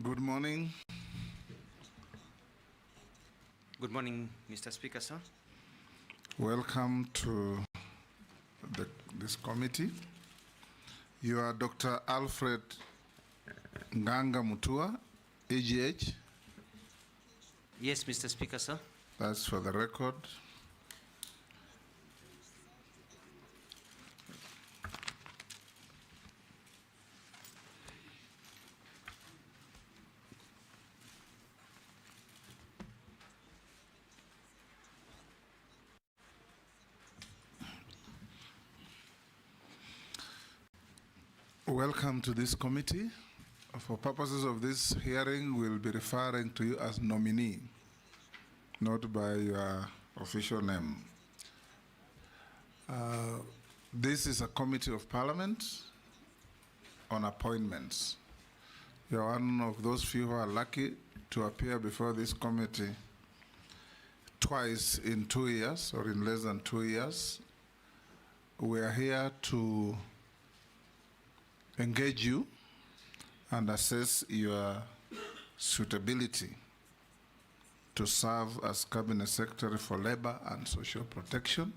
Good morning. Good morning, Mr. Speaker, sir. Welcome to this committee. You are Dr. Alfred Nganga Mutua, AGH. Yes, Mr. Speaker, sir. That's for the record. Welcome to this committee. For purposes of this hearing, we'll be referring to you as nominee, not by your official name. This is a committee of parliament on appointments. You're one of those few who are lucky to appear before this committee twice in 2 years or in less than 2 years. We are here to engage you and assess your suitability to serve as Cabinet Secretary for Labor and Social Protection.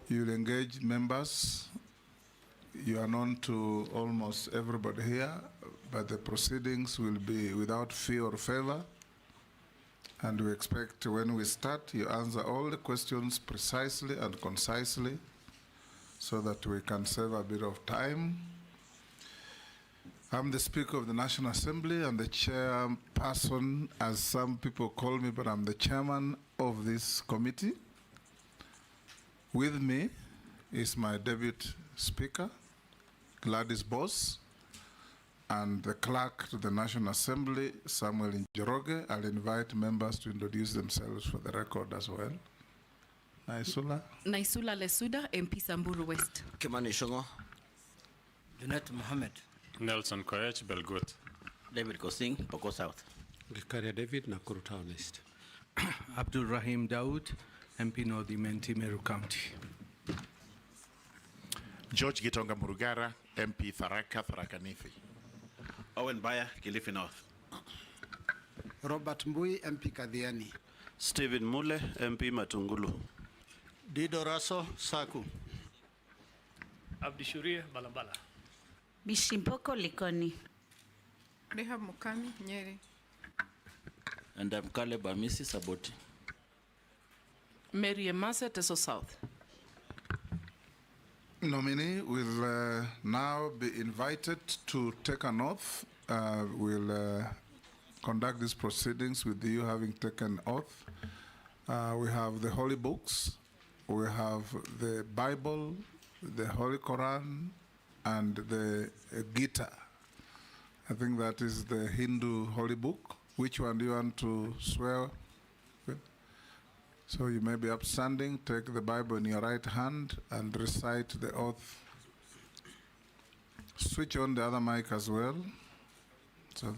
You'll engage members. You are known to almost everybody here, but the proceedings will be without fee or favor. And we expect when we start, you answer all the questions precisely and concisely, so that we can save a bit of time. I'm the Speaker of the National Assembly and the chairperson, as some people call me, but I'm the chairman of this committee. With me is my deputy speaker, Gladys Boss, and the clerk to the National Assembly, Samuel Njoroge. I'll invite members to introduce themselves for the record as well. Naisula Lesuda, MP Samburu West. Kimani Shongo. Junet Mohammed. Nelson Koech, Belgut. David Kosing, Poko South. Gikaria David, Nakuru Town East. Abdul Rahim Daoud, MP North Imenti, Meru County. George Gitonga Murugara, MP Tharaka, Tharaka Nithi. Owen Baya, Kilifi North. Robert Mbui, MP Kadhiani. Stephen Mule, MP Matungulu. Dido Raso, Saku. Abdishuria, Balambala. Bishimpoko Likoni. Rehab Mukami, Nyeri. And I'm Caleb Amisi Saboti. Mary Emase, Teso South. Nominee will now be invited to take an oath. We'll conduct these proceedings with you having taken oath. We have the holy books, we have the Bible, the Holy Quran, and the Gita. I think that is the Hindu holy book. Which one do you want to swear with? So you may be upstanding, take the Bible in your right hand and recite the oath. Switch on the other mic as well. So,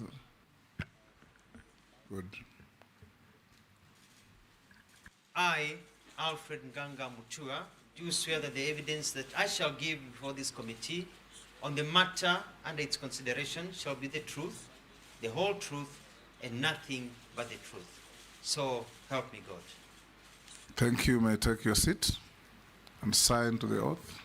good. I, Alfred Nganga Mutua, do swear that the evidence that I shall give before this committee on the matter under its consideration shall be the truth, the whole truth, and nothing but the truth. So help me God. Thank you. May I take your seat and sign to the oath.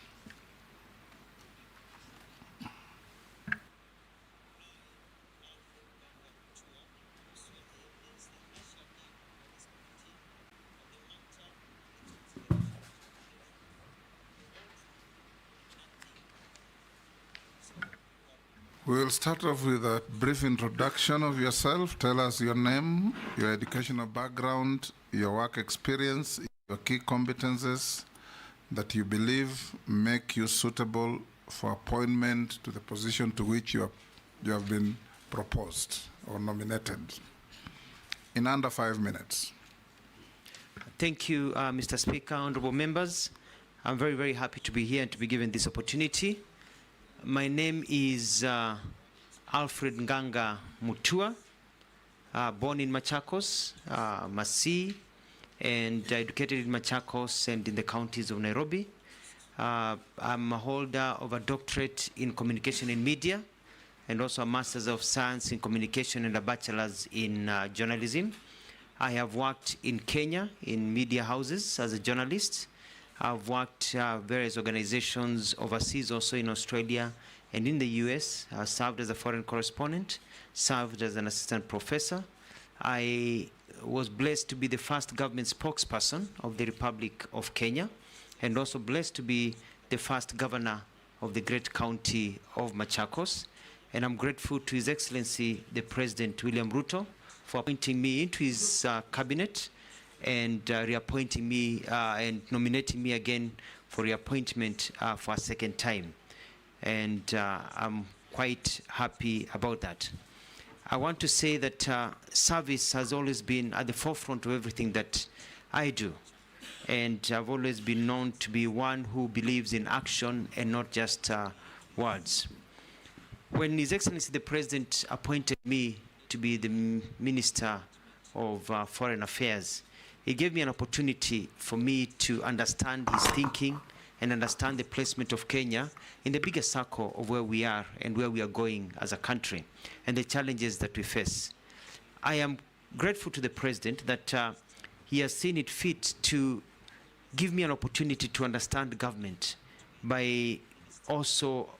We'll start off with a brief introduction of yourself. Tell us your name, your educational background, your work experience, your key competences that you believe make you suitable for appointment to the position to which you have been proposed or nominated. In under 5 minutes. Thank you, Mr. Speaker, honorable members. I'm very, very happy to be here and to be given this opportunity. My name is Alfred Nganga Mutua, born in Machakos, Masii, and educated in Machakos and in the counties of Nairobi. I'm a holder of a doctorate in communication and media and also a Master's of Science in Communication and a Bachelor's in Journalism. I have worked in Kenya in media houses as a journalist. I've worked various organizations overseas, also in Australia and in the US. I served as a foreign correspondent, served as an assistant professor. I was blessed to be the first government spokesperson of the Republic of Kenya, and also blessed to be the first governor of the great county of Machakos. And I'm grateful to His Excellency, the President William Ruto, for appointing me into his cabinet and reappointing me and nominating me again for reappointment for a second time. And I'm quite happy about that. I want to say that service has always been at the forefront of everything that I do. And I've always been known to be one who believes in action and not just words. When His Excellency the President appointed me to be the Minister of Foreign Affairs, he gave me an opportunity for me to understand his thinking and understand the placement of Kenya in the bigger circle of where we are and where we are going as a country and the challenges that we face. I am grateful to the President that he has seen it fit to give me an opportunity to understand government by also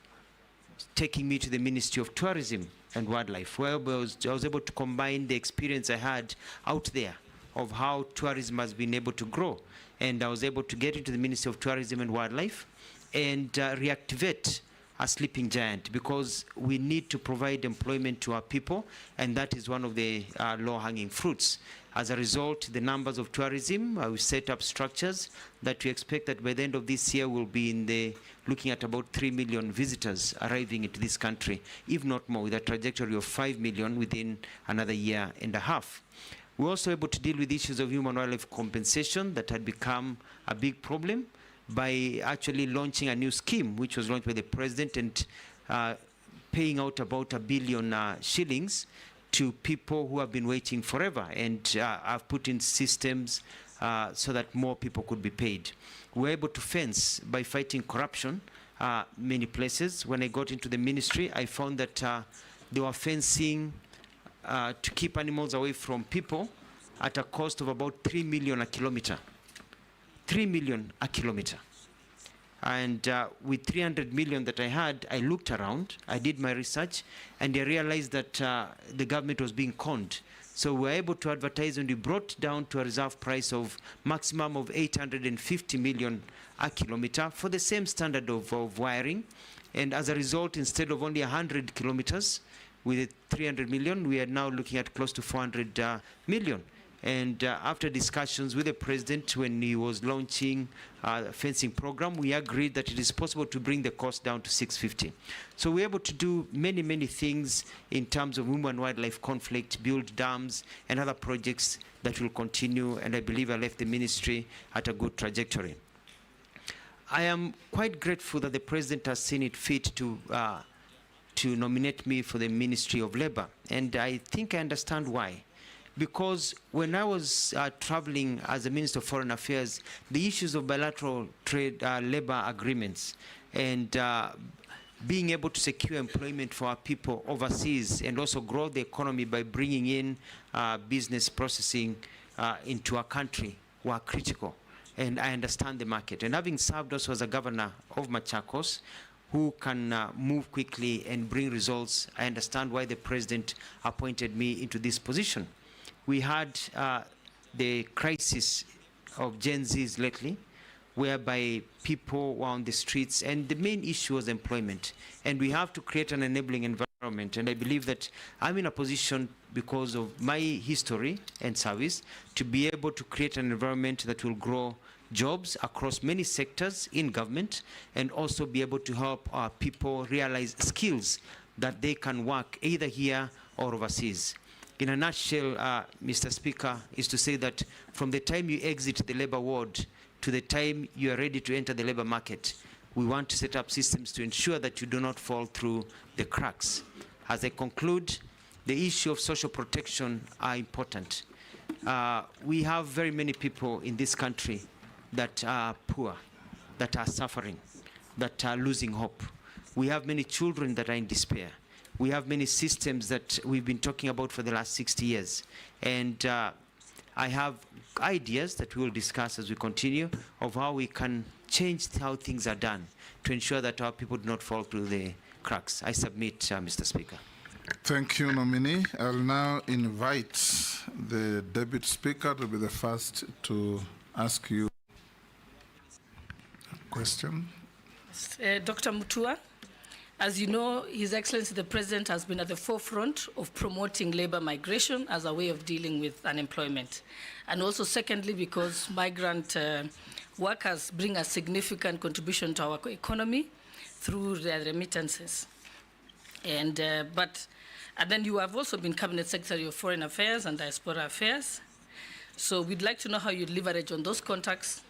taking me to the Ministry of Tourism and Wildlife, where I was able to combine the experience I had out there of how tourism has been able to grow. And I was able to get into the Ministry of Tourism and Wildlife and reactivate a sleeping giant, because we need to provide employment to our people, and that is one of the low-hanging fruits. As a result, the numbers of tourism, we set up structures that we expect that by the end of this year we'll be looking at about 3 million visitors arriving into this country, if not more, with a trajectory of 5 million within another year and a half. We're also able to deal with issues of human wildlife compensation that had become a big problem by actually launching a new scheme, which was launched by the President, and paying out about $1 billion shillings to people who have been waiting forever. And I've put in systems so that more people could be paid. We're able to fence by fighting corruption many places. When I got into the ministry, I found that they were fencing to keep animals away from people at a cost of about 3 million a kilometer. 3 million a kilometer. And with 300 million that I had, I looked around, I did my research, and I realized that the government was being conned. So we were able to advertise, and we brought down to a reserve price of maximum of 850 million a kilometer for the same standard of wiring. And as a result, instead of only 100 kilometers with 300 million, we are now looking at close to 400 million. And after discussions with the President, when he was launching the fencing program, we agreed that it is possible to bring the cost down to 650. So we're able to do many, many things in terms of human-wildlife conflict, build dams, and other projects that will continue, and I believe I left the ministry at a good trajectory. I am quite grateful that the President has seen it fit to nominate me for the Ministry of Labor, and I think I understand why. Because when I was traveling as a Minister of Foreign Affairs, the issues of bilateral trade labor agreements and being able to secure employment for our people overseas and also grow the economy by bringing in business processing into our country were critical. And I understand the market. And having served also as a governor of Machakos, who can move quickly and bring results, I understand why the President appointed me into this position. We had the crisis of Gen Zs lately, whereby people were on the streets, and the main issue was employment. And we have to create an enabling environment. And I believe that I'm in a position, because of my history and service, to be able to create an environment that will grow jobs across many sectors in government, and also be able to help our people realize skills that they can work either here or overseas. In a nutshell, Mr. Speaker, is to say that from the time you exit the labor ward to the time you are ready to enter the labor market, we want to set up systems to ensure that you do not fall through the cracks. As I conclude, the issue of social protection are important. We have very many people in this country that are poor, that are suffering, that are losing hope. We have many children that are in despair. we have many systems that we've been talking about for the last 60 years. And I have ideas that we will discuss as we continue of how we can change how things are done to ensure that our people do not fall through the cracks. I submit, Mr. Speaker. Thank you, Nominee. I'll now invite the Deputy Speaker to be the first to ask you a question. Dr. Mutua, as you know, His Excellency the President has been at the forefront of promoting labor migration as a way of dealing with unemployment. And also secondly, because migrant workers bring a significant contribution to our economy through their remittances. And then you have also been Cabinet Secretary of Foreign Affairs and Diaspora Affairs. So we'd like to know how you leverage on those contacts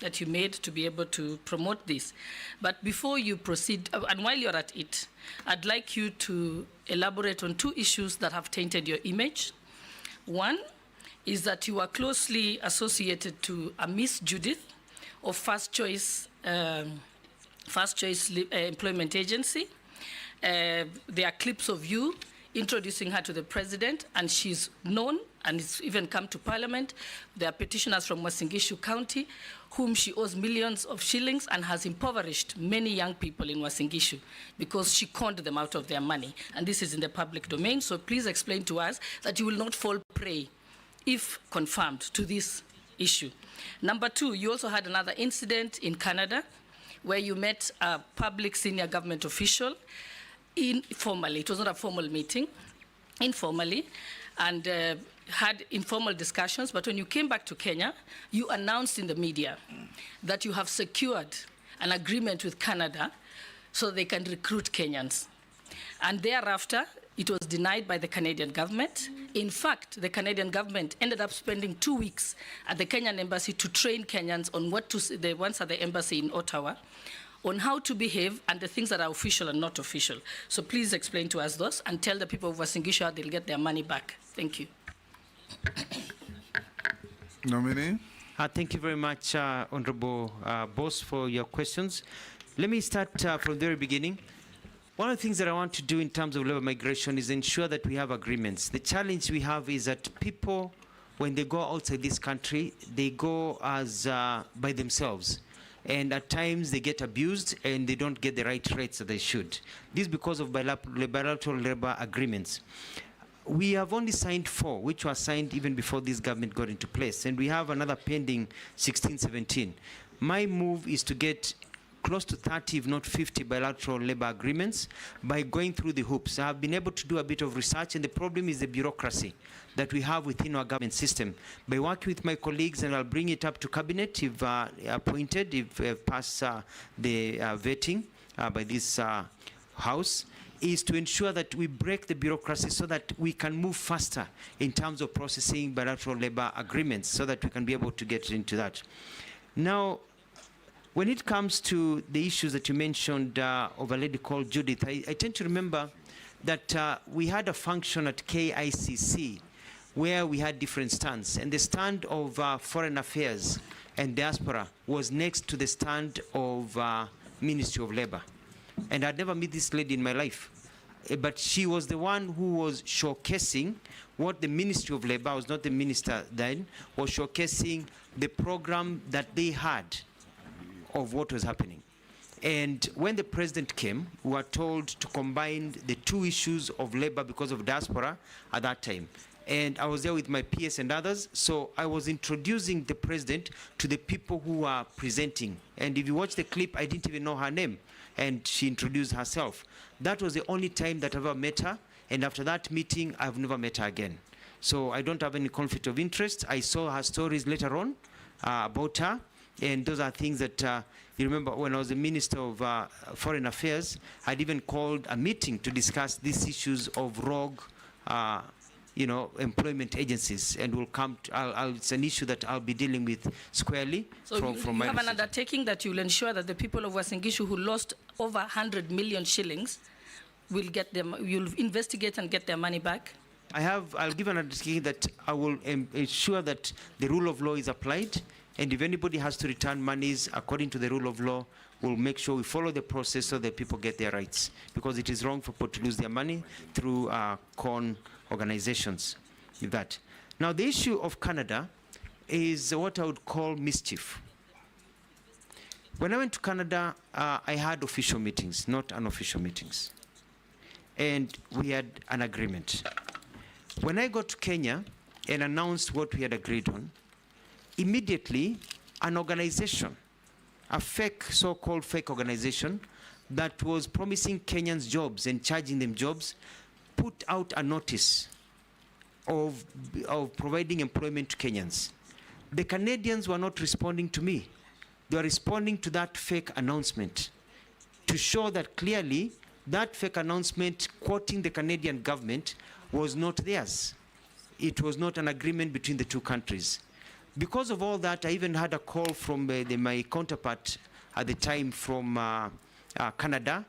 that you made to be able to promote this. But before you proceed, and while you're at it, I'd like you to elaborate on two issues that have tainted your image. One is that you are closely associated to a Miss Judith of First Choice Employment Agency. There are clips of you introducing her to the president, and she's known, and it's even come to parliament. There are petitioners from Wasingishu County, whom she owes millions of shillings and has impoverished many young people in Wasingishu because she conned them out of their money. And this is in the public domain, so please explain to us that you will not fall prey, if confirmed, to this issue. Number two, you also had another incident in Canada where you met a public senior government official informally. It was not a formal meeting, informally, and had informal discussions. But when you came back to Kenya, you announced in the media that you have secured an agreement with Canada so they can recruit Kenyans. And thereafter, it was denied by the Canadian government. In fact, the Canadian government ended up spending 2 weeks at the Kenyan embassy to train Kenyans on what to say, the ones at the embassy in Ottawa, on how to behave and the things that are official and not official. So please explain to us those and tell the people of Wasingishu how they'll get their money back. Thank you. Nominee. Thank you very much, Honorable Boss, for your questions. Let me start from the very beginning. One of the things that I want to do in terms of labor migration is ensure that we have agreements. The challenge we have is that people, when they go outside this country, they go as by themselves. And at times they get abused and they don't get the right rates that they should. This is because of bilateral labor agreements. We have only signed 4, which were signed even before this government got into place. And we have another pending 16, 17. My move is to get close to 30, if not 50, bilateral labor agreements by going through the hoops. I have been able to do a bit of research, and the problem is the bureaucracy that we have within our government system. By working with my colleagues, and I'll bring it up to cabinet if appointed, if pass the vetting by this house, is to ensure that we break the bureaucracy so that we can move faster in terms of processing bilateral labor agreements so that we can be able to get into that. Now, when it comes to the issues that you mentioned of a lady called Judith, I tend to remember that we had a function at KICC where we had different stands. And the stand of Foreign Affairs and Diaspora was next to the stand of Ministry of Labor. And I'd never met this lady in my life. But she was the one who was showcasing what the Ministry of Labor, I was not the minister then, was showcasing the program that they had of what was happening. And when the president came, we were told to combine the two issues of labor because of diaspora at that time. And I was there with my PS and others, so I was introducing the president to the people who are presenting. And if you watch the clip, I didn't even know her name, and she introduced herself. That was the only time that I've ever met her, and after that meeting, I've never met her again. So I don't have any conflict of interest. I saw her stories later on about her, and those are things that you remember when I was the Minister of Foreign Affairs, I'd even called a meeting to discuss these issues of rogue employment agencies, and we'll come to, it's an issue that I'll be dealing with squarely. So you have an undertaking that you will ensure that the people of Wasingishu who lost over 100 million shillings will get them, you'll investigate and get their money back? I'll give an undertaking that I will ensure that the rule of law is applied And if anybody has to return monies according to the rule of law, we'll make sure we follow the process so that people get their rights. Because it is wrong for people to lose their money through con organizations. With that. Now, the issue of Canada is what I would call mischief. When I went to Canada, I had official meetings, not unofficial meetings. And we had an agreement. When I got to Kenya and announced what we had agreed on, immediately an organization, a fake, so-called fake organization that was promising Kenyans jobs and charging them jobs, put out a notice of providing employment to Kenyans. The Canadians were not responding to me. They were responding to that fake announcement to show that clearly that fake announcement quoting the Canadian government was not theirs. It was not an agreement between the two countries. Because of all that, I even had a call from my counterpart at the time from Canada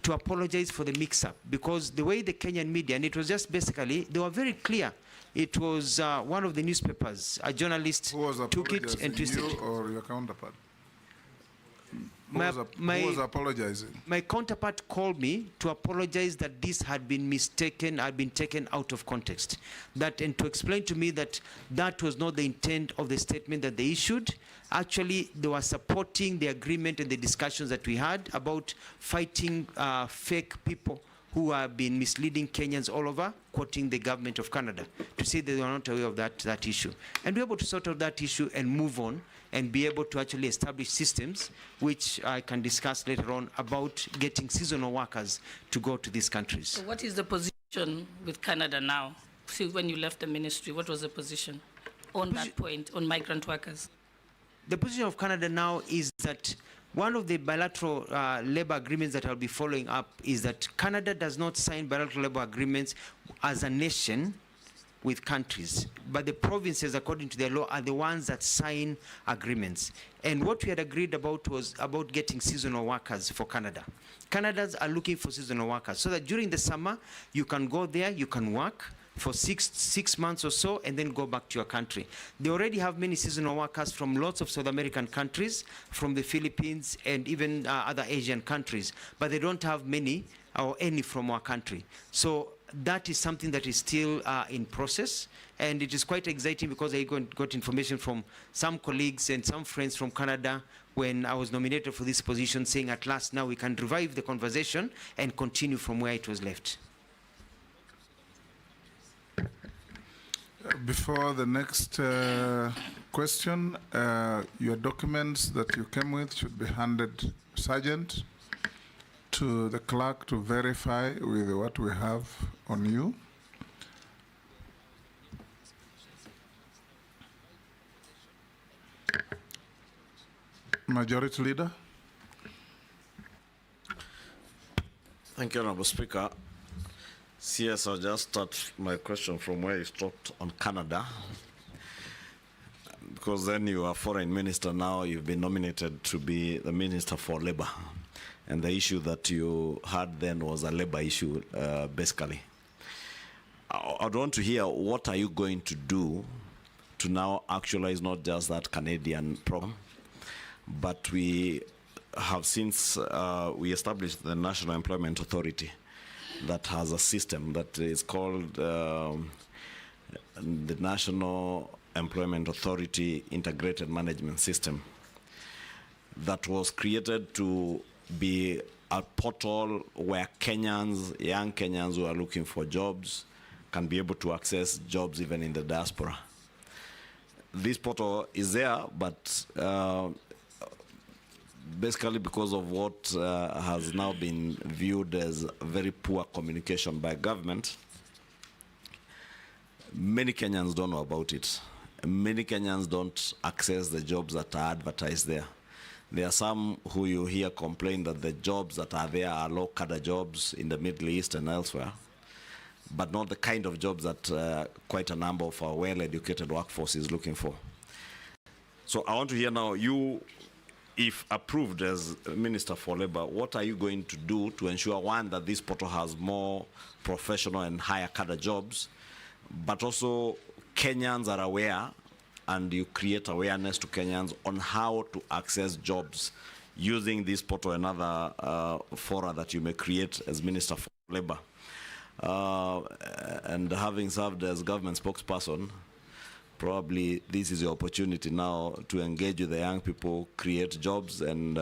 to apologize for the mix-up, because the way the Kenyan media, and it was just basically, they were very clear. It was one of the newspapers, a journalist took it and twisted it. You or your counterpart? Who was apologizing? My counterpart called me to apologize that this had been mistaken, had been taken out of context. And to explain to me that that was not the intent of the statement that they issued. Actually, they were supporting the agreement and the discussions that we had about fighting fake people who have been misleading Kenyans all over, quoting the government of Canada, to say they were not aware of that issue. And we're able to sort out that issue and move on and be able to actually establish systems, which I can discuss later on, about getting seasonal workers to go to these countries. So what is the position with Canada now? See, when you left the ministry, what was the position on that point, on migrant workers? The position of Canada now is that one of the bilateral labor agreements that I'll be following up is that Canada does not sign bilateral labor agreements as a nation with countries, but the provinces, according to their law, are the ones that sign agreements. And what we had agreed about was about getting seasonal workers for Canada. Canadians are looking for seasonal workers so that during the summer, you can go there, you can work for six months or so, and then go back to your country. They already have many seasonal workers from lots of South American countries, from the Philippines, and even other Asian countries, but they don't have many or any from our country. So that is something that is still in process, and it is quite exciting because I got information from some colleagues and some friends from Canada when I was nominated for this position, saying at last now we can revive the conversation and continue from where it was left. Before the next question, your documents that you came with should be handed, Sergeant, to the clerk to verify with what we have on you. Majority Leader. Thank you, Honorable Speaker. CS, I'll just start my question from where you stopped on Canada. Because then you are foreign minister now, you've been nominated to be the Minister for Labor. And the issue that you had then was a labor issue, basically. I'd want to hear what are you going to do to now actualize not just that Canadian program, but we have since we established the National Employment Authority that has a system that is called the National Employment Authority Integrated Management System, that was created to be a portal where Kenyans, young Kenyans who are looking for jobs, can be able to access jobs even in the diaspora. This portal is there, but basically because of what has now been viewed as very poor communication by government, many Kenyans don't know about it. Many Kenyans don't access the jobs that are advertised there. There are some who you hear complain that the jobs that are there are low-cadre jobs in the Middle East and elsewhere, but not the kind of jobs that quite a number of our well-educated workforce is looking for. So I want to hear now, you, if approved as Minister for Labor, what are you going to do to ensure, one, that this portal has more professional and higher cadre jobs, but also Kenyans are aware and you create awareness to Kenyans on how to access jobs using this portal and other fora that you may create as Minister for Labor. And having served as government spokesperson, probably this is your opportunity now to engage with the young people, create jobs, and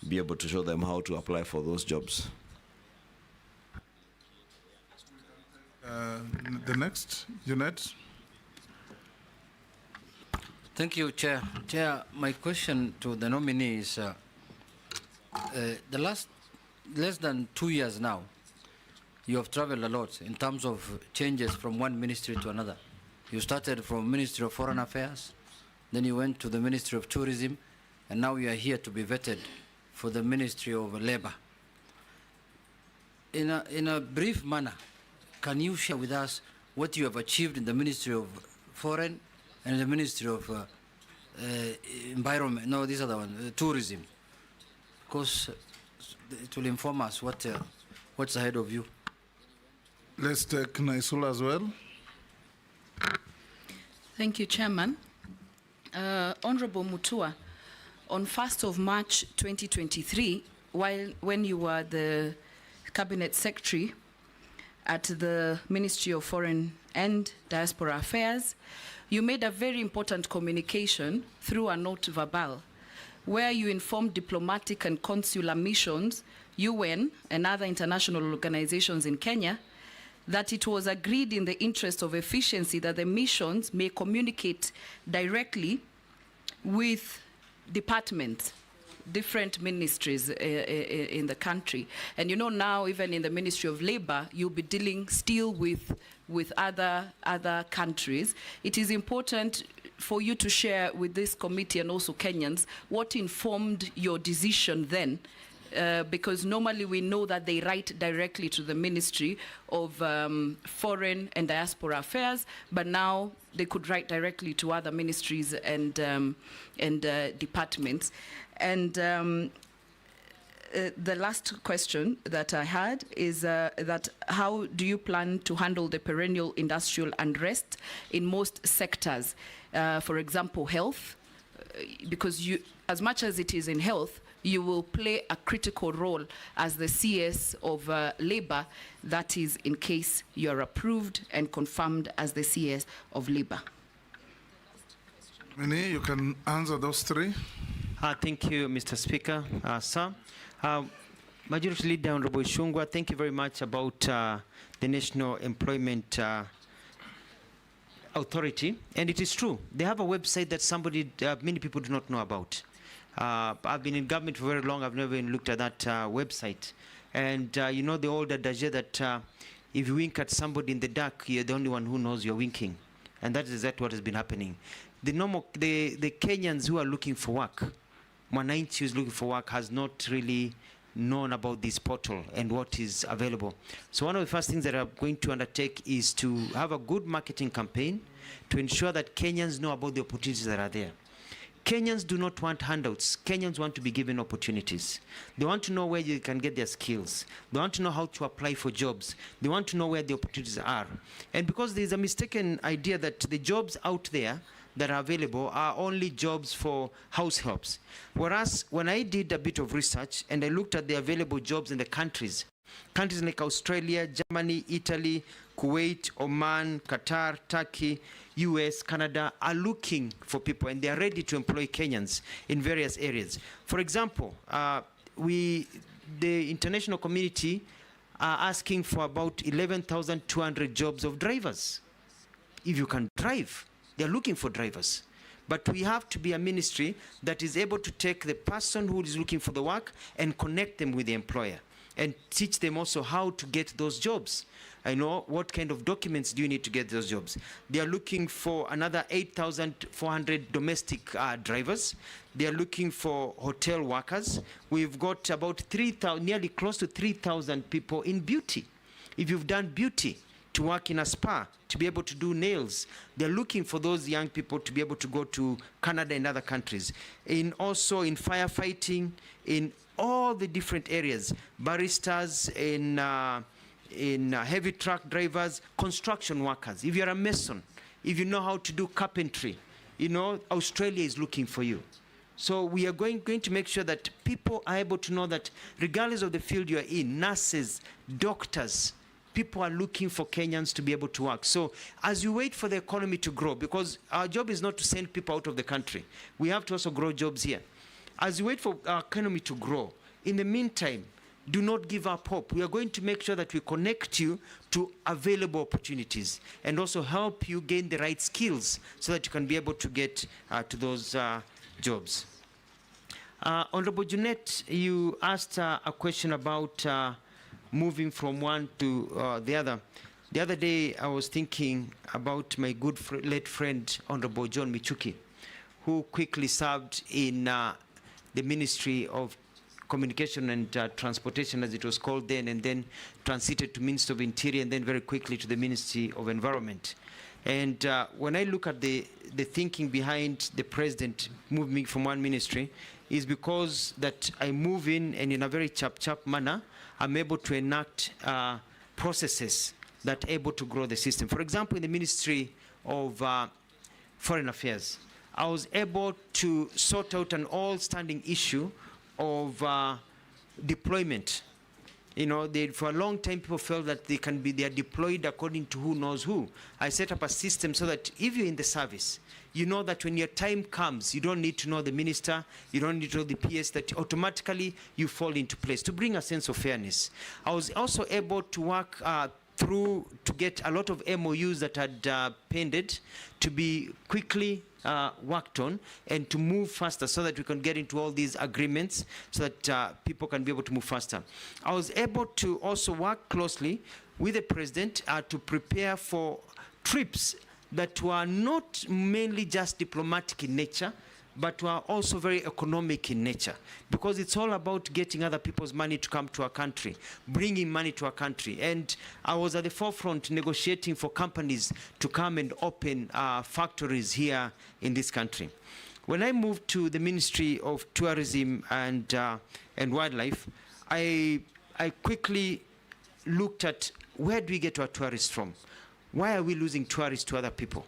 be able to show them how to apply for those jobs. The next, Jeanette. Thank you, Chair. Chair, my question to the nominee is, the last less than 2 years now, you have traveled a lot in terms of changes from one ministry to another. You started from Ministry of Foreign Affairs, then you went to the Ministry of Tourism, and now you are here to be vetted for the Ministry of Labor. In a brief manner, can you share with us what you have achieved in the Ministry of Foreign and the Ministry of Environment? No, this other one, Tourism. Because it will inform us what's ahead of you. Let's take Naisula as well. Thank you, Chairman. Honorable Mutua, on 1st of March 2023, when you were the Cabinet Secretary at the Ministry of Foreign and Diaspora Affairs, you made a very important communication through a note verbal, where you informed diplomatic and consular missions, UN, and other international organizations in Kenya, that it was agreed in the interest of efficiency that the missions may communicate directly with departments, different ministries in the country. And you know now, even in the Ministry of Labor, you'll be dealing still with other countries. It is important for you to share with this committee and also Kenyans what informed your decision then, because normally we know that they write directly to the Ministry of Foreign and Diaspora Affairs, but now they could write directly to other ministries and departments. And the last question that I had is that how do you plan to handle the perennial industrial unrest in most sectors? For example, health, because you, as much as it is in health, you will play a critical role as the CS of Labor, that is in case you're approved and confirmed as the CS of Labor. Nominee, you can answer those three. Thank you, Mr. Speaker. Sir, Majority Leader Honorable Shungwa, thank you very much about the National Employment Authority. And it is true, they have a website that many people do not know about. I've been in government for very long. I've never even looked at that website. And you know the old adage that if you wink at somebody in the dark, you're the only one who knows you're winking. And that is exactly what has been happening. The Kenyans who are looking for work, Mwananchi who's looking for work, has not really known about this portal and what is available. So one of the first things that I'm going to undertake is to have a good marketing campaign to ensure that Kenyans know about the opportunities that are there. Kenyans do not want handouts. Kenyans want to be given opportunities. They want to know where you can get their skills. They want to know how to apply for jobs. They want to know where the opportunities are. And because there's a mistaken idea that the jobs out there that are available are only jobs for house helps. Whereas when I did a bit of research and I looked at the available jobs in the countries like Australia, Germany, Italy, Kuwait, Oman, Qatar, Turkey, US, Canada are looking for people, and they are ready to employ Kenyans in various areas. For example, the international community are asking for about 11,200 jobs of drivers. If you can drive, they're looking for drivers. But we have to be a ministry that is able to take the person who is looking for the work and connect them with the employer and teach them also how to get those jobs. I know what kind of documents do you need to get those jobs. They are looking for another 8,400 domestic drivers. They are looking for hotel workers. We've got about 3,000, nearly close to 3,000 people in beauty. If you've done beauty, to work in a spa, to be able to do nails. They're looking for those young people to be able to go to Canada and other countries. Also in firefighting, in all the different areas, baristas, in heavy truck drivers, construction workers. If you're a mason, if you know how to do carpentry, you know, Australia is looking for you. So we are going to make sure that people are able to know that regardless of the field you are in, nurses, doctors, people are looking for Kenyans to be able to work. So as you wait for the economy to grow, because our job is not to send people out of the country, we have to also grow jobs here. As you wait for our economy to grow, in the meantime, do not give up hope. We are going to make sure that we connect you to available opportunities and also help you gain the right skills so that you can be able to get to those jobs. Honorable Jeanette, you asked a question about moving from one to the other. The other day, I was thinking about my good late friend, Honorable John Michuki, who quickly served in the Ministry of Communication and Transportation, as it was called then, and then transited to Ministry of Interior, and then very quickly to the Ministry of Environment. And when I look at the thinking behind the president moving me from one ministry, is because that I move in, and in a very chap manner, I'm able to enact processes that are able to grow the system. For example, in the Ministry of Foreign Affairs, I was able to sort out an all-standing issue of deployment. You know, for a long time, people felt that they are deployed according to who knows who. I set up a system so that if you're in the service, you know that when your time comes, you don't need to know the minister, you don't need to know the PS, that automatically you fall into place to bring a sense of fairness. I was also able to work to get a lot of MOUs that had pended to be quickly worked on and to move faster so that we can get into all these agreements so that people can be able to move faster. I was able to also work closely with the president to prepare for trips that were not mainly just diplomatic in nature, but were also very economic in nature, because it's all about getting other people's money to come to our country, bringing money to our country. And I was at the forefront negotiating for companies to come and open factories here in this country. When I moved to the Ministry of Tourism and Wildlife, I quickly looked at where do we get our tourists from? Why are we losing tourists to other people?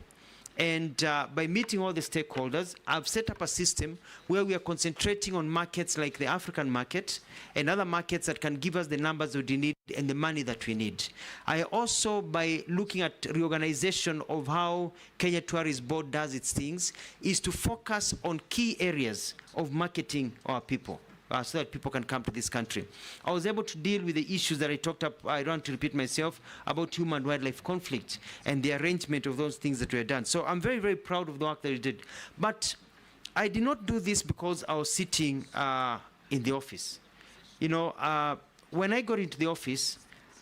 And by meeting all the stakeholders, I've set up a system where we are concentrating on markets like the African market and other markets that can give us the numbers that we need and the money that we need. I also, by looking at reorganization of how Kenya Tourist Board does its things, is to focus on key areas of marketing our people. So that people can come to this country. I was able to deal with the issues that I talked about, I don't want to repeat myself, about human-wildlife conflict and the arrangement of those things that were done. So I'm very, very proud of the work that we did. But I did not do this because I was sitting in the office. You know, when I got into the office,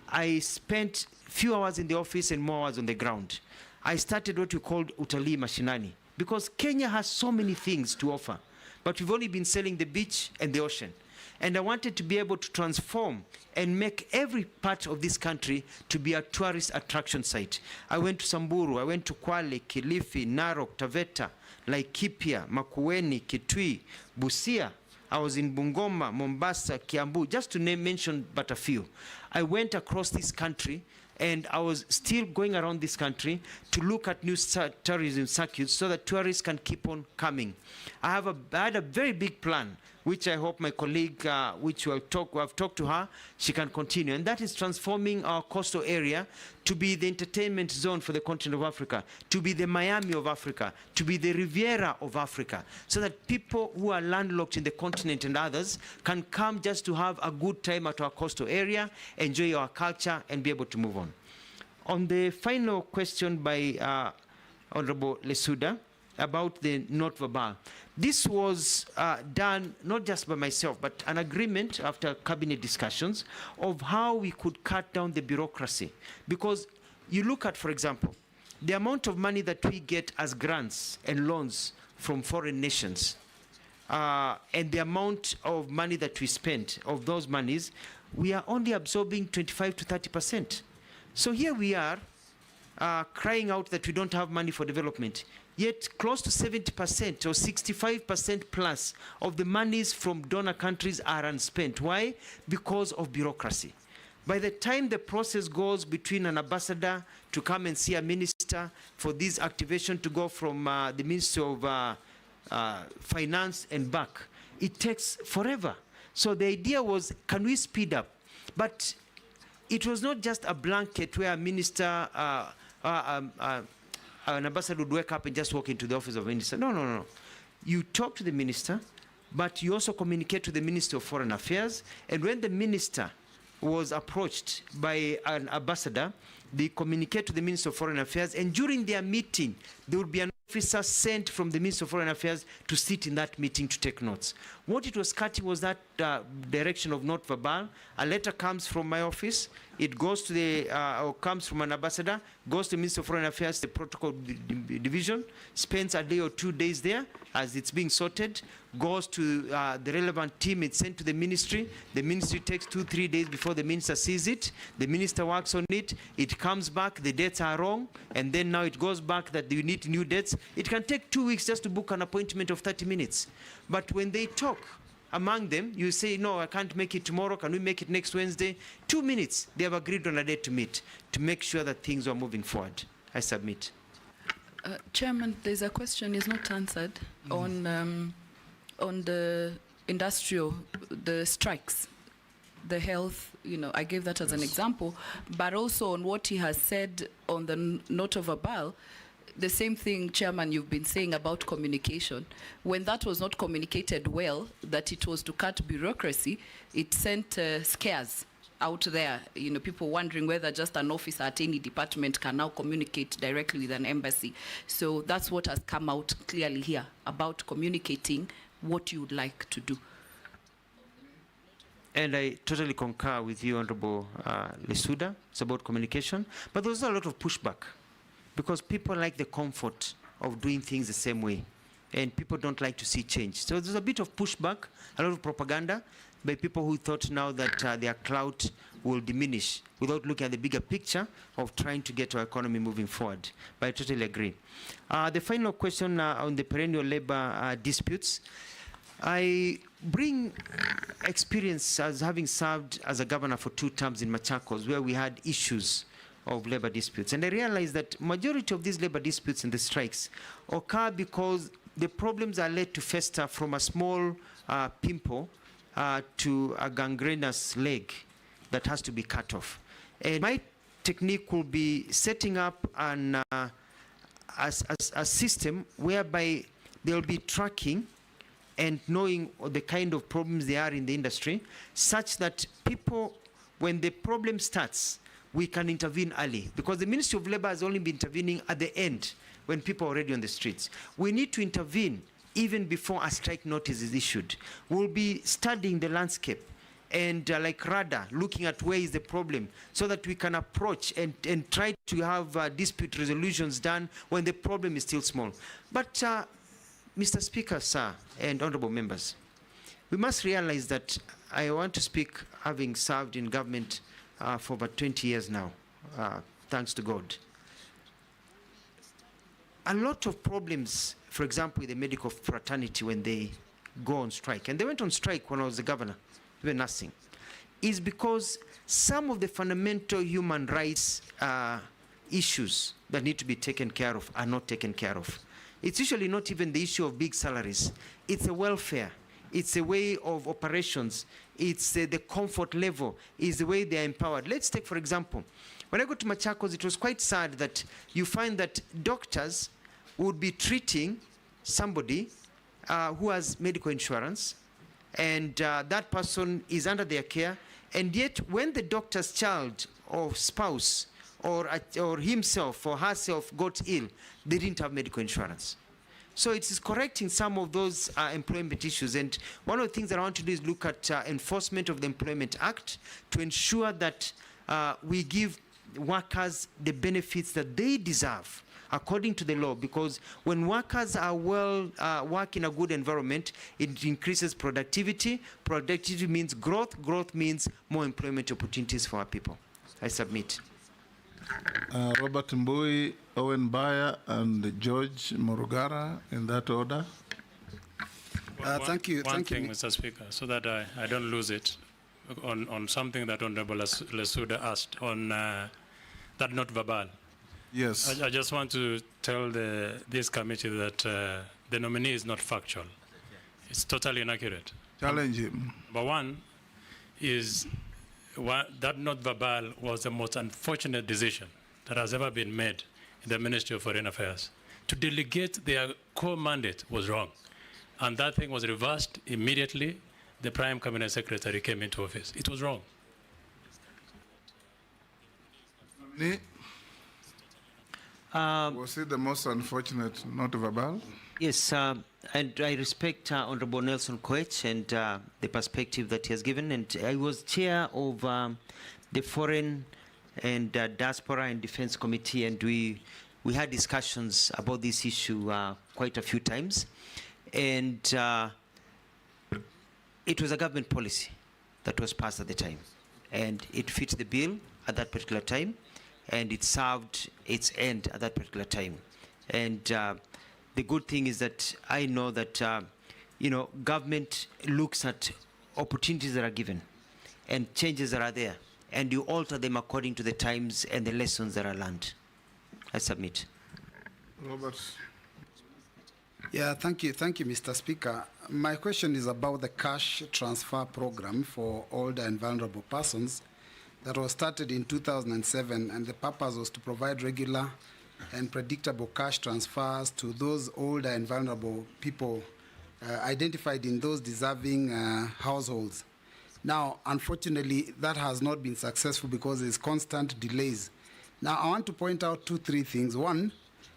I spent few hours in the office and more hours on the ground. I started what we called utalii mashinani, because Kenya has so many things to offer. But we've only been selling the beach and the ocean. And I wanted to be able to transform and make every part of this country to be a tourist attraction site. I went to Samburu, I went to Kwale, Kilifi, Narok, Taveta, Laikipia, Makueni, Kitui, Busia. I was in Bungoma, Mombasa, Kiambu, just to mention but a few. I went across this country, and I was still going around this country to look at new tourism circuits so that tourists can keep on coming. I had a very big plan, which I hope my colleague, which I've talked to her, she can continue. And that is transforming our coastal area to be the entertainment zone for the continent of Africa, to be the Miami of Africa, to be the Riviera of Africa, so that people who are landlocked in the continent and others can come just to have a good time at our coastal area, enjoy our culture, and be able to move on. On the final question by Honorable Lesuda about the note verbal, this was done not just by myself, but an agreement after cabinet discussions of how we could cut down the bureaucracy. Because you look at, for example, the amount of money that we get as grants and loans from foreign nations, and the amount of money that we spend of those monies, we are only absorbing 25 to 30%. So here we are crying out that we don't have money for development. Yet close to 70% or 65% plus of the monies from donor countries are unspent. Why? Because of bureaucracy. By the time the process goes between an ambassador to come and see a minister, for this activation to go from the Ministry of Finance and back, it takes forever. So the idea was, can we speed up? But it was not just a blanket where a minister, an ambassador would wake up and just walk into the office of a minister. No, no, no. You talk to the minister, but you also communicate to the Minister of Foreign Affairs. And when the minister was approached by an ambassador, they communicate to the Minister of Foreign Affairs, and during their meeting, there would be an officer sent from the Minister of Foreign Affairs to sit in that meeting to take notes. What it was cutting was that direction of note verbal. A letter comes from my office, it goes to the, or comes from an ambassador, goes to the Minister of Foreign Affairs, the protocol division, spends a day or 2 days there as it's being sorted, goes to the relevant team, it's sent to the ministry takes 2-3 days before the minister sees it, the minister works on it, it comes back, the dates are wrong, and then now it goes back that you need new dates. It can take 2 weeks just to book an appointment of 30 minutes. But when they talk among them, you say, no, I can't make it tomorrow, can we make it next Wednesday? 2 minutes, they have agreed on a date to meet, to make sure that things are moving forward. I submit. Chairman, there's a question is not answered on the industrial, the strikes, the health, you know, I gave that as an example, but also on what he has said on the note of verbal, the same thing, Chairman, you've been saying about communication. When that was not communicated well, that it was to cut bureaucracy, it sent scares out there, you know, people wondering whether just an officer at any department can now communicate directly with an embassy. So that's what has come out clearly here about communicating what you would like to do. And I totally concur with you, Honorable Lesuda. It's about communication. But there's a lot of pushback because people like the comfort of doing things the same way. And people don't like to see change. So there's a bit of pushback, a lot of propaganda by people who thought now that their clout will diminish without looking at the bigger picture of trying to get our economy moving forward. But I totally agree. The final question on the perennial labor disputes. I bring experience as having served as a governor for 2 terms in Machakos, where we had issues of labor disputes. And I realized that majority of these labor disputes and the strikes occur because the problems are led to fester from a small pimple to a gangrenous leg that has to be cut off. And my technique will be setting up an, a system whereby they'll be tracking and knowing the kind of problems there are in the industry, such that people, when the problem starts, we can intervene early. Because the Ministry of Labor has only been intervening at the end, when people are already on the streets. We need to intervene even before a strike notice is issued. We'll be studying the landscape and like radar, looking at where is the problem, so that we can approach and try to have dispute resolutions done when the problem is still small. But Mr. Speaker, sir, and honorable members, we must realize that I want to speak having served in government for about 20 years now, thanks to God. A lot of problems, for example, with the medical fraternity when they go on strike, and they went on strike when I was the governor, even nursing, is because some of the fundamental human rights issues that need to be taken care of are not taken care of. It's usually not even the issue of big salaries. It's a welfare. It's a way of operations. It's the comfort level. It's the way they are empowered. Let's take, for example, when I go to Machakos, it was quite sad that you find that doctors would be treating somebody who has medical insurance, and that person is under their care, and yet when the doctor's child or spouse or himself or herself got ill, they didn't have medical insurance. So it is correcting some of those employment issues. And one of the things that I want to do is look at enforcement of the Employment Act to ensure that we give workers the benefits that they deserve according to the law, because when workers are work in a good environment, it increases productivity. Productivity means growth. Growth means more employment opportunities for our people. I submit. Robert Mbui, Owen Baya, and George Morugara, in that order. Thank you. One thing, Mr. Speaker, so that I don't lose it. on something that Honorable Lesuda asked on that not verbal. Yes. I just want to tell this committee that the nominee is not factual. It's totally inaccurate. Challenge him. Number one is that not verbal was the most unfortunate decision that has ever been made in the Ministry of Foreign Affairs. To delegate their core mandate was wrong. And that thing was reversed immediately. The Prime Cabinet Secretary came into office. It was wrong. Was it the most unfortunate not verbal? Yes, and I respect Honorable Nelson Koech and the perspective that he has given. And I was chair of the Foreign and Diaspora and Defense Committee, and we had discussions about this issue quite a few times. And it was a government policy that was passed at the time. And it fit the bill at that particular time, and it served its end at that particular time. And the good thing is that I know that, government looks at opportunities that are given and changes that are there, and you alter them according to the times and the lessons that are learned. I submit. Robert. Yeah, thank you, Mr. Speaker. My question is about the cash transfer program for older and vulnerable persons that was started in 2007, and the purpose was to provide regular and predictable cash transfers to those older and vulnerable people identified in those deserving households. Now, unfortunately, that has not been successful because there's constant delays. Now, I want to point out 2-3 things. One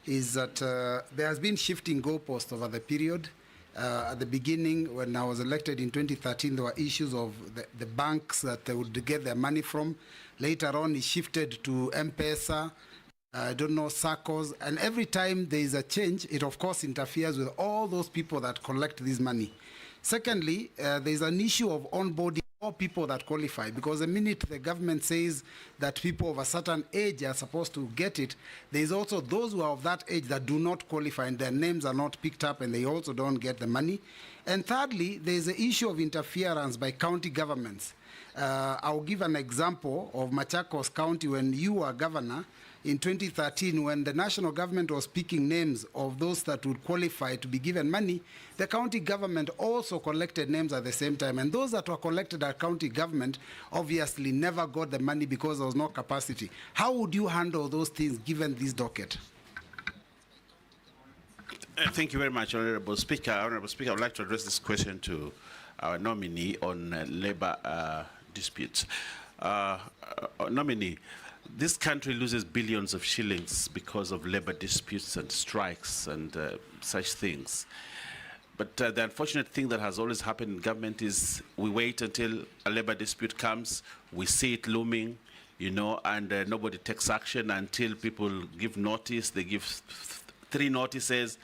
is that there has been shifting goalposts over the period. At the beginning, when I was elected in 2013, there were issues of the banks that they would get their money from. Later on, it shifted to M-Pesa, I don't know, SACCOs. And every time there is a change, it of course interferes with all those people that collect this money. Secondly, there is an issue of onboarding all people that qualify, because the minute the government says that people of a certain age are supposed to get it, there is also those who are of that age that do not qualify and their names are not picked up and they also don't get the money. And thirdly, there is the issue of interference by county governments. I'll give an example of Machakos County when you were governor. In 2013, when the national government was picking names of those that would qualify to be given money, the county government also collected names at the same time. And those that were collected at county government obviously never got the money because there was no capacity. How would you handle those things given this docket? Thank you very much, Honorable Speaker. Honorable Speaker, I would like to address this question to our nominee on labor disputes. Nominee, this country loses billions of shillings because of labor disputes and strikes and such things. But the unfortunate thing that has always happened in government is we wait until a labor dispute comes, we see it looming, and nobody takes action until people give notice. They give 3 notices,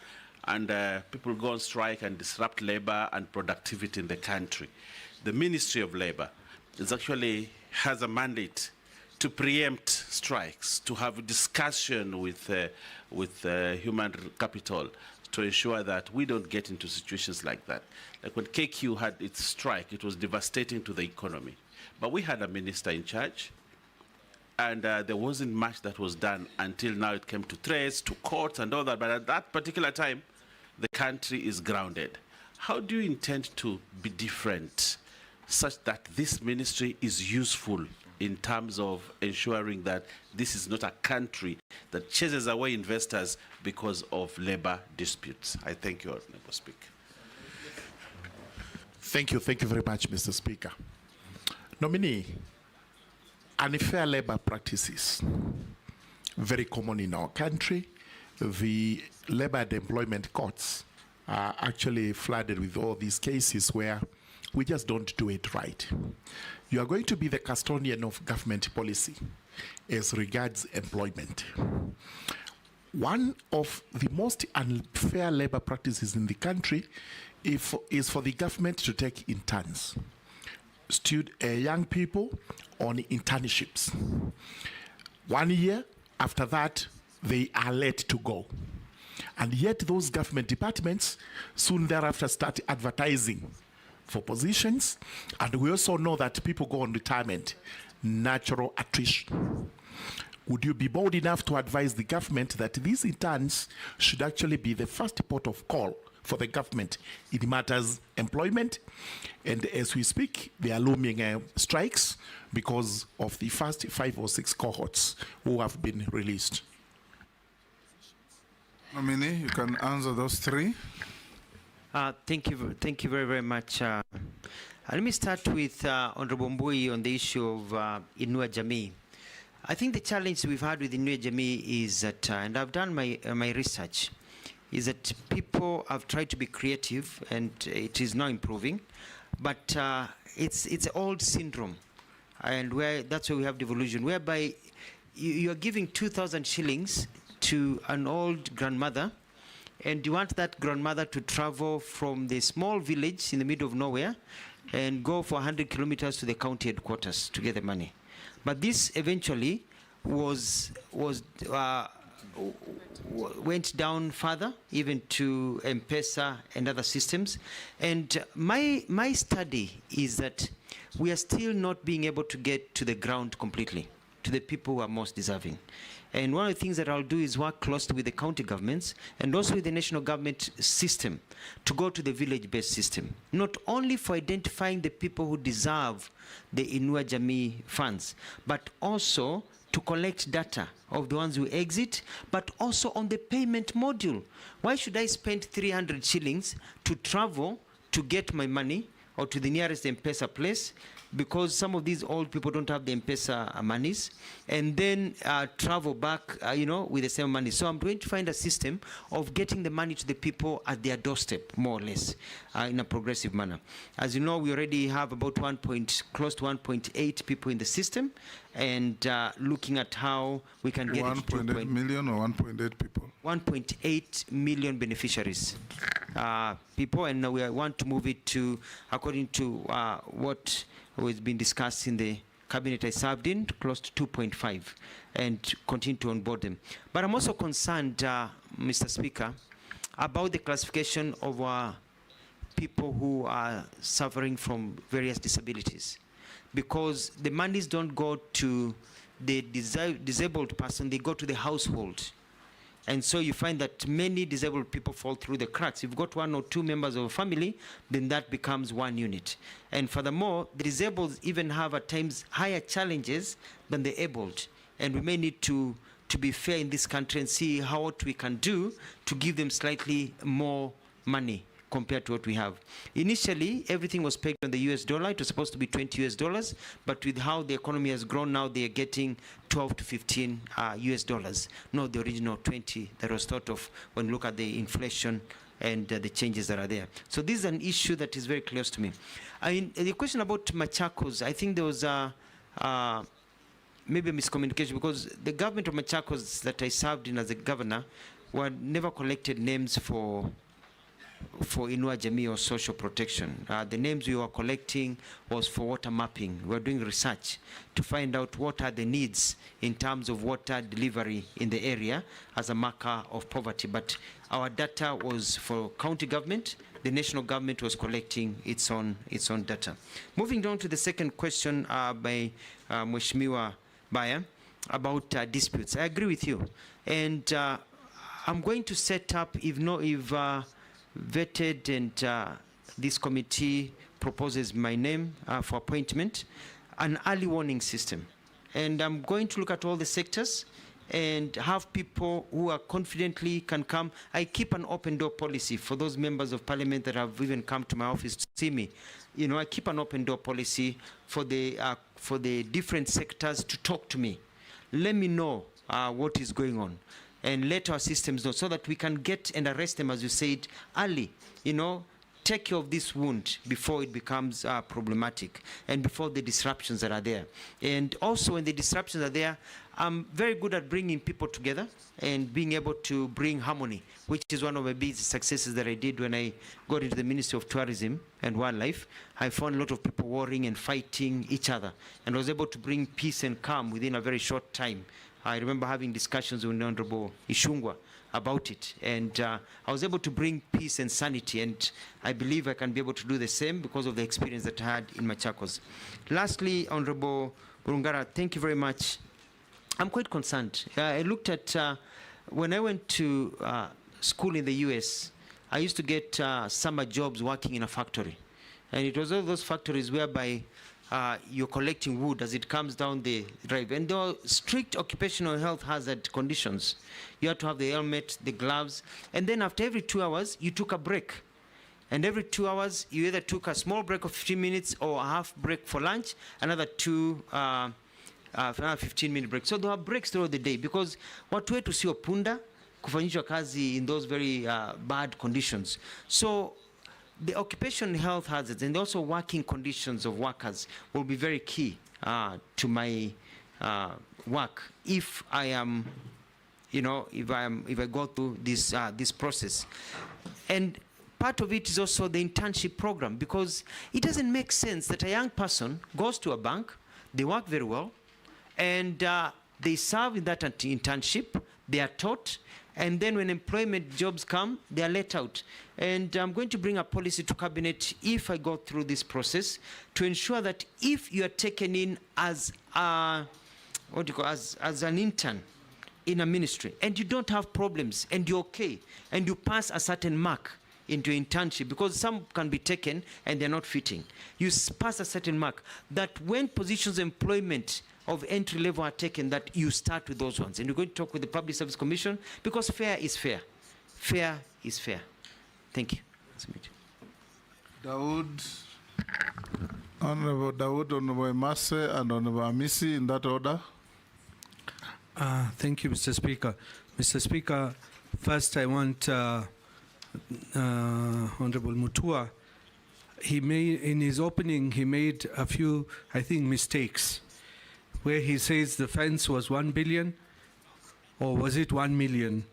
and people go on strike and disrupt labor and productivity in the country. The Ministry of Labor has a mandate to preempt strikes, to have a discussion with human capital to ensure that we don't get into situations like that. Like when KQ had its strike, it was devastating to the economy. But we had a minister in charge, and there wasn't much that was done until now it came to threats, to courts and all that. But at that particular time, the country is grounded. How do you intend to be different such that this ministry is useful in terms of ensuring that this is not a country that chases away investors because of labor disputes? I thank you, Honorable Speaker. Thank you very much, Mr. Speaker. Nominee, unfair labor practices, very common in our country. The labor and employment courts are actually flooded with all these cases where we just don't do it right. You are going to be the custodian of government policy as regards employment. One of the most unfair labor practices in the country is for the government to take interns, young people on internships. 1 year after that, they are let to go. And yet those government departments soon thereafter start advertising for positions. And we also know that people go on retirement, natural attrition. Would you be bold enough to advise the government that these interns should actually be the first port of call for the government in matters employment? And as we speak, they are looming strikes because of the first 5 or 6 cohorts who have been released. Nominee, you can answer those 3. Thank you very, very much. Let me start with Honorable Mbui on the issue of Inua Jamii. I think the challenge we've had with Inua Jamii is that, and I've done my research, is that people have tried to be creative, and it is now improving, but it's an old syndrome, and that's where we have devolution, whereby you are giving 2,000 shillings to an old grandmother, and you want that grandmother to travel from the small village in the middle of nowhere and go for 100 kilometers to the county headquarters to get the money. But this eventually went down further, even to M-Pesa and other systems. And my study is that we are still not being able to get to the ground completely, to the people who are most deserving. And one of the things that I'll do is work closely with the county governments and also with the national government system to go to the village-based system, not only for identifying the people who deserve the Inua Jamii funds, but also to collect data of the ones who exit, but also on the payment module. Why should I spend 300 shillings to travel to get my money or to the nearest M-Pesa place, because some of these old people don't have the M-Pesa monies, and then travel back, with the same money. So I'm going to find a system of getting the money to the people at their doorstep, more or less, in a progressive manner. As you know, we already have about close to 1.8 people in the system, and looking at how we can get 1.8 million or 1.8 people? 1.8 million beneficiaries, people, and now we want to move it to, according to what has been discussed in the cabinet I served in, close to 2.5, and continue to onboard them. But I'm also concerned, Mr. Speaker, about the classification of people who are suffering from various disabilities, because the monies don't go to the disabled person, they go to the household. And so you find that many disabled people fall through the cracks. If you've got 1 or 2 members of a family, then that becomes one unit. And furthermore, the disabled even have at times higher challenges than the abled. And we may need to be fair in this country and see what we can do to give them slightly more money compared to what we have. Initially, everything was pegged on the US dollar. It was supposed to be $20 US, but with how the economy has grown now, they are getting 12 to 15 US dollars, not the original 20 that was thought of when you look at the inflation and the changes that are there. So this is an issue that is very close to me. The question about Machakos, I think there was maybe a miscommunication, because the government of Machakos that I served in as a governor never collected names for Inua Jamii or social protection. The names we were collecting was for water mapping. We were doing research to find out what are the needs in terms of water delivery in the area as a marker of poverty. But our data was for county government. The national government was collecting its own data. Moving down to the second question by Mheshimiwa Baya about disputes. I agree with you. And I'm going to set up, if vetted and this committee proposes my name for appointment, an early warning system. And I'm going to look at all the sectors and have people who are confidently can come. I keep an open door policy for those members of parliament that have even come to my office to see me. I keep an open door policy for the different sectors to talk to me. Let me know what is going on, and let our systems know so that we can get and arrest them, as you said, early. Take care of this wound before it becomes problematic and before the disruptions that are there. And also when the disruptions are there, I'm very good at bringing people together and being able to bring harmony, which is one of my big successes that I did when I got into the Ministry of Tourism and Wildlife. I found a lot of people warring and fighting each other, and was able to bring peace and calm within a very short time. I remember having discussions with Honorable Ishungwa about it. And I was able to bring peace and sanity, and I believe I can be able to do the same because of the experience that I had in Machakos. Lastly, Honorable Burungara, thank you very much. I'm quite concerned. I looked at, when I went to school in the US, I used to get summer jobs working in a factory. And it was all those factories whereby you're collecting wood as it comes down the drive. And there were strict occupational health hazard conditions. You had to have the helmet, the gloves, and then after every 2 hours, you took a break. And every 2 hours, you either took a small break of 15 minutes or a half break for lunch, another 15-minute break. So there were breaks throughout the day because watu wetu sio punda kufanyishwa kazi in those very bad conditions. So the occupational health hazards and also working conditions of workers will be very key to my work if I am, if I go through this process. And part of it is also the internship program, because it doesn't make sense that a young person goes to a bank, they work very well, and they serve in that internship, they are taught, and then when employment jobs come, they are let out. And I'm going to bring a policy to cabinet if I go through this process to ensure that if you are taken in as as an intern in a ministry and you don't have problems and you're okay and you pass a certain mark into internship, because some can be taken and they're not fitting. You pass a certain mark, that when positions of employment of entry level are taken, that you start with those ones. And you're going to talk with the Public Service Commission, because fair is fair. Fair is fair. Thank you. Dawood, Honorable Dawood, Honorable Mase, and Honorable Amisi, in that order. Thank you, Mr. Speaker. Mr. Speaker, first I want Honorable Mutua. In his opening, he made a few, I think, mistakes, where he says the fence was 1 billion, or was it 1 million?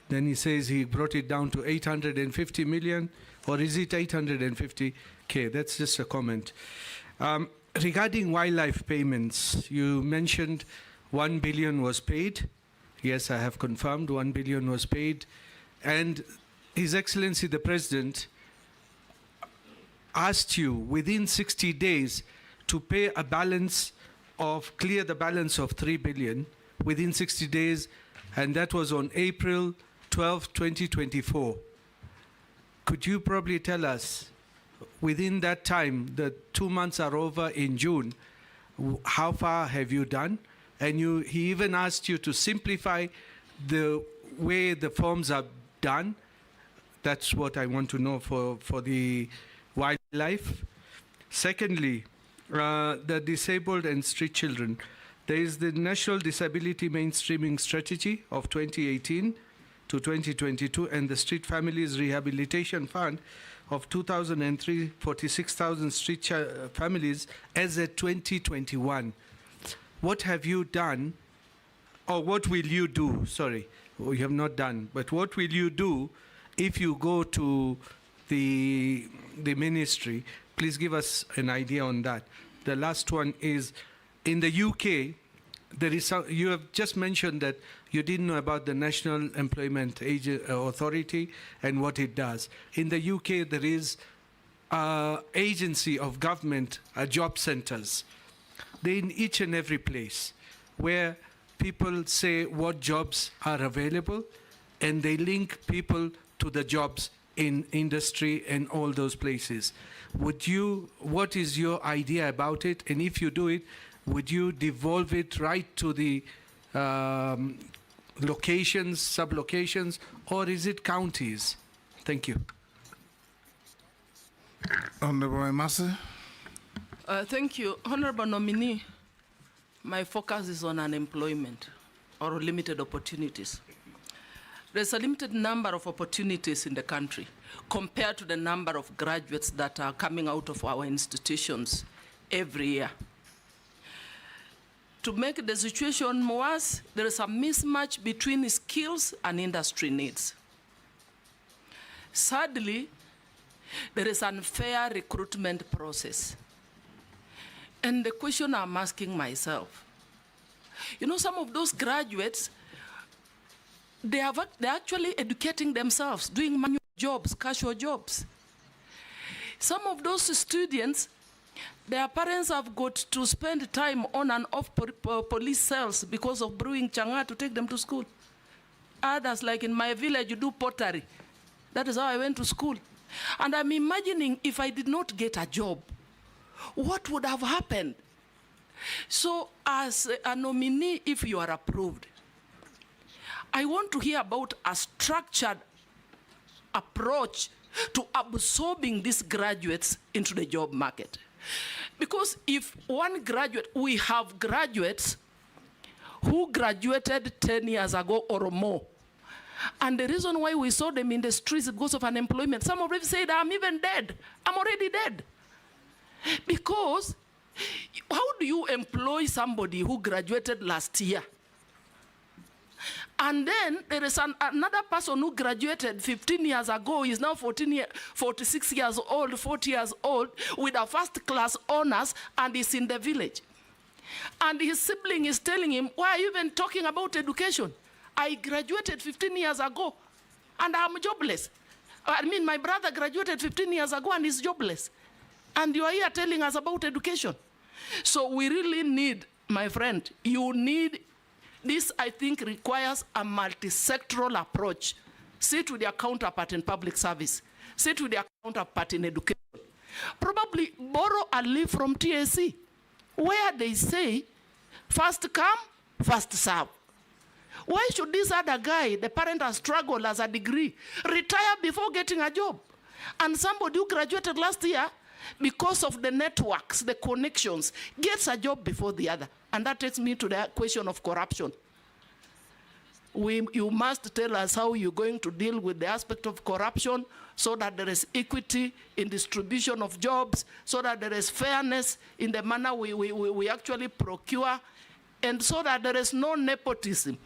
Then he says he brought it down to 850 million, or is it 850K? That's just a comment. Regarding wildlife payments, you mentioned 1 billion was paid. Yes, I have confirmed 1 billion was paid. And His Excellency the President asked you within 60 days to pay a balance of, clear the balance of 3 billion within 60 days, and that was on April 12, 2024. Could you probably tell us, within that time, the 2 months are over in June, how far have you done? And he even asked you to simplify the way the forms are done. That's what I want to know for the wildlife. Secondly, the disabled and street children. There is the National Disability Mainstreaming Strategy of 2018 to 2022 and the Street Families Rehabilitation Fund of 2003, 46,000 street families as at 2021. What have you done, or what will you do? Sorry, we have not done, but what will you do if you go to the ministry? Please give us an idea on that. The last one is, in the UK, there is you have just mentioned that you didn't know about the National Employment Authority and what it does. In the UK, there is an agency of government, job centers. They're in each and every place where people say what jobs are available, and they link people to the jobs in industry and all those places. What is your idea about it? And if you do it, would you devolve it right to the locations, sub-locations, or is it counties? Thank you. Honorable Mase. Thank you. Honorable Nominee, my focus is on unemployment or limited opportunities. There's a limited number of opportunities in the country compared to the number of graduates that are coming out of our institutions every year. To make the situation worse, there is a mismatch between skills and industry needs. Sadly, there is an unfair recruitment process. And the question I'm asking myself, some of those graduates they're actually educating themselves, doing manual jobs, casual jobs. Some of those students, their parents have got to spend time on and off police cells because of brewing changa to take them to school. Others, like in my village, you do pottery. That is how I went to school. And I'm imagining if I did not get a job, what would have happened? So as a nominee, if you are approved, I want to hear about a structured approach to absorbing these graduates into the job market. Because if one graduate, we have graduates who graduated 10 years ago or more. And the reason why we saw them in the streets is because of unemployment. Some of them said, I'm even dead. I'm already dead. Because how do you employ somebody who graduated last year? And then there is another person who graduated 15 years ago, is now 46 years old, 40 years old, with a first-class honors, and is in the village. And his sibling is telling him, why are you even talking about education? I graduated 15 years ago, and I'm jobless. I mean, my brother graduated 15 years ago, and is jobless. And you are here telling us about education. So we really need, my friend, you need, this I think requires a multi-sectoral approach. Sit with your counterpart in public service. Sit with your counterpart in education. Probably borrow a leaf from TSC, where they say, first come, first serve. Why should this other guy, the parent has struggled as a degree, retire before getting a job? And somebody who graduated last year, because of the networks, the connections, gets a job before the other. And that takes me to the question of corruption. You must tell us how you're going to deal with the aspect of corruption so that there is equity in distribution of jobs, so that there is fairness in the manner we actually procure, and so that there is no nepotism.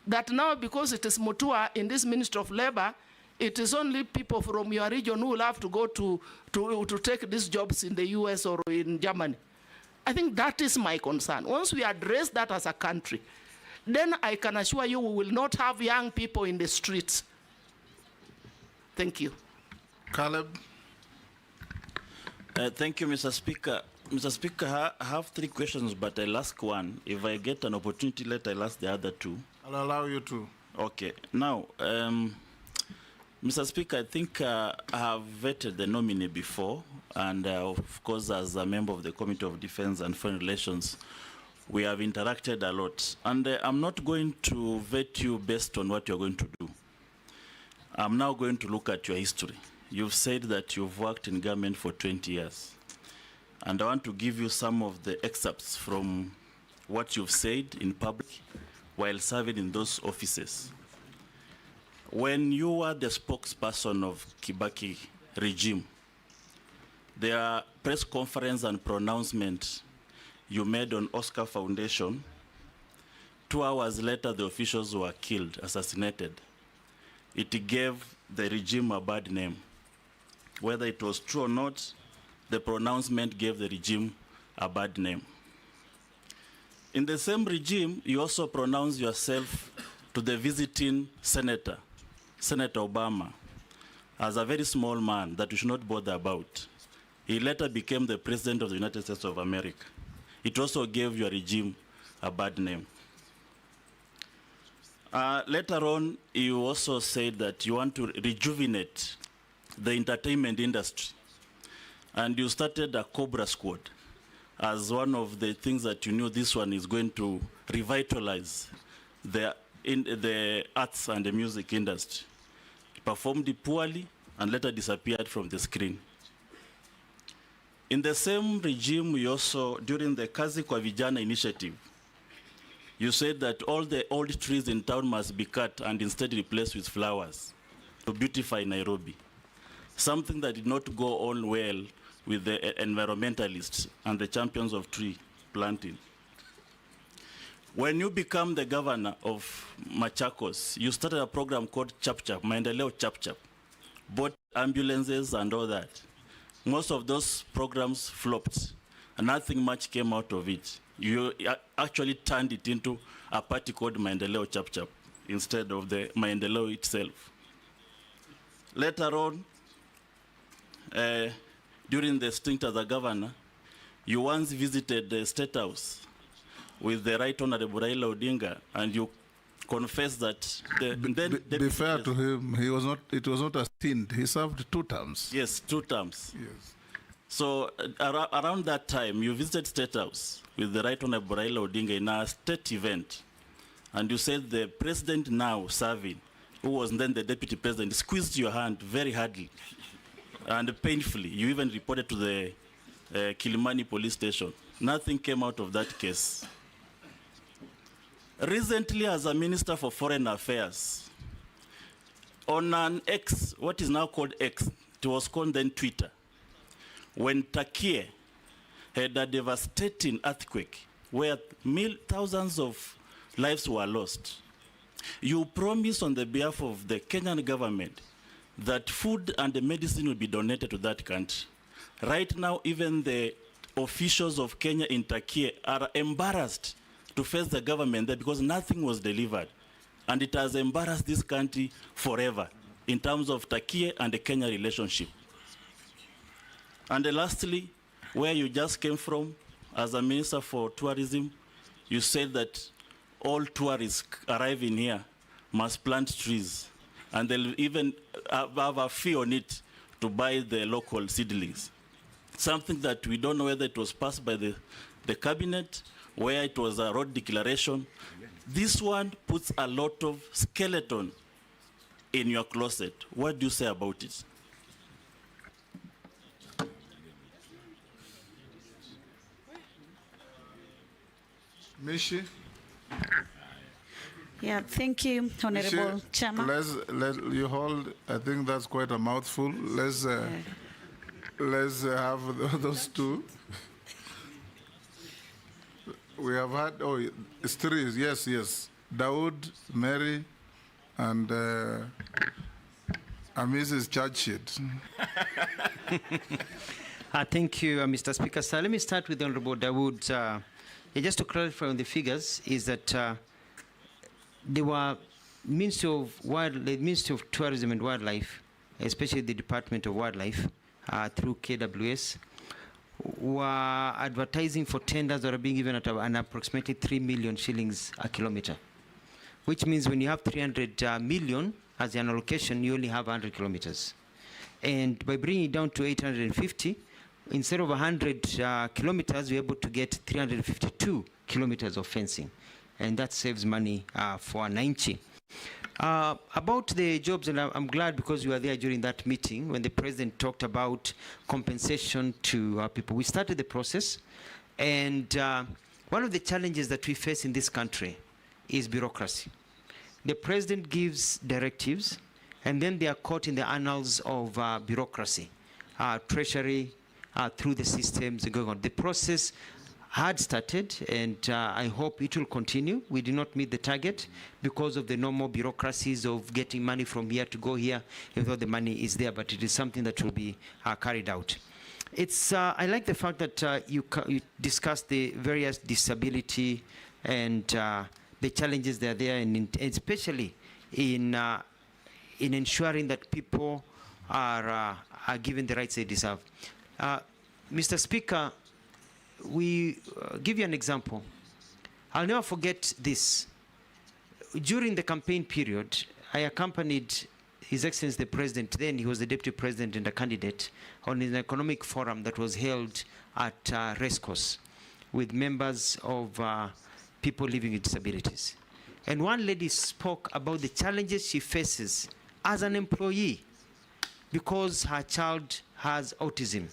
That now, because it is Mutua in this Ministry of Labor, it is only people from your region who will have to go to take these jobs in the US or in Germany. I think that is my concern. Once we address that as a country, then I can assure you we will not have young people in the streets. Thank you. Caleb. Thank you, Mr. Speaker. Mr. Speaker, I have 3 questions, but I'll ask one. If I get an opportunity later, I'll ask the other 2. I'll allow you to. Okay. Now, Mr. Speaker, I think I have vetted the nominee before, and of course, as a member of the Committee of Defense and Foreign Relations, we have interacted a lot. And I'm not going to vet you based on what you're going to do. I'm now going to look at your history. You've said that you've worked in government for 20 years. And I want to give you some of the excerpts from what you've said in public while serving in those offices. When you were the spokesperson of Kibaki regime, there are press conference and pronouncement you made on Oscar Foundation. 2 hours later, the officials were killed, assassinated. It gave the regime a bad name. Whether it was true or not, the pronouncement gave the regime a bad name. In the same regime, you also pronounced yourself to the visiting senator, Senator Obama, as a very small man that we should not bother about. He later became the president of the United States of America. It also gave your regime a bad name. Later on, you also said that you want to rejuvenate the entertainment industry. And you started a Cobra Squad as one of the things that you knew this one is going to revitalize the arts and the music industry. It performed poorly and later disappeared from the screen. In the same regime, we also, during the Kazi kwa Vijana initiative, you said that all the old trees in town must be cut and instead replaced with flowers to beautify Nairobi. Something that did not go on well with the environmentalists and the champions of tree planting. When you become the governor of Machakos, you started a program called Chap Chap, Maendeleo Chap Chap, bought ambulances and all that. Most of those programs flopped, and nothing much came out of it. You actually turned it into a party called Maendeleo Chap Chap. instead of the maendeleo itself. Later on, during the stint as a governor, you once visited the State House with the Right Honorable Raila Odinga, and you confessed that be fair to him, it was not a stint. He served 2 terms. Yes, 2 terms. Yes. So around that time, you visited State House with the Right Honorable Raila Odinga in a state event, and you said the president now serving, who was then the deputy president, squeezed your hand very hardly and painfully. You even reported to the Kilimani police station. Nothing came out of that case. Recently, as a Minister for Foreign Affairs, on an X, what is now called X, it was called then Twitter, when Turkey had a devastating earthquake where thousands of lives were lost, you promised on the behalf of the Kenyan government that food and medicine will be donated to that country. Right now, even the officials of Kenya in Turkey are embarrassed to face the government there because nothing was delivered. And it has embarrassed this country forever in terms of Turkey and the Kenya relationship. And lastly, where you just came from as a minister for tourism, you said that all tourists arriving here must plant trees, and they'll even have a fee on it to buy the local seedlings. Something that we don't know whether it was passed by the cabinet, where it was a road declaration. This one puts a lot of skeleton in your closet. What do you say about it? Mishi? Yeah, thank you, Honorable Chairman. You hold, I think that's quite a mouthful. Let's have those 2. We have had, it's 3, yes. Dawood, Mary, and Mrs. Churchid. Thank you, Mr. Speaker. So let me start with Honorable Dawood. Just to clarify on the figures, is that there were Ministry of Tourism and Wildlife, especially the Department of Wildlife, through KWS, were advertising for tenders that are being given at an approximately 3 million shillings a kilometer, which means when you have 300 million as an allocation, you only have 100 kilometers. And by bringing it down to 850, instead of 100 kilometers, we're able to get 352 kilometers of fencing. And that saves money for Wananchi. About the jobs, and I'm glad because you were there during that meeting when the president talked about compensation to people. We started the process, and one of the challenges that we face in this country is bureaucracy. The president gives directives, and then they are caught in the annals of bureaucracy, treasury, through the systems going on. The process had started, and I hope it will continue. We did not meet the target because of the normal bureaucracies of getting money from here to go here, even though the money is there, but it is something that will be carried out. I like the fact that you discussed the various disability and the challenges that are there, and especially in ensuring that people are given the rights they deserve. Mr. Speaker, we give you an example. I'll never forget this. During the campaign period, I accompanied His Excellency the President, then he was the Deputy President and a candidate, on an economic forum that was held at Racecourse with members of people living with disabilities. And one lady spoke about the challenges she faces as an employee because her child has autism,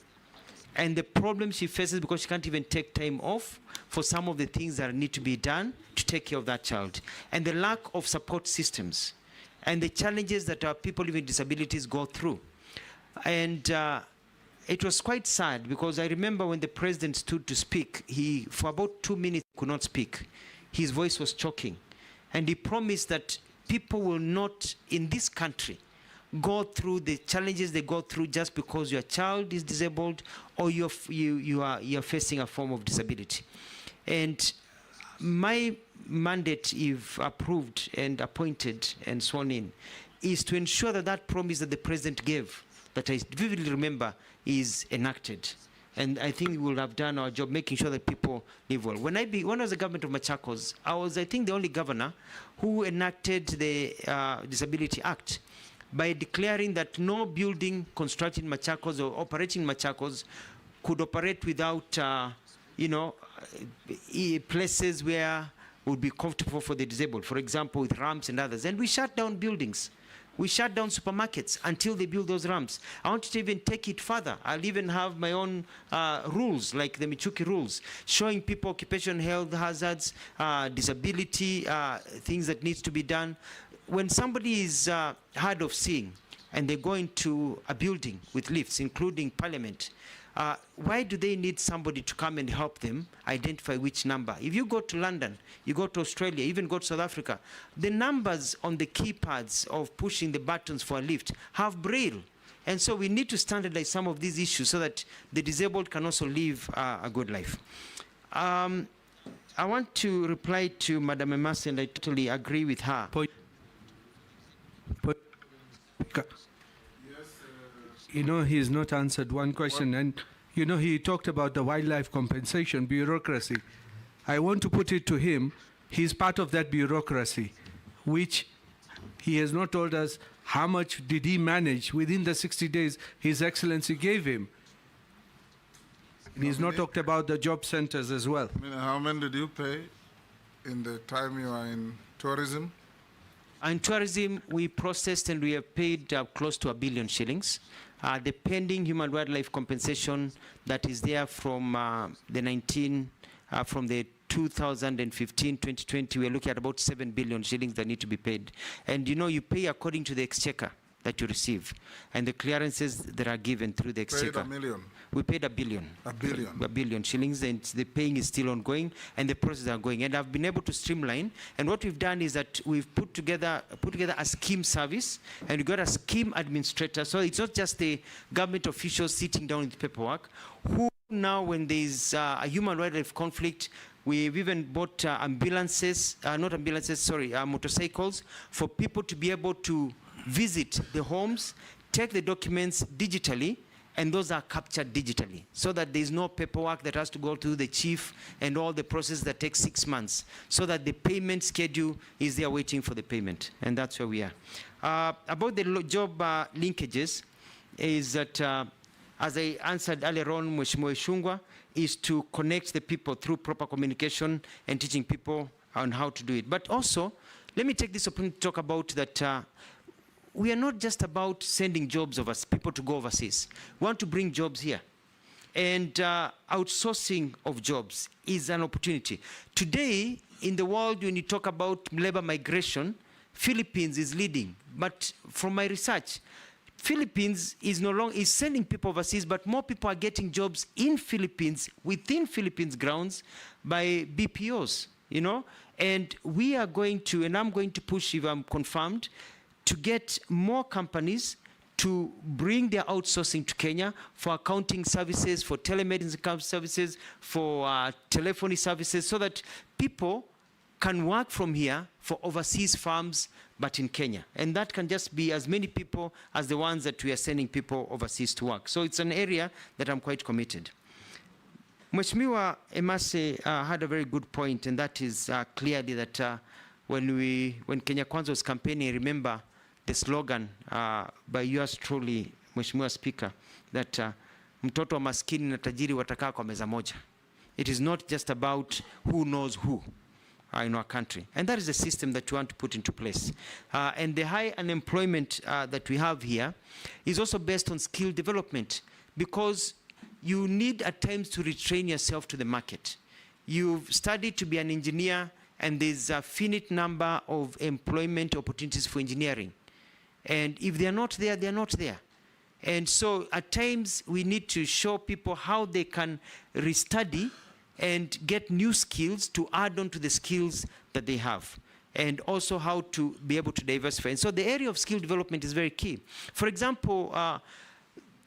and the problem she faces because she can't even take time off for some of the things that need to be done to take care of that child, and the lack of support systems, and the challenges that our people living with disabilities go through. And it was quite sad because I remember when the president stood to speak, he, for about 2 minutes, could not speak. His voice was choking. And he promised that people will not, in this country, go through the challenges they go through just because your child is disabled or you are facing a form of disability. And my mandate, if approved and appointed and sworn in, is to ensure that that promise that the president gave, that I vividly remember, is enacted. And I think we will have done our job making sure that people live well. When I was the government of Machakos, I was, I think, the only governor who enacted the Disability Act by declaring that no building constructed in Machakos or operating in Machakos could operate without, places where would be comfortable for the disabled, for example, with ramps and others. And we shut down buildings. We shut down supermarkets until they build those ramps. I want to even take it further. I'll even have my own rules, like the Michuki rules, showing people occupational health hazards, disability, things that needs to be done. When somebody is hard of seeing and they go into a building with lifts, including Parliament, why do they need somebody to come and help them identify which number? If you go to London, you go to Australia, even go to South Africa, the numbers on the keypads of pushing the buttons for a lift have braille. And so we need to standardize some of these issues so that the disabled can also live a good life. I want to reply to Madam Emasi, and I totally agree with her. You know, he has not answered one question, and you know, he talked about the wildlife compensation bureaucracy. I want to put it to him, he's part of that bureaucracy, which he has not told us how much did he manage within the 60 days His Excellency gave him. And he's not talked about the job centers as well. How many did you pay in the time you are in tourism? In tourism, we processed and we have paid close to 1 billion shillings. The pending human wildlife compensation that is there from from the 2015-2020, we're looking at about 7 billion shillings that need to be paid. And you know, you pay according to the exchequer that you receive and the clearances that are given through the exchequer. Paid $1 million. We paid 1 billion. 1 billion. 1 billion shillings, and the paying is still ongoing, and the process are going. And I've been able to streamline. And what we've done is that we've put together a scheme service, and we got a scheme administrator. So it's not just the government officials sitting down with paperwork. Who now, when there's a human wildlife conflict, we've even bought motorcycles for people to be able to visit the homes, take the documents digitally, and those are captured digitally, so that there's no paperwork that has to go to the chief and all the process that takes 6 months, so that the payment schedule is there waiting for the payment, and that's where we are. About the job linkages, is that, as I answered earlier on, Mheshimiwa Ishungwa, is to connect the people through proper communication and teaching people on how to do it. But also, let me take this opportunity to talk about that we are not just about sending jobs people to go overseas. We want to bring jobs here. And outsourcing of jobs is an opportunity. Today, in the world, when you talk about labor migration, Philippines is leading. But from my research, Philippines is no longer sending people overseas, but more people are getting jobs in Philippines, within Philippines grounds, by BPOs, you know? And we are going to, and I'm going to push, if I'm confirmed, to get more companies to bring their outsourcing to Kenya for accounting services, for telemedicine services, for telephony services, so that people can work from here for overseas firms, but in Kenya. And that can just be as many people as the ones that we are sending people overseas to work. So it's an area that I'm quite committed. Mheshimiwa Emasi had a very good point, and that is clearly that when Kenya Kwanza was campaigning, remember the slogan by yours truly, Mheshimiwa Speaker, that mtoto wa maskini na tajiri watakaa kwa meza moja. It is not just about who knows who in our country. And that is the system that we want to put into place. And the high unemployment that we have here is also based on skill development, because you need at times to retrain yourself to the market. You've studied to be an engineer, and there's a finite number of employment opportunities for engineering. And if they're not there, they're not there. And so at times we need to show people how they can restudy and get new skills to add on to the skills that they have, and also how to be able to diversify. And so the area of skill development is very key. For example,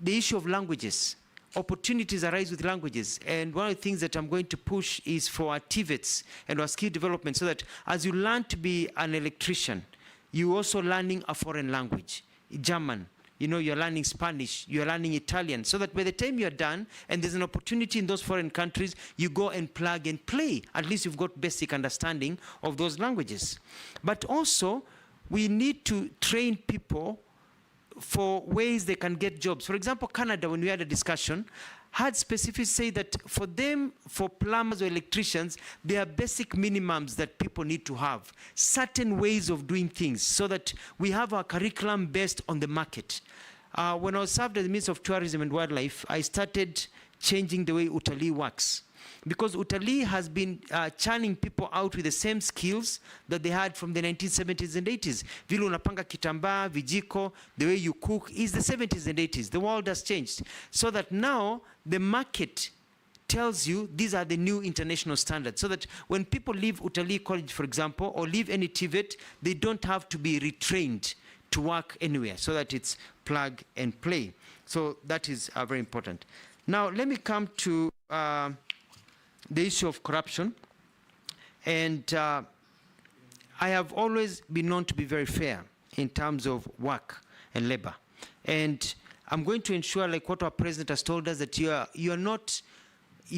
the issue of languages. opportunities arise with languages. And one of the things that I'm going to push is for our TVETs and our skill development, so that as you learn to be an electrician, you're also learning a foreign language, German. You know, you're learning Spanish, you're learning Italian, so that by the time you're done and there's an opportunity in those foreign countries, you go and plug and play. At least you've got basic understanding of those languages. But also, we need to train people for ways they can get jobs. For example, Canada, when we had a discussion, had specifically say that for them, for plumbers or electricians, there are basic minimums that people need to have, certain ways of doing things, so that we have our curriculum based on the market. When I was served as the Minister of Tourism and Wildlife, I started changing the way utalii works. Because utalii has been churning people out with the same skills that they had from the 1970s and 80s. Vile unapanga kitambaa, vijiko, the way you cook is the 70s and 80s. The world has changed. So that now the market tells you these are the new international standards. So that when people leave utalii college, for example, or leave any TVET, they don't have to be retrained to work anywhere. So that it's plug and play. So that is very important. Now let me come to the issue of corruption. And I have always been known to be very fair in terms of work and labor. And I'm going to ensure, like what our president has told us, that you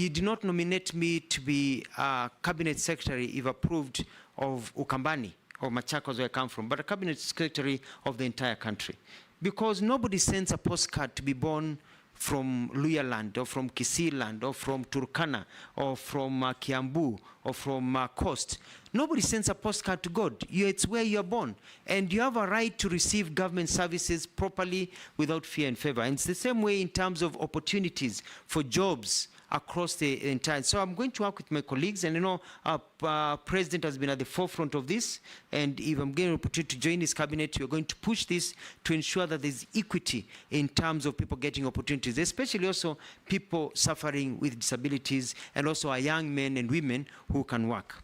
do not nominate me to be a cabinet secretary if approved of Ukambani or Machakos, where I come from, but a cabinet secretary of the entire country. Because nobody sends a postcard to be born from Luya land, or from Kisii land, or from Turkana, or from Kiambu, or from Coast. Nobody sends a postcard to God. It's where you're born. And you have a right to receive government services properly without fear and favor. And it's the same way in terms of opportunities for jobs across the entire. So I'm going to work with my colleagues, and our president has been at the forefront of this, and if I'm getting an opportunity to join his cabinet, we're going to push this to ensure that there's equity in terms of people getting opportunities, especially also people suffering with disabilities, and also our young men and women who can work.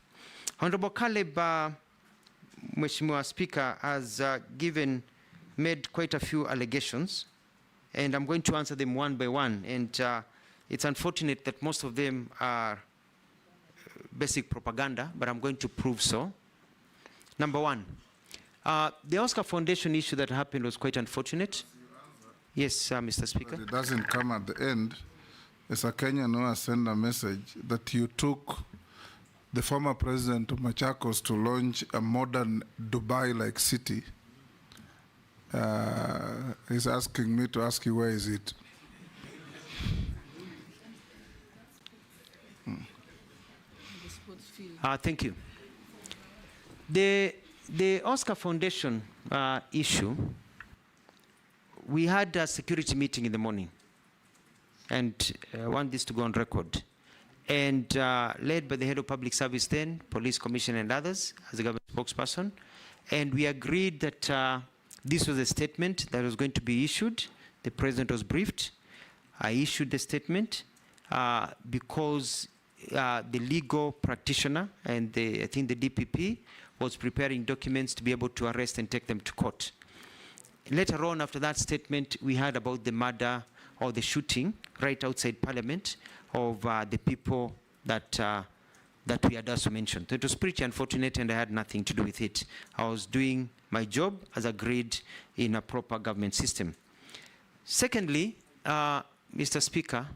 Honorable Caleb, Mheshimiwa Speaker, has made quite a few allegations, and I'm going to answer them one by one. And it's unfortunate that most of them are basic propaganda, but I'm going to prove so. Number one, the Oscar Foundation issue that happened was quite unfortunate. Yes, Mr. Speaker. But it doesn't come at the end. As a Kenyan who has sent a message that you took the former president of Machakos to launch a modern Dubai-like city. He's asking me to ask you, where is it? Thank you. The Oscar Foundation issue, we had a security meeting in the morning, and I want this to go on record, and led by the head of public service then, police commissioner and others, as a government spokesperson, and we agreed that this was a statement that was going to be issued. The president was briefed. I issued the statement because the legal practitioner and I think the DPP was preparing documents to be able to arrest and take them to court. Later on, after that statement, we heard about the murder or the shooting right outside Parliament of the people that we had also mentioned. So it was pretty unfortunate, and I had nothing to do with it. I was doing my job as agreed in a proper government system. Secondly, Mr. Speaker,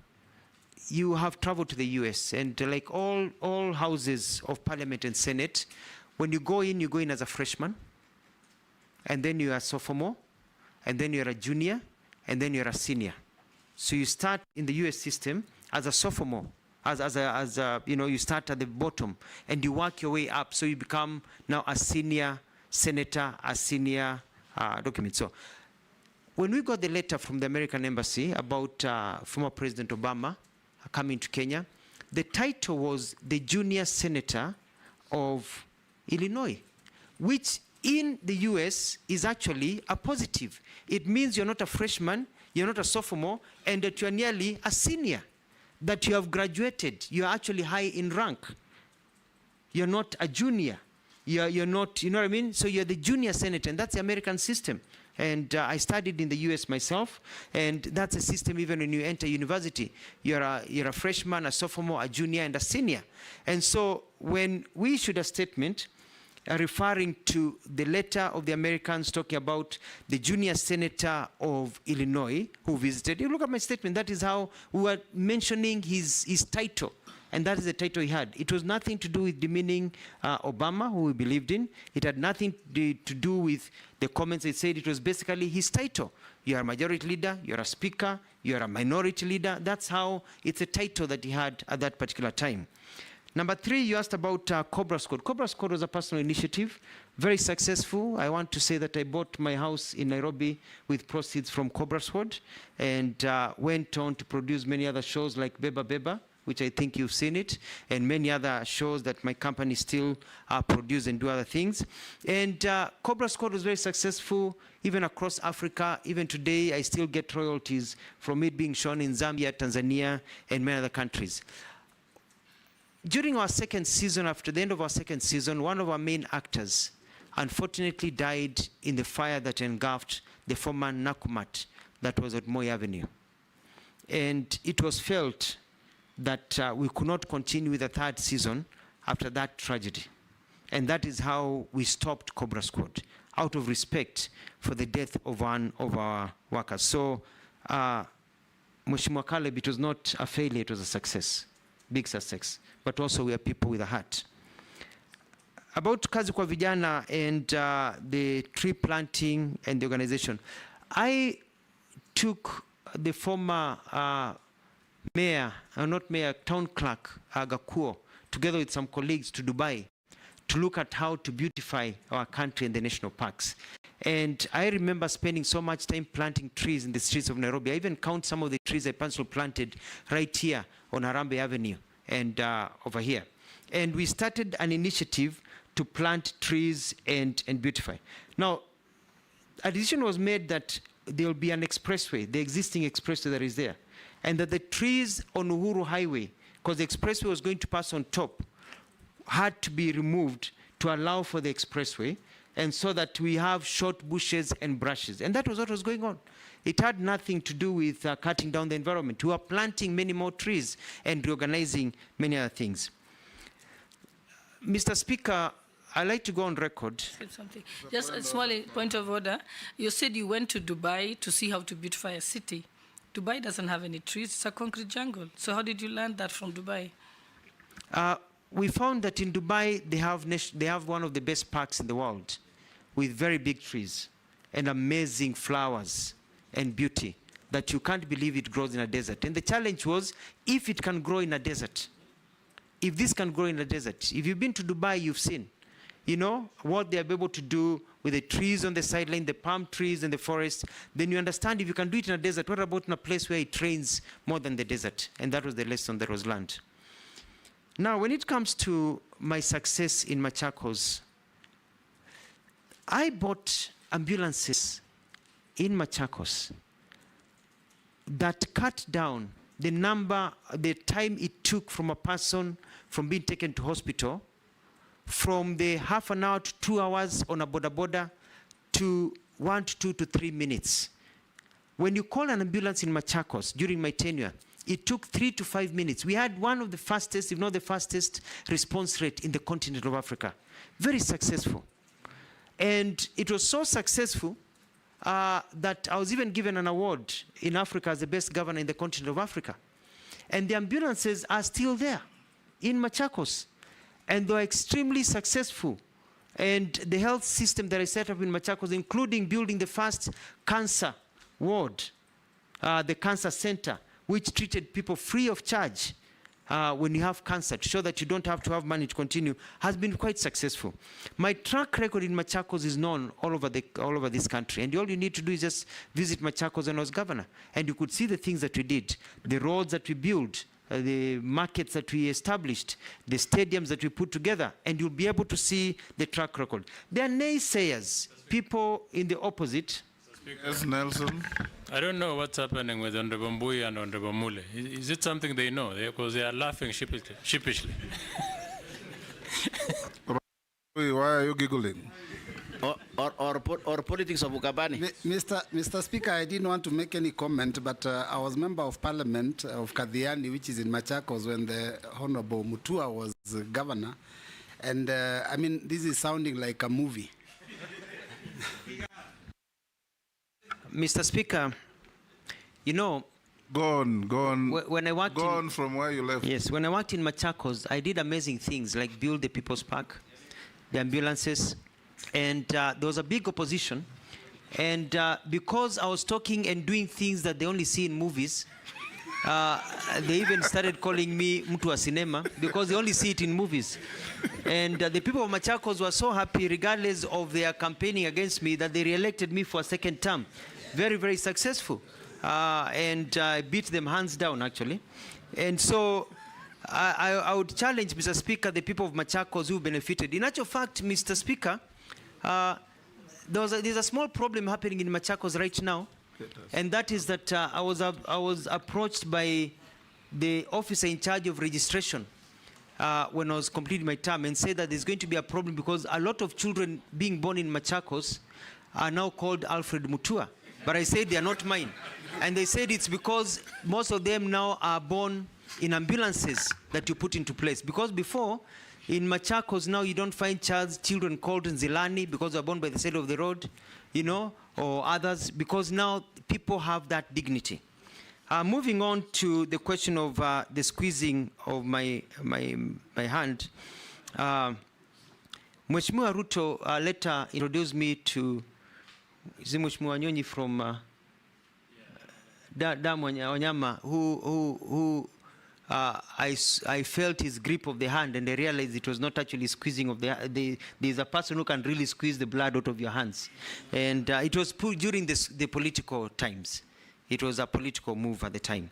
you have traveled to the US, and like all houses of Parliament and Senate, when you go in as a freshman, and then you're a sophomore, and then you're a junior, and then you're a senior. So you start in the US system as a sophomore, you start at the bottom, and you work your way up, so you become now a senior senator, a senior document. So when we got the letter from the American Embassy about former President Obama coming to Kenya, the title was the Junior Senator of Illinois, which in the US is actually a positive. It means you're not a freshman, you're not a sophomore, and that you're nearly a senior, that you have graduated, you're actually high in rank. You're not a junior. You're not, you know what I mean? So you're the junior senator, and that's the American system. And I studied in the US myself, and that's a system even when you enter university. You're a freshman, a sophomore, a junior, and a senior. And so when we issued a statement referring to the letter of the Americans talking about the junior senator of Illinois who visited, you look at my statement, that is how we were mentioning his title. And that is the title he had. It was nothing to do with demeaning Obama, who we believed in. It had nothing to do with the comments they said. It was basically his title. You are a majority leader, you're a speaker, you're a minority leader. That's how it's a title that he had at that particular time. Number 3, you asked about Cobra Squad. Cobra Squad was a personal initiative, very successful. I want to say that I bought my house in Nairobi with proceeds from Cobra Squad, and went on to produce many other shows like Beba Beba, which I think you've seen it, and many other shows that my company still produce and do other things. And Cobra Squad was very successful, even across Africa. Even today, I still get royalties from it being shown in Zambia, Tanzania, and many other countries. During our second season, after the end of our second season, one of our main actors unfortunately died in the fire that engulfed the former Nakumat that was at Moi Avenue. And it was felt that we could not continue with the third season after that tragedy. And that is how we stopped Cobra Squad, out of respect for the death of one of our workers. So, Mheshimiwa Caleb, it was not a failure, it was a success, big success. But also we are people with a heart. About Kazi kwa Vijana and the tree planting and the organization, I took the former mayor, not mayor, town clerk, Gakuo, together with some colleagues to Dubai to look at how to beautify our country and the national parks. And I remember spending so much time planting trees in the streets of Nairobi. I even count some of the trees I personally planted right here on Harambee Avenue and over here. And we started an initiative to plant trees and beautify. Now, a decision was made that there will be an expressway, the existing expressway that is there, and that the trees on Uhuru Highway, because the expressway was going to pass on top, had to be removed to allow for the expressway, and so that we have short bushes and brushes. And that was what was going on. It had nothing to do with cutting down the environment. We were planting many more trees and reorganizing many other things. Mr. Speaker, I'd like to go on record. Something. Just a small point of order. You said you went to Dubai to see how to beautify a city. Dubai doesn't have any trees. It's a concrete jungle. So how did you learn that from Dubai? We found that in Dubai, they have one of the best parks in the world with very big trees and amazing flowers and beauty that you can't believe it grows in a desert. And the challenge was, if it can grow in a desert, if this can grow in a desert, if you've been to Dubai, you've seen, you know, what they're able to do with the trees on the sideline, the palm trees and the forest, then you understand if you can do it in a desert, what about in a place where it rains more than the desert? And that was the lesson that was learned. Now, when it comes to my success in Machakos, I bought ambulances in Machakos that cut down the time it took from a person from being taken to hospital from the half an hour to 2 hours on a boda to 1 to 2 to 3 minutes. When you call an ambulance in Machakos during my tenure, it took 3 to 5 minutes. We had one of the fastest, if not the fastest, response rate in the continent of Africa. Very successful. And it was so successful that I was even given an award in Africa as the best governor in the continent of Africa. And the ambulances are still there in Machakos. And they are extremely successful. And the health system that I set up in Machakos, including building the first cancer ward, the cancer center, which treated people free of charge when you have cancer, to show that you don't have to have money to continue, has been quite successful. My track record in Machakos is known all over this country. And all you need to do is just visit Machakos when I was governor. And you could see the things that we did, the roads that we built, the markets that we established, the stadiums that we put together, and you'll be able to see the track record. There are naysayers, people in the opposite. Yes, Nelson. I don't know what's happening with Honorable Mbui and Honorable Mule. Is it something they know? Because they are laughing sheepishly. Why are you giggling? or politics of Ukabani. Mr. Speaker, I didn't want to make any comment, but I was member of Parliament of Kadhiani, which is in Machakos, when the Honorable Mutua was governor. And I mean, this is sounding like a movie. Mr. Speaker, you know, Go on. When I worked Go on from where you left. Yes, when I worked in Machakos, I did amazing things like build the People's Park, the ambulances, and there was a big opposition. And because I was talking and doing things that they only see in movies, they even started calling me Mutua Cinema because they only see it in movies. And the people of Machakos were so happy, regardless of their campaigning against me, that they re-elected me for a second term. Very, very successful. And I beat them hands down, actually. And so I would challenge, Mr. Speaker, the people of Machakos who benefited. In actual fact, Mr. Speaker, there's a small problem happening in Machakos right now, and that is that I was approached by the officer in charge of registration when I was completing my term and said that there's going to be a problem because a lot of children being born in Machakos are now called Alfred Mutua. But I said they are not mine. And they said it's because most of them now are born in ambulances that you put into place. Because before, in Machakos now you don't find children called Nzilani because they're born by the side of the road, you know, or others, because now people have that dignity. Moving on to the question of the squeezing of my hand, Mheshimiwa Ruto later introduced me to Mheshimiwa Nyonyi from Wanyama, who I felt his grip of the hand, and I realized it was not actually squeezing of there's a person who can really squeeze the blood out of your hands. And it was put during the political times. It was a political move at the time.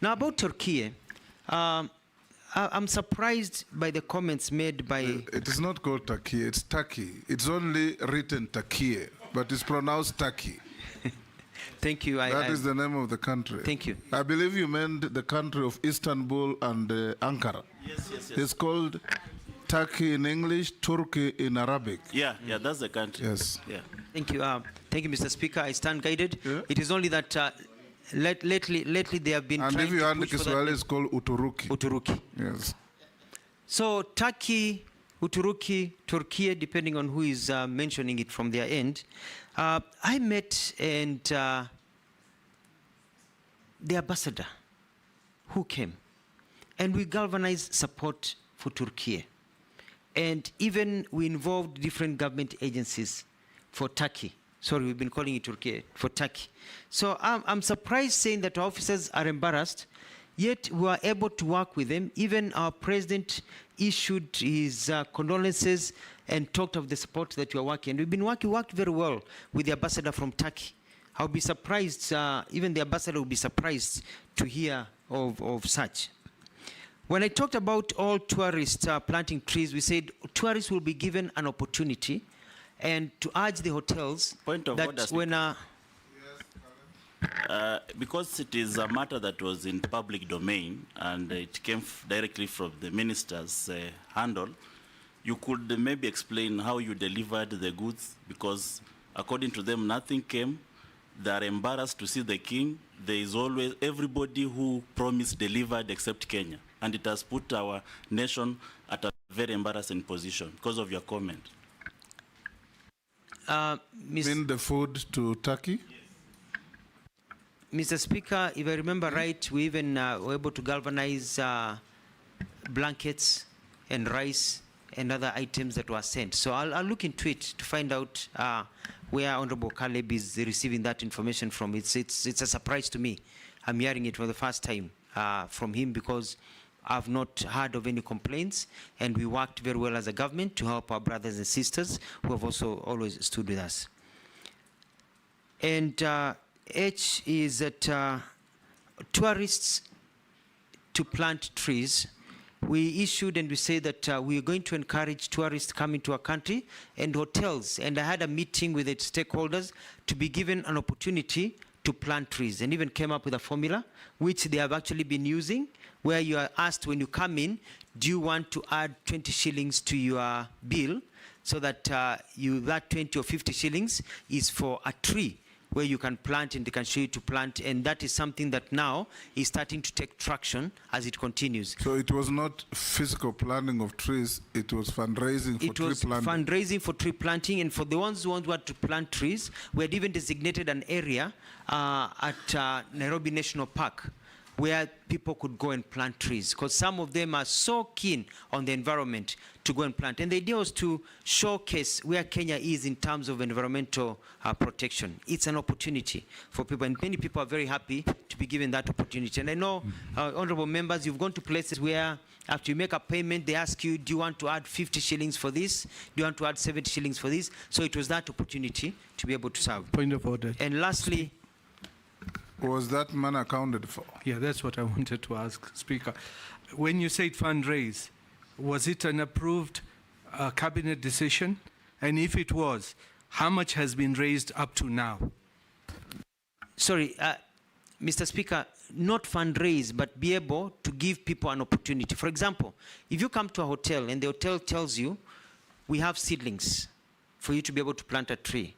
Now about Turkey, I'm surprised by the comments made by... It is not called Turkey, it's Turkey. It's only written Turkey, but it's pronounced Turkey. Thank you. That is the name of the country. Thank you. I believe you meant the country of Istanbul and Ankara. Yes. It's called Turkey in English, Turkey in Arabic. Yeah, that's the country. Yes. Yeah. Thank you. Thank you, Mr. Speaker. I stand guided. Yeah. It is only that lately they have been and trying if you to want push for Kiswahili, that. it's called Uturuki. Uturuki. Yes. So Turkey, Uturuki, Turkey, depending on who is mentioning it from their end. I met and the ambassador who came, and we galvanized support for Turkey. And even we involved different government agencies for Turkey. Sorry, we've been calling it Turkey, for Turkey. So I'm surprised saying that our officers are embarrassed, yet we are able to work with them. Even our president issued his condolences and talked of the support that we are working. We've been worked very well with the ambassador from Turkey. I'll be surprised, even the ambassador will be surprised to hear of such. When I talked about all tourists planting trees, we said tourists will be given an opportunity and to urge the hotels that when... because it is a matter that was in public domain and it came directly from the minister's handle, you could maybe explain how you delivered the goods, because according to them, nothing came. They are embarrassed to see the king. There is always everybody who promised delivered except Kenya. And it has put our nation at a very embarrassing position because of your comment. Mean the food to Turkey? Mr. Speaker, if I remember right, we even were able to galvanize blankets and rice and other items that were sent. So I'll look into it to find out where Honorable Caleb is receiving that information from. It's a surprise to me. I'm hearing it for the first time from him, because I've not heard of any complaints, and we worked very well as a government to help our brothers and sisters who have also always stood with us. And H is that tourists to plant trees. We issued and we say that we are going to encourage tourists coming to our country and hotels. And I had a meeting with the stakeholders to be given an opportunity to plant trees, and even came up with a formula which they have actually been using, where you are asked when you come in, do you want to add 20 shillings to your bill? so that that 20 or 50 shillings is for a tree where you can plant and they can show you to plant, and that is something that now is starting to take traction as it continues. So it was not physical planting of trees, it was fundraising for tree planting. It was fundraising for tree planting, and for the ones who want to plant trees, we had even designated an area at Nairobi National Park where people could go and plant trees, because some of them are so keen on the environment to go and plant. And the idea was to showcase where Kenya is in terms of environmental protection. It's an opportunity for people, and many people are very happy to be given that opportunity. And I know, honorable members, you've gone to places where after you make a payment, they ask you, do you want to add 50 shillings for this? Do you want to add 70 shillings for this? So it was that opportunity to be able to serve. Point of order. And lastly, was that money accounted for? Yeah, that's what I wanted to ask, Speaker. When you said fundraise, was it an approved cabinet decision? And if it was, how much has been raised up to now? Sorry, Mr. Speaker, not fundraise, but be able to give people an opportunity. For example, if you come to a hotel and the hotel tells you, we have seedlings for you to be able to plant a tree.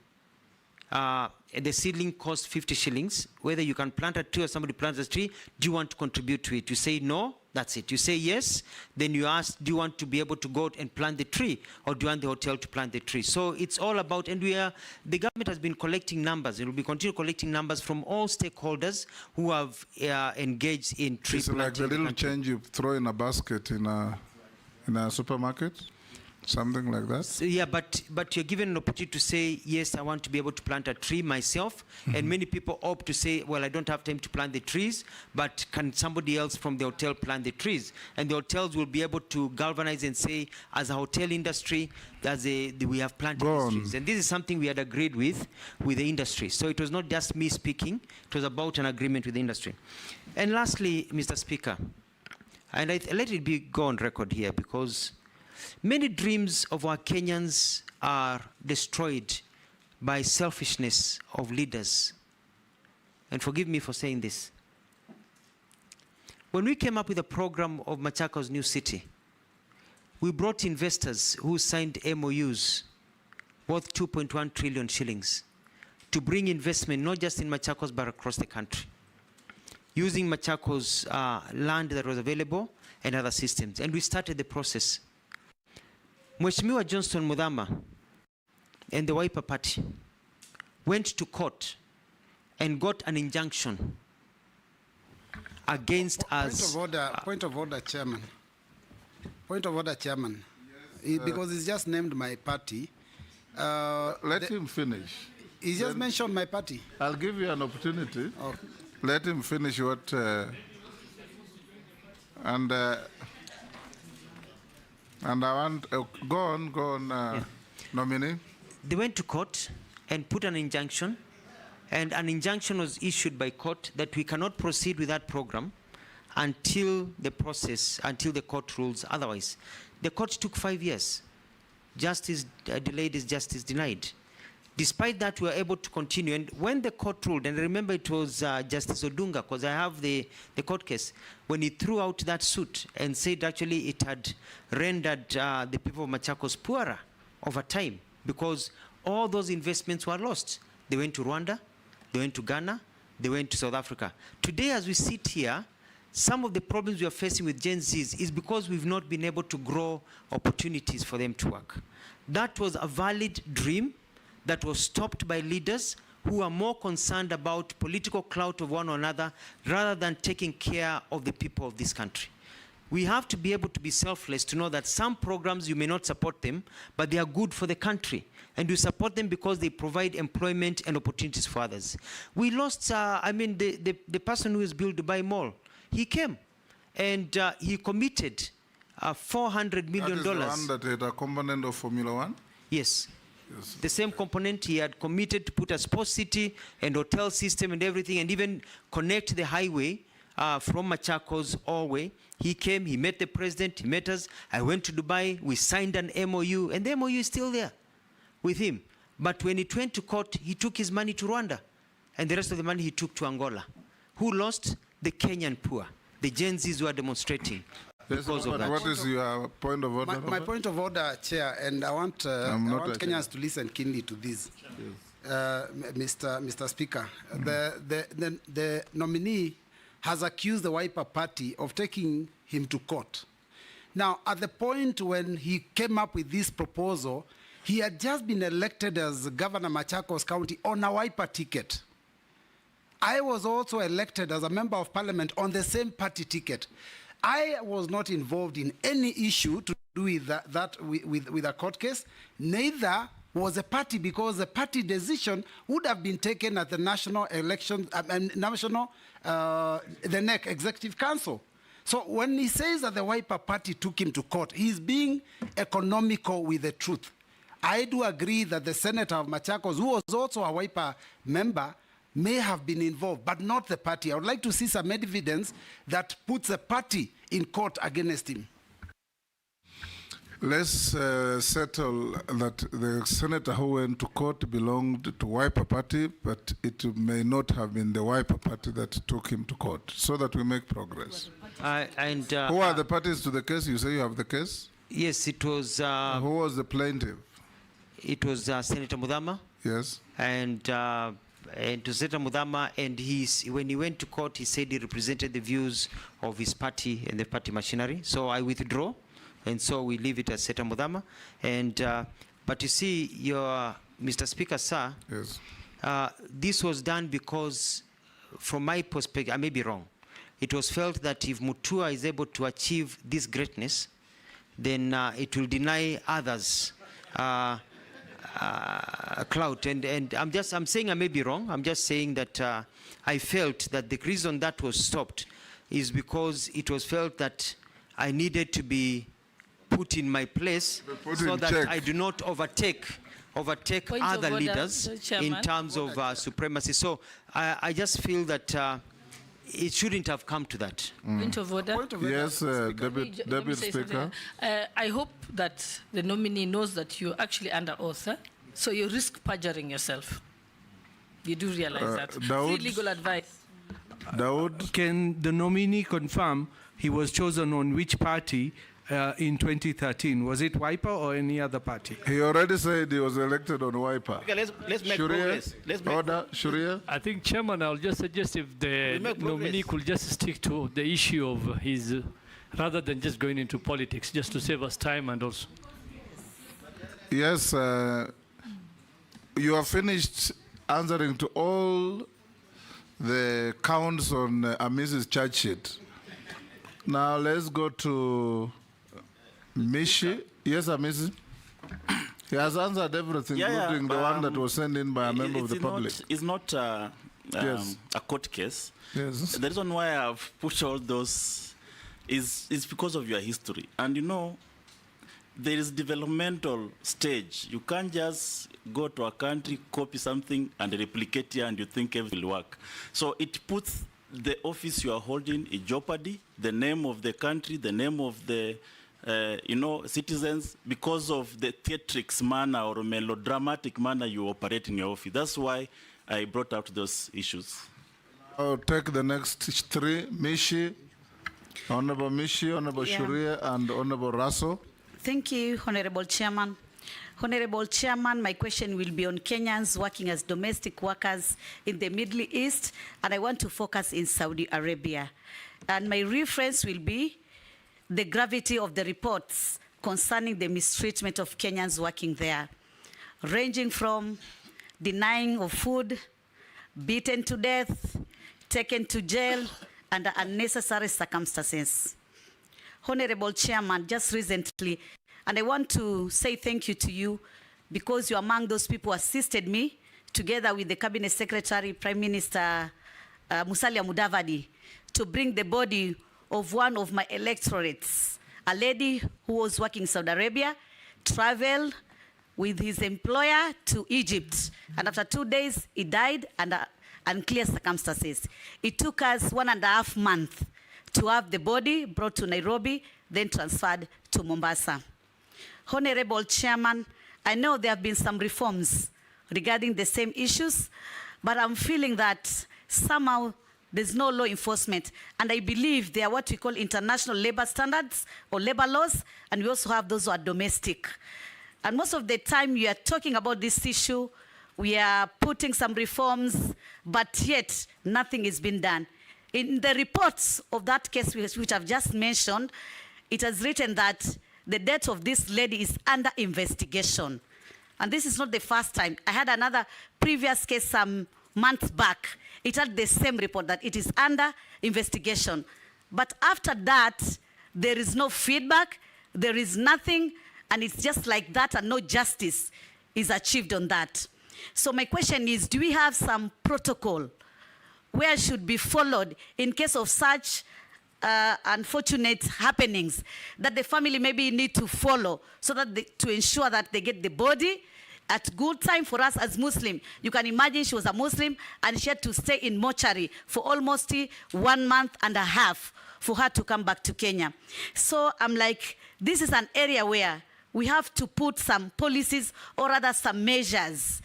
The seedling costs 50 shillings. Whether you can plant a tree or somebody plants a tree, do you want to contribute to it? You say no, that's it. You say yes, then you ask, do you want to be able to go and plant the tree, or do you want the hotel to plant the tree? So it's all about, and the government has been collecting numbers. It will be continue collecting numbers from all stakeholders who have engaged in tree planting. It's like the little change you throw in a basket in a supermarket? Something like that? So, yeah, but you're given an opportunity to say, yes, I want to be able to plant a tree myself. And many people opt to say, well, I don't have time to plant the trees, but can somebody else from the hotel plant the trees? And the hotels will be able to galvanize and say, as a hotel industry, we have planted these trees. And this is something we had agreed with the industry. So it was not just me speaking, it was about an agreement with the industry. And lastly, Mr. Speaker, and let it go on record here, because many dreams of our Kenyans are destroyed by selfishness of leaders. And forgive me for saying this. When we came up with a program of Machakos New City, we brought investors who signed MOUs worth 2.1 trillion shillings to bring investment not just in Machakos but across the country, using Machakos land that was available and other systems. And we started the process. Mheshimiwa Johnston Muthama and the Wiper Party went to court and got an injunction against us. Point of order, Chairman. Point of order, Chairman. Because he's just named my party. Let him finish. He just mentioned my party. I'll give you an opportunity. Okay. Let him finish what... And I want, go on, Yeah. Nominee. They went to court and put an injunction, and an injunction was issued by court that we cannot proceed with that program until the court rules otherwise. The court took 5 years. Justice delayed is justice denied. Despite that, we were able to continue. And when the court ruled, and remember it was Justice Odunga, because I have the court case, when he threw out that suit and said actually it had rendered the people of Machakos poorer over time, because all those investments were lost. They went to Rwanda, they went to Ghana, they went to South Africa. Today, as we sit here, some of the problems we are facing with Gen Zs is because we've not been able to grow opportunities for them to work. That was a valid dream that was stopped by leaders who are more concerned about political clout of one another rather than taking care of the people of this country. We have to be able to be selfless, to know that some programs you may not support them, but they are good for the country. And you support them because they provide employment and opportunities for others. We lost, the person who has built Dubai Mall, he came and he committed $400 million. That is the one that had a component of Formula One? Yes. The same component. He had committed to put a sports city and hotel system and everything, and even connect the highway from Machakos all the way. He came, he met the president, he met us. I went to Dubai, we signed an MOU, and the MOU is still there with him. But when it went to court, he took his money to Rwanda, and the rest of the money he took to Angola. Who lost? The Kenyan poor, the Gen Zs who are demonstrating. because of that. What is your point of order? My point of order, Chair, and I want Kenyans to listen keenly to this. Mr. Speaker, the nominee has accused the Wiper Party of taking him to court. Now, at the point when he came up with this proposal, he had just been elected as Governor Machakos County on a Wiper ticket. I was also elected as a member of parliament on the same party ticket. I was not involved in any issue to do with with a court case. Neither was a party, because the party decision would have been taken at the national election, the NEC Executive Council. So when he says that the Wiper Party took him to court, he's being economical with the truth. I do agree that the senator of Machakos, who was also a Wiper member, may have been involved, but not the party. I would like to see some evidence that puts a party in court against him. Let's settle that the senator who went to court belonged to Wiper Party, but it may not have been the Wiper Party that took him to court, so that we make progress. Who are the parties to the case? You say you have the case? Yes, it was... who was the plaintiff? It was Senator Mudama. Yes. And to Senator Mudama, and when he went to court, he said he represented the views of his party and the party machinery. So I withdraw, and so we leave it as Senator Mudama. And but you see, Mr. Speaker, sir, yes. This was done because, from my perspective, I may be wrong. It was felt that if Mutua is able to achieve this greatness, then it will deny others clout. And I'm saying I may be wrong. I'm just saying that I felt that the reason that was stopped is because it was felt that I needed to be put in my place so that check. I do not overtake other leaders in terms of supremacy. So I just feel that it shouldn't have come to that. Point of order. Yes, Deputy Speaker. I hope that the nominee knows that you're actually under oath, so you risk perjuring yourself. You do realize that. Free legal advice. Dawood. Can the nominee confirm he was chosen on which party in 2013? Was it Wiper or any other party? He already said he was elected on Wiper. Okay, let's make progress. Order, Shuria. I think, Chairman, I'll just suggest if the nominee could just stick to the issue of his, rather than just going into politics, just to save us time and also. Yes, you have finished answering to all the counts on Mrs. charge sheet. Now let's go to Mishi. Yes, Amizi. He has answered everything, including the one that was sent in by a member of the public. It's not a court case. Yes. The reason why I've put all those is because of your history. And you know, there is developmental stage. You can't just go to a country, copy something, and replicate here, and you think everything will work. So it puts the office you are holding in jeopardy, the name of the country, the name of the citizens, because of the theatrics manner or melodramatic manner you operate in your office. That's why I brought out those issues. I'll take the next three. Mishi, Honorable Mishi, Honorable Shuria, and Honorable Raso. Thank you, Honorable Chairman. Honorable Chairman, my question will be on Kenyans working as domestic workers in the Middle East, and I want to focus in Saudi Arabia. And my reference will be the gravity of the reports concerning the mistreatment of Kenyans working there, ranging from denying of food, beaten to death, taken to jail under unnecessary circumstances. Honorable Chairman, just recently, and I want to say thank you to you because you're among those people who assisted me together with the Cabinet Secretary, Prime Minister Musalia Mudavadi, to bring the body of one of my electorates, a lady who was working in Saudi Arabia, traveled with his employer to Egypt, and after 2 days, he died under unclear circumstances. It took us 1.5 months to have the body brought to Nairobi, then transferred to Mombasa. Honorable Chairman, I know there have been some reforms regarding the same issues, but I'm feeling that somehow there's no law enforcement. And I believe they are what we call international labor standards or labor laws, and we also have those who are domestic. And most of the time we are talking about this issue, we are putting some reforms, but yet nothing is being done. In the reports of that case which I've just mentioned, it has written that the death of this lady is under investigation. And this is not the first time. I had another previous case some months back. It had the same report that it is under investigation. But after that, there is no feedback, there is nothing, and it's just like that, and no justice is achieved on that. So my question is, do we have some protocol where should be followed in case of such unfortunate happenings that the family maybe need to follow so that to ensure that they get the body at good time? For us as Muslim, you can imagine she was a Muslim and she had to stay in mortuary for almost 1.5 months for her to come back to Kenya. So I'm like, this is an area where we have to put some policies or rather some measures.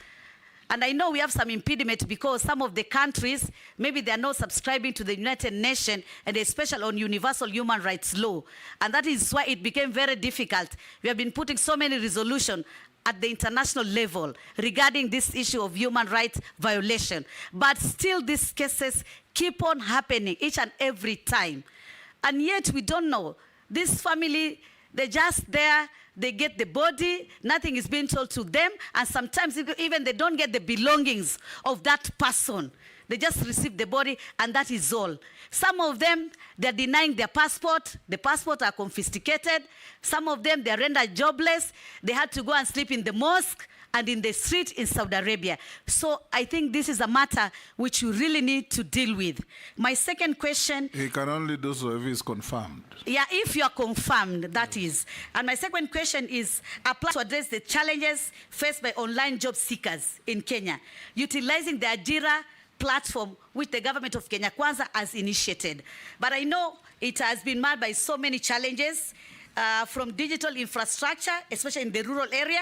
And I know we have some impediment because some of the countries, maybe they are not subscribing to the United Nations and especially on universal human rights law. And that is why it became very difficult. We have been putting so many resolutions at the international level regarding this issue of human rights violation. But still these cases keep on happening each and every time. And yet we don't know. This family, they're just there. They get the body, nothing is being told to them, and sometimes even they don't get the belongings of that person. They just receive the body, and that is all. Some of them, they're denying their passport. The passports are confiscated. Some of them, they're rendered jobless. They had to go and sleep in the mosque and in the street in Saudi Arabia. So I think this is a matter which you really need to deal with. My second question... He can only do so if he's confirmed. Yeah, if you are confirmed, that is. And my second question is, apply to address the challenges faced by online job seekers in Kenya, utilizing the Ajira platform which the government of Kenya Kwanza has initiated. But I know it has been marred by so many challenges, from digital infrastructure, especially in the rural area,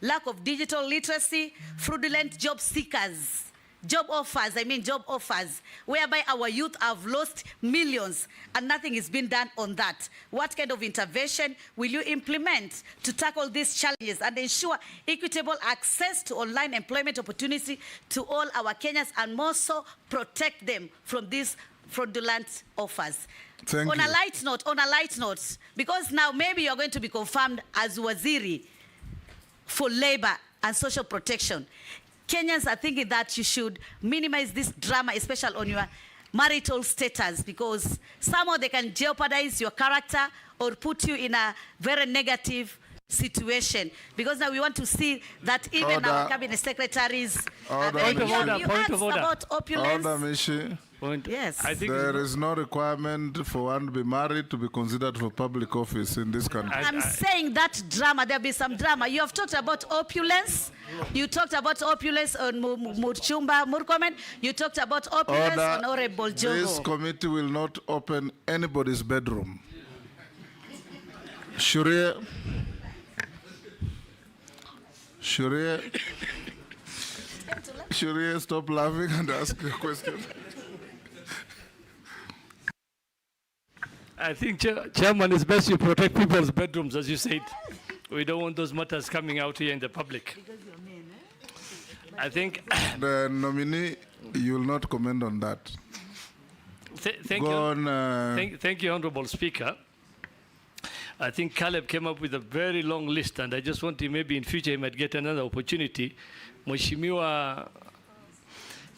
lack of digital literacy, fraudulent job seekers, job offers, whereby our youth have lost millions and nothing is being done on that. What kind of intervention will you implement to tackle these challenges and ensure equitable access to online employment opportunity to all our Kenyans, and more so protect them from these fraudulent offers? Thank you. On a light note, because now maybe you're going to be confirmed as Waziri for labor and social protection. Kenyans are thinking that you should minimize this drama, especially on your marital status, because somehow they can jeopardize your character or put you in a very negative situation. Because now we want to see that even our cabinet secretaries are very Point of order. about opulence. Order, Mishi. Yes. I think There is no requirement for one to be married to be considered for public office in this country. I'm saying that drama, there'll be some drama. You have talked about opulence. You talked about opulence on Murchumba Murkomen. You talked about opulence on Honorable Jogo. This committee will not open anybody's bedroom. Shuria, stop laughing and ask your question. I think, Chairman, it's best you protect people's bedrooms, as you said. We don't want those matters coming out here in the public. I think... The nominee, you will not comment on that. Thank you, Honorable Speaker. I think Caleb came up with a very long list, and I just want to, maybe in future he might get another opportunity. Mheshimiwa,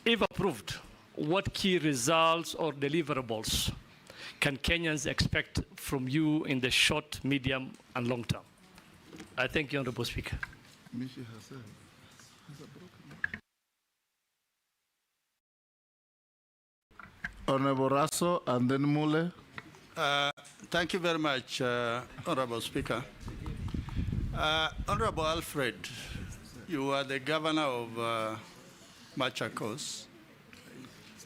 if approved, what key results or deliverables can Kenyans expect from you in the short, medium, and long term? I thank you, Honorable Speaker. Honorable Rasso, and then Mule. Thank you very much, Honorable Speaker. Honorable Alfred, you are the governor of Machakos,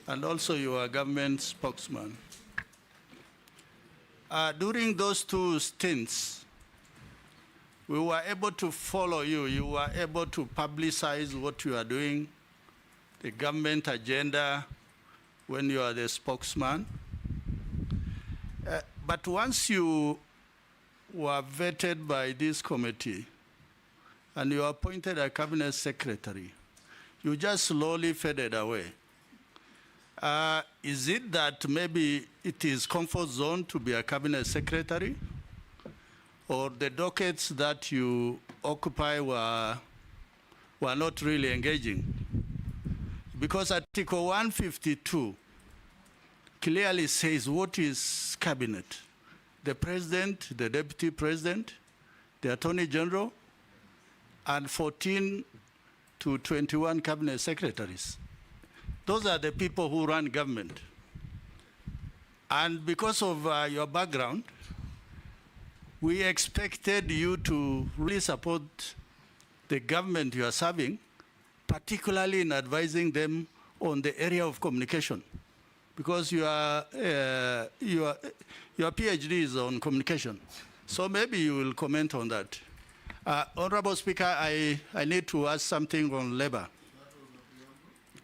and also you are government spokesman. During those two stints, we were able to follow you. You were able to publicize what you are doing, the government agenda. when you are the spokesman. But once you were vetted by this committee and you appointed a cabinet secretary, you just slowly faded away. Is it that maybe it is comfort zone to be a cabinet secretary? Or the dockets that you occupy were not really engaging? Because Article 152 clearly says what is cabinet. The president, the deputy president, the attorney general, and 14 to 21 cabinet secretaries. Those are the people who run government. And because of your background, we expected you to really support the government you are serving, particularly in advising them on the area of communication, because your PhD is on communication. So maybe you will comment on that. Honorable Speaker, I need to ask something on labor.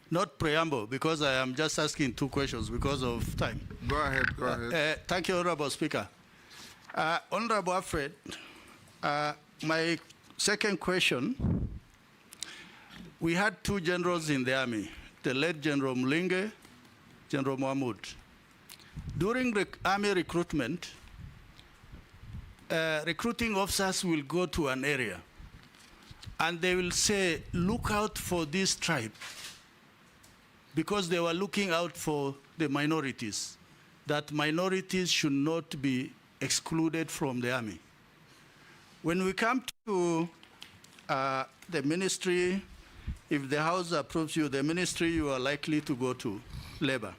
Not preamble, because I am just asking 2 questions because of time. Go ahead, go ahead. Thank you, Honorable Speaker. Honorable Alfred, my second question, we had 2 generals in the army, the late General Mlinge, General Mahmoud. During the army recruitment, recruiting officers will go to an area and they will say, look out for this tribe, because they were looking out for the minorities, that minorities should not be excluded from the army. When we come to the ministry, if the House approves you, the ministry you are likely to go to, labor.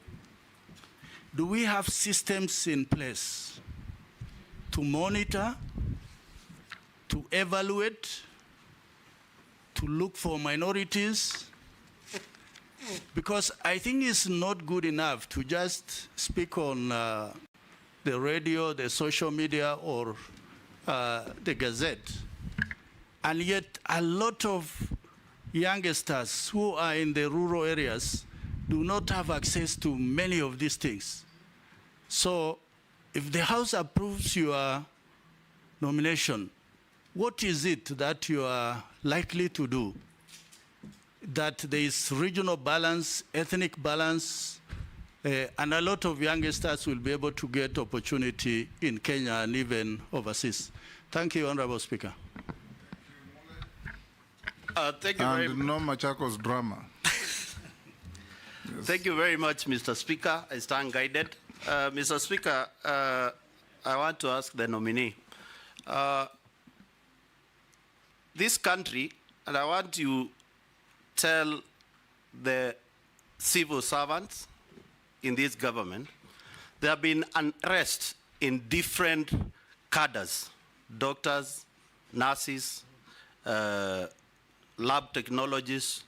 Do we have systems in place to monitor, to evaluate, to look for minorities? Because I think it's not good enough to just speak on the radio, the social media, or the Gazette. And yet a lot of youngsters who are in the rural areas do not have access to many of these things. So if the House approves your nomination, what is it that you are likely to do? That there is regional balance, ethnic balance, and a lot of youngsters will be able to get opportunity in Kenya and even overseas. Thank you, Honorable Speaker. Thank you very much. And no Machakos drama. Thank you very much, Mr. Speaker. I stand guided. Mr. Speaker, I want to ask the nominee. This country, and I want you tell the civil servants in this government, there have been unrest in different cadres, doctors, nurses, lab technologists,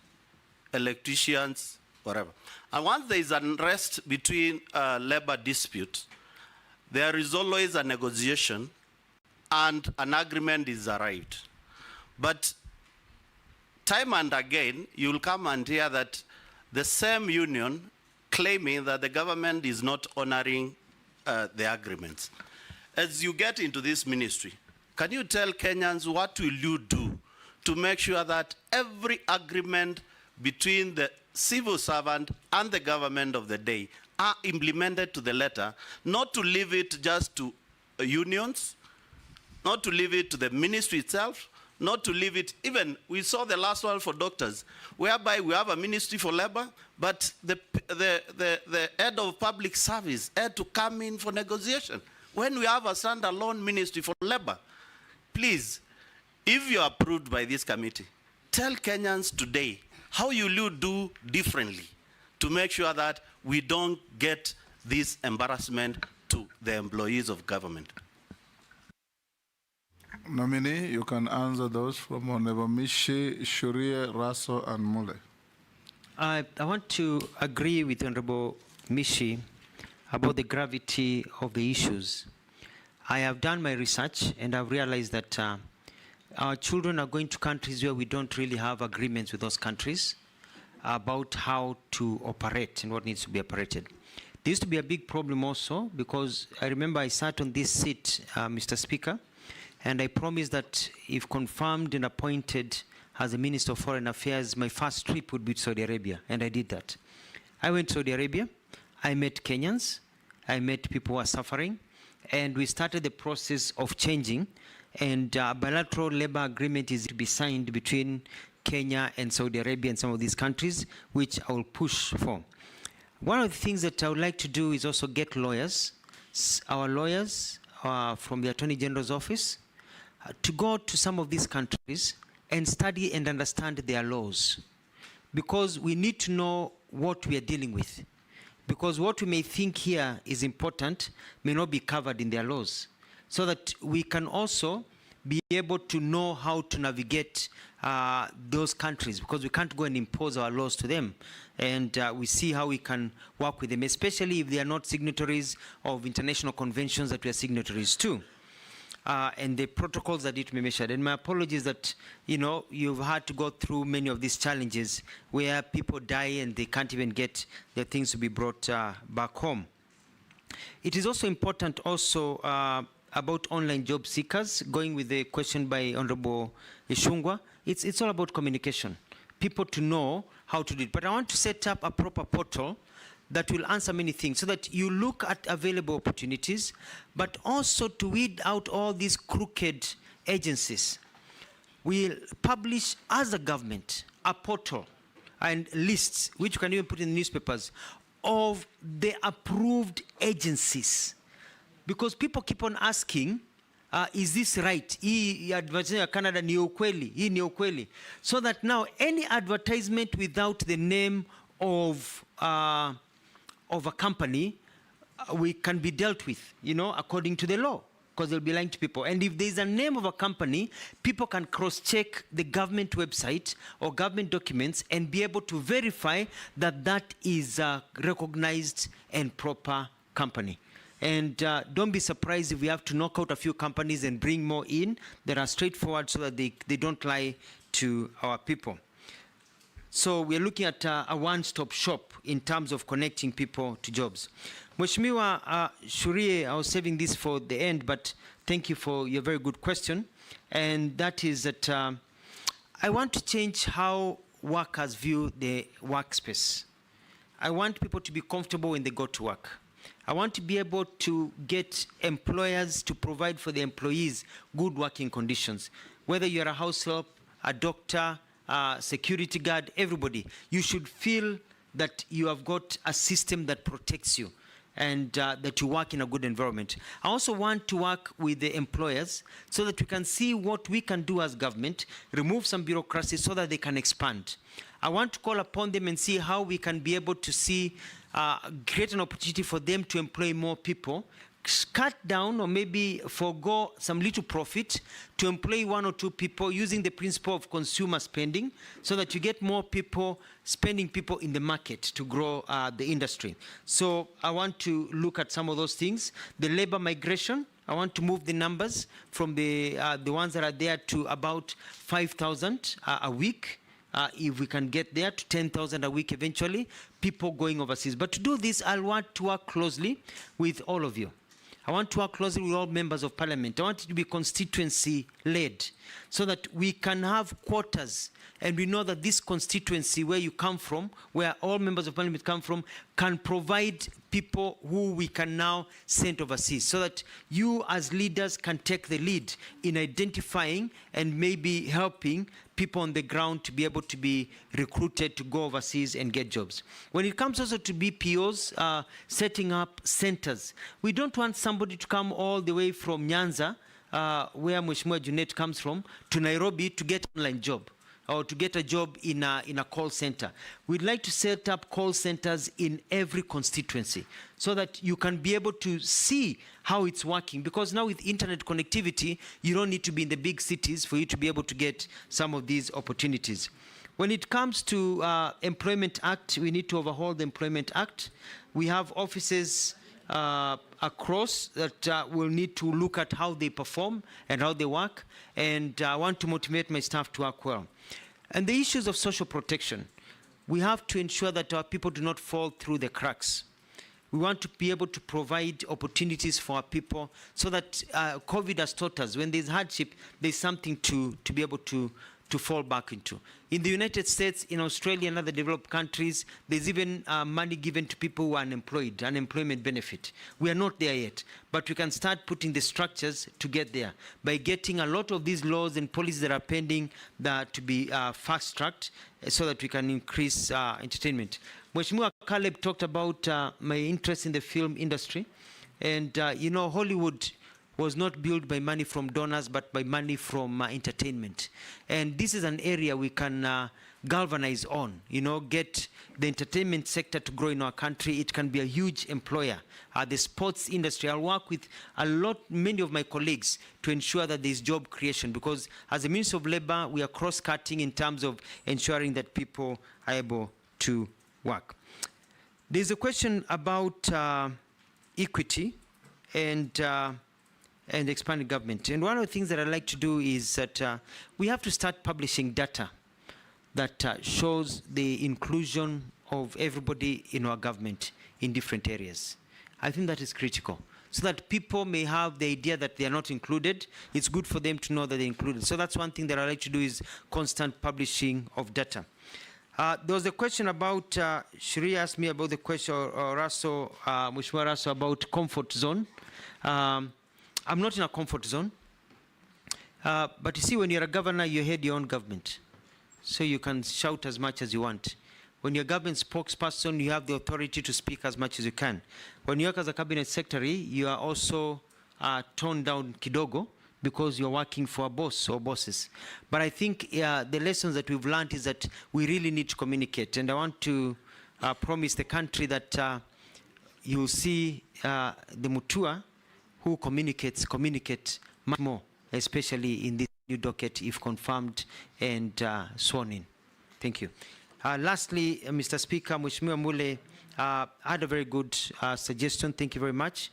electricians, whatever. And once there is unrest between labor disputes, there is always a negotiation and an agreement is arrived. But time and again, you will come and hear that the same union claiming that the government is not honoring the agreements. As you get into this ministry, can you tell Kenyans what will you do to make sure that every agreement between the civil servant and the government of the day are implemented to the letter, not to leave it just to unions, not to leave it to the ministry itself, not to leave it, even, we saw the last one for doctors, whereby we have a ministry for labor, but the head of public service had to come in for negotiation. When we have a standalone ministry for labor, please, if you are approved by this committee, tell Kenyans today how will you do differently to make sure that we don't get this embarrassment to the employees of government. Nominee, you can answer those from Honorable Mishi, Shuria, Raso, and Mule. I want to agree with Honorable Mishi about the gravity of the issues. I have done my research and I've realized that our children are going to countries where we don't really have agreements with those countries. about how to operate and what needs to be operated. There used to be a big problem also, because I remember I sat on this seat, Mr. Speaker, and I promised that if confirmed and appointed as the Minister of Foreign Affairs, my first trip would be to Saudi Arabia, and I did that. I went to Saudi Arabia, I met Kenyans, I met people who are suffering, and we started the process of changing, and a bilateral labor agreement is to be signed between Kenya and Saudi Arabia and some of these countries, which I will push for. One of the things that I would like to do is also get lawyers, our lawyers from the Attorney General's office, to go to some of these countries and study and understand their laws. Because we need to know what we are dealing with. Because what we may think here is important may not be covered in their laws. So that we can also be able to know how to navigate those countries, because we can't go and impose our laws to them. And we see how we can work with them, especially if they are not signatories of international conventions that we are signatories to. And the protocols that need to be measured. And my apologies that, you know, you've had to go through many of these challenges where people die and they can't even get their things to be brought back home. It is also important also about online job seekers, going with the question by Honorable Ishungwa. It's all about communication, people to know how to do it. But I want to set up a proper portal that will answer many things, so that you look at available opportunities, but also to weed out all these crooked agencies. We'll publish, as a government, a portal and lists, which you can even put in the newspapers, of the approved agencies. Because people keep on asking, is this right? Hii advertisement ya Canada ni ukweli, hii ni ukweli. So that now any advertisement without the name of a company, we can be dealt with, you know, according to the law, because they'll be lying to people. And if there's a name of a company, people can cross-check the government website or government documents and be able to verify that that is a recognized and proper company. And don't be surprised if we have to knock out a few companies and bring more in that are straightforward, so that they don't lie to our people. So we're looking at a one-stop shop in terms of connecting people to jobs. Mheshimiwa Shurie, I was saving this for the end, but thank you for your very good question. And that is that I want to change how workers view the workspace. I want people to be comfortable when they go to work. I want to be able to get employers to provide for the employees good working conditions. Whether you're a house help, a doctor, security guard, everybody, you should feel that you have got a system that protects you and that you work in a good environment. I also want to work with the employers so that we can see what we can do as government, remove some bureaucracy so that they can expand. I want to call upon them and see how we can be able to see, create an opportunity for them to employ more people, cut down or maybe forego some little profit to employ one or two people using the principle of consumer spending, so that you get more people, spending people in the market to grow the industry. So I want to look at some of those things. The labor migration, I want to move the numbers from the ones that are there to about 5,000 a week. If we can get there to 10,000 a week eventually, people going overseas. But to do this, I want to work closely with all of you. I want to work closely with all members of parliament. I want it to be constituency-led so that we can have quotas, and we know that this constituency where you come from, where all members of parliament come from, can provide people who we can now send overseas, so that you as leaders can take the lead in identifying and maybe helping people on the ground to be able to be recruited to go overseas and get jobs. When it comes also to BPOs, setting up centers, we don't want somebody to come all the way from Nyanza, where Mheshimiwa Junet comes from, to Nairobi to get an online job, or to get a job in a call center. We'd like to set up call centers in every constituency so that you can be able to see how it's working. Because now with internet connectivity, you don't need to be in the big cities for you to be able to get some of these opportunities. When it comes to Employment Act, we need to overhaul the Employment Act. We have offices across that will need to look at how they perform and how they work. And I want to motivate my staff to work well. And the issues of social protection. we have to ensure that our people do not fall through the cracks. We want to be able to provide opportunities for our people so that COVID has taught us when there's hardship, there's something to be able to fall back into. In the United States, in Australia and other developed countries, there's even money given to people who are unemployed, unemployment benefit. We are not there yet, but we can start putting the structures to get there by getting a lot of these laws and policies that are pending to be fast-tracked so that we can increase entertainment. Mheshimiwa Caleb talked about my interest in the film industry. And, you know, Hollywood was not built by money from donors, but by money from entertainment. And this is an area we can galvanize on, you know, get the entertainment sector to grow in our country. It can be a huge employer. The sports industry, I'll work with many of my colleagues to ensure that there's job creation, because as a Minister of Labor, we are cross-cutting in terms of ensuring that people are able to work. There's a question about equity and expanding government. And one of the things that I'd like to do is that we have to start publishing data that shows the inclusion of everybody in our government in different areas. I think that is critical, so that people may have the idea that they are not included. It's good for them to know that they're included. So that's one thing that I'd like to do, is constant publishing of data. There was a question about, Shri asked me about the question, or Raso, Mheshimiwa Raso, about comfort zone. I'm not in a comfort zone. But you see, when you're a governor, you head your own government. So you can shout as much as you want. When you're a government spokesperson, you have the authority to speak as much as you can. When you work as a cabinet secretary, you are also toned down kidogo, because you're working for a boss or bosses. But I think the lessons that we've learned is that we really need to communicate. And I want to promise the country that you'll see the Mutua who communicate much more, especially in this new docket, if confirmed and sworn in. Thank you. Lastly, Mr. Speaker, Mheshimiwa Mule had a very good suggestion. Thank you very much.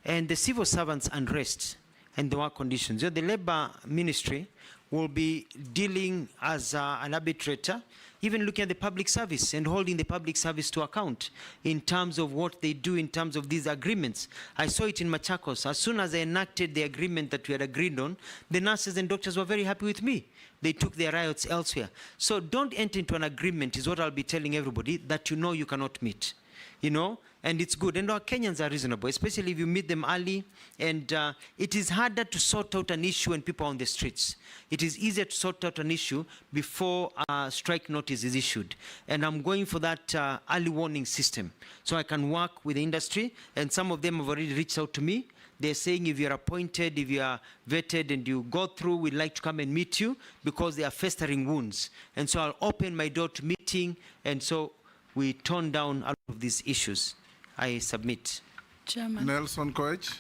And the civil servants' unrest and the work conditions. The Labor Ministry will be dealing as an arbitrator, even looking at the public service and holding the public service to account in terms of what they do in terms of these agreements. I saw it in Machakos. As soon as I enacted the agreement that we had agreed on, the nurses and doctors were very happy with me. They took their riots elsewhere. So don't enter into an agreement, is what I'll be telling everybody, that you know you cannot meet. You know, and it's good. And our Kenyans are reasonable, especially if you meet them early. And it is harder to sort out an issue when people are on the streets. It is easier to sort out an issue before a strike notice is issued. And I'm going for that early warning system, so I can work with the industry. And some of them have already reached out to me. They're saying, if you're appointed, if you are vetted and you go through, we'd like to come and meet you, because they are festering wounds. And so I'll open my door to meeting. And so we tone down a lot of these issues. I submit. Chairman. Nelson Koech.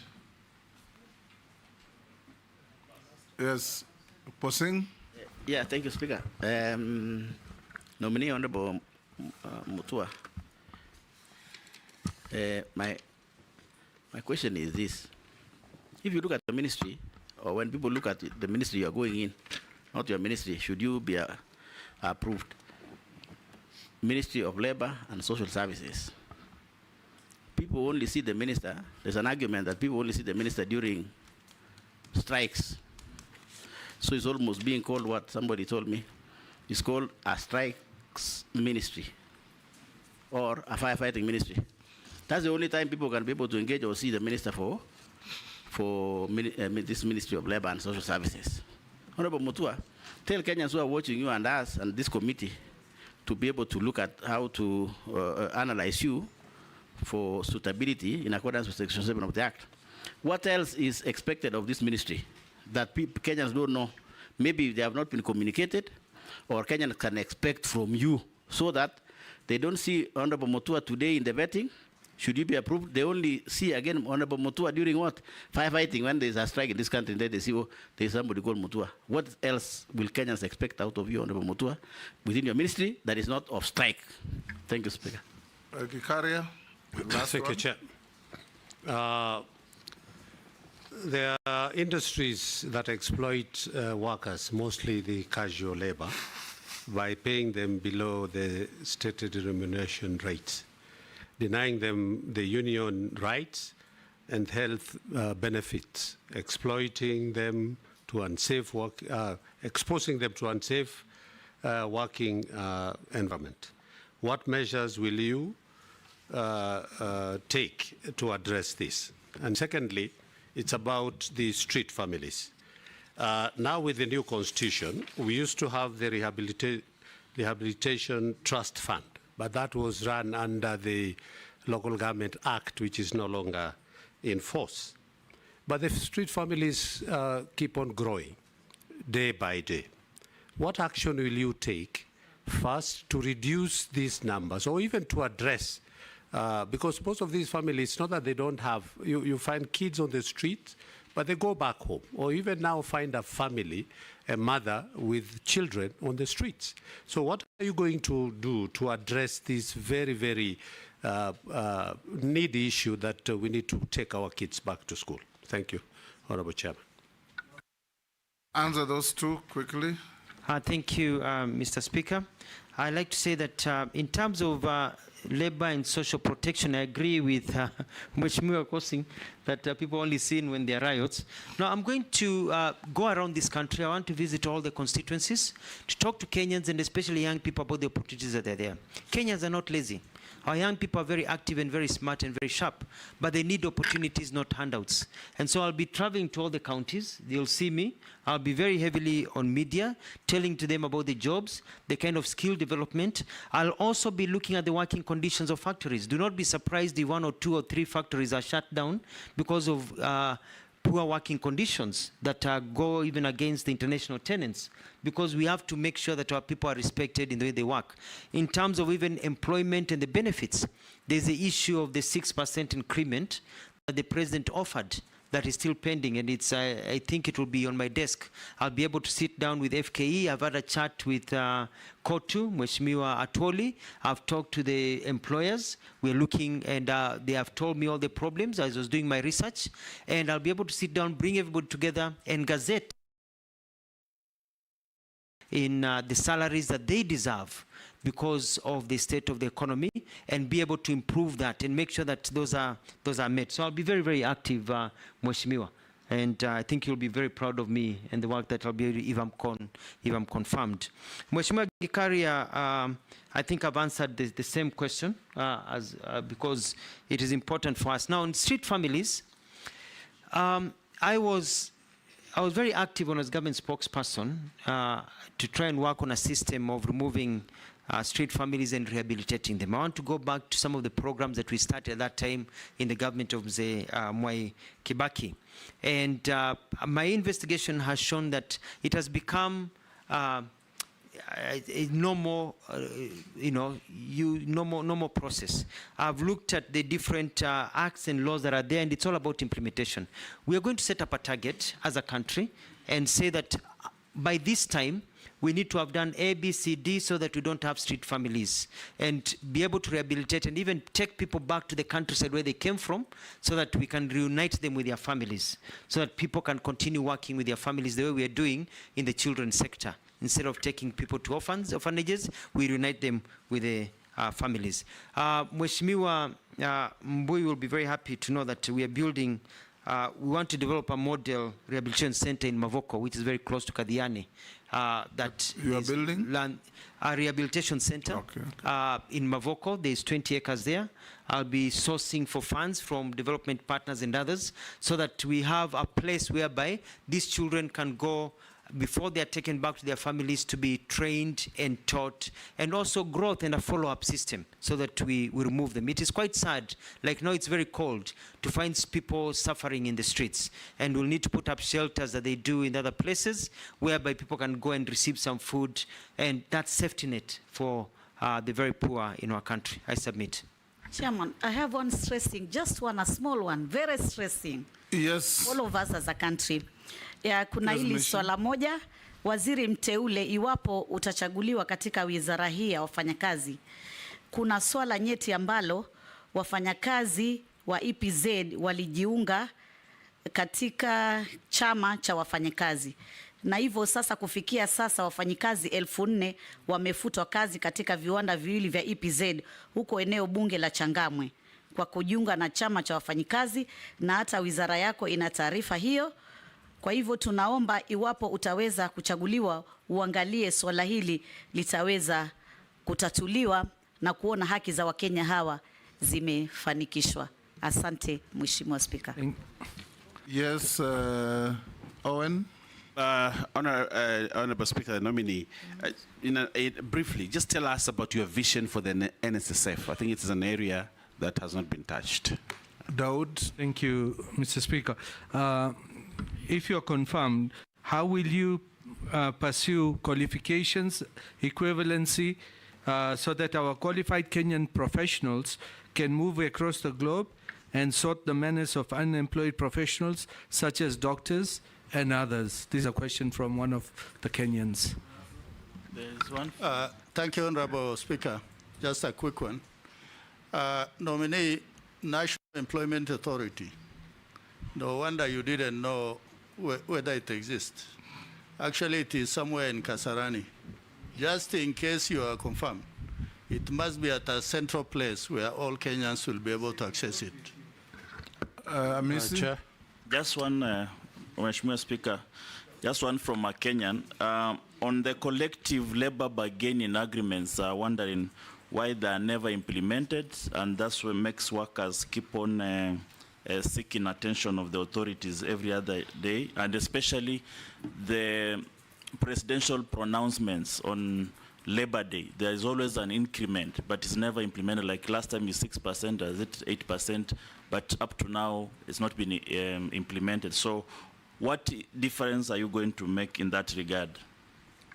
Yes. Posing. Yeah, thank you, Speaker. Nominee Honorable Mutua. My question is this. If you look at the ministry, or when people look at the ministry you are going in, not your ministry, should you be approved? Ministry of Labor and Social Services. People only see the minister. There's an argument that people only see the minister during strikes. So it's almost being called what somebody told me. It's called a strikes ministry or a firefighting ministry. That's the only time people can be able to engage or see the minister for this Ministry of Labor and Social Services. Honorable Mutua, tell Kenyans who are watching you and us and this committee to be able to look at how to analyze you for suitability in accordance with Section 7 of the Act. What else is expected of this ministry that Kenyans don't know? Maybe they have not been communicated, or Kenyans can expect from you, so that they don't see Honorable Mutua today in the vetting. Should you be approved? They only see again Honorable Mutua during what? Firefighting, when there's a strike in this country, then they see, oh, there's somebody called Mutua. What else will Kenyans expect out of you, Honorable Mutua, within your ministry that is not of strike? Thank you, Speaker. Kikaria. Thank you, Chair. There are industries that exploit workers, mostly the casual labor, by paying them below the stated remuneration rates, denying them the union rights and health benefits, exploiting them to unsafe work, exposing them to unsafe working environment. What measures will you take to address this? And secondly, it's about the street families. Now with the new constitution, we used to have the Rehabilitation Trust Fund, but that was run under the Local Government Act, which is no longer in force. But the street families keep on growing day by day. What action will you take first to reduce these numbers, or even to address, because most of these families, not that they don't have, you find kids on the street, but they go back home, or even now find a family, a mother with children on the streets. So what are you going to do to address this very, very needy issue that we need to take our kids back to school? Thank you, Honorable Chairman. Answer those two quickly. Thank you, Mr. Speaker. I'd like to say that in terms of labor and social protection, I agree with Mheshimiwa Kosing that people only seen when there are riots. Now, I'm going to go around this country. I want to visit all the constituencies to talk to Kenyans and especially young people about the opportunities that are there. Kenyans are not lazy. Our young people are very active and very smart and very sharp, but they need opportunities, not handouts. And so I'll be traveling to all the counties. They'll see me. I'll be very heavily on media, telling to them about the jobs, the kind of skill development. I'll also be looking at the working conditions of factories. Do not be surprised if 1 or 2 or 3 factories are shut down because of poor working conditions that go even against the international tenants, because we have to make sure that our people are respected in the way they work. In terms of even employment and the benefits, there's the issue of the 6% increment that the president offered that is still pending, and it's I think it will be on my desk. I'll be able to sit down with FKE. I've had a chat with Kotu, Mheshimiwa Atwoli. I've talked to the employers. We're looking, and they have told me all the problems as I was doing my research, and I'll be able to sit down, bring everybody together, and gazette in the salaries that they deserve because of the state of the economy, and be able to improve that and make sure that those are met. So I'll be very, very active, Mheshimiwa, and I think you'll be very proud of me and the work that I'll be if I'm confirmed. Mheshimiwa Gikaria, I think I've answered the same question because it is important for us. Now, in street families, I was very active when I was government spokesperson to try and work on a system of removing street families and rehabilitating them. I want to go back to some of the programs that we started at that time in the government of Mwai Kibaki. And my investigation has shown that it has become a normal, normal process. I've looked at the different acts and laws that are there, and it's all about implementation. We are going to set up a target as a country and say that by this time, we need to have done A, B, C, D so that we don't have street families, and be able to rehabilitate and even take people back to the countryside where they came from so that we can reunite them with their families, so that people can continue working with their families the way we are doing in the children's sector. Instead of taking people to orphanages, we reunite them with the families. Mheshimiwa Mbui will be very happy to know that we are building, we want to develop a model rehabilitation center in Mavoko, which is very close to Kadiani. That you are building? A rehabilitation center in Mavoko. There's 20 acres there. I'll be sourcing for funds from development partners and others so that we have a place whereby these children can go before they are taken back to their families to be trained and taught, and also growth and a follow-up system so that we remove them. It is quite sad, like now it's very cold, to find people suffering in the streets, and we'll need to put up shelters that they do in other places whereby people can go and receive some food, and that's safety net for the very poor in our country. I submit. Chairman, I have one stressing, just one, a small one, very stressing. Yes. All of us as a country. Ya, kuna hili swala moja, waziri mteule, iwapo utachaguliwa katika wizara hii ya wafanyakazi, kuna swala nyeti ambalo wafanyakazi wa EPZ walijiunga katika chama cha wafanyakazi, na hivyo sasa kufikia sasa wafanyikazi 4,000 wamefutwa kazi katika viwanda viwili vya EPZ huko eneo bunge la Changamwe kwa kujiunga na chama cha wafanyikazi, na hata wizara yako ina taarifa hiyo. Kwa hivyo tunaomba iwapo utaweza kuchaguliwa uangalie swala hili litaweza kutatuliwa na kuona haki za Wakenya hawa zimefanikishwa. Asante Mheshimiwa Spika. Yes, Owen. Honorable Speaker, the nominee, briefly, just tell us about your vision for the NSSF. I think it is an area that has not been touched. Daud. Thank you, Mr. Speaker. If you're confirmed, how will you pursue qualifications, equivalency, so that our qualified Kenyan professionals can move across the globe and sort the menace of unemployed professionals such as doctors and others? This is a question from one of the Kenyans. There's one. Thank you, Honorable Speaker. Just a quick one. Nominee, National Employment Authority. No wonder you didn't know whether it exists. Actually, it is somewhere in Kasarani. Just in case you are confirmed, it must be at a central place where all Kenyans will be able to access it. Chair. Just one, Mheshimiwa Speaker, just one from a Kenyan. On the collective labor bargaining agreements, wondering why they are never implemented, and that's what makes workers keep on seeking attention of the authorities every other day, and especially the presidential pronouncements on Labor Day. There is always an increment, but it's never implemented. Like last time is 6%, is it 8%? But up to now, it's not been implemented. So what difference are you going to make in that regard?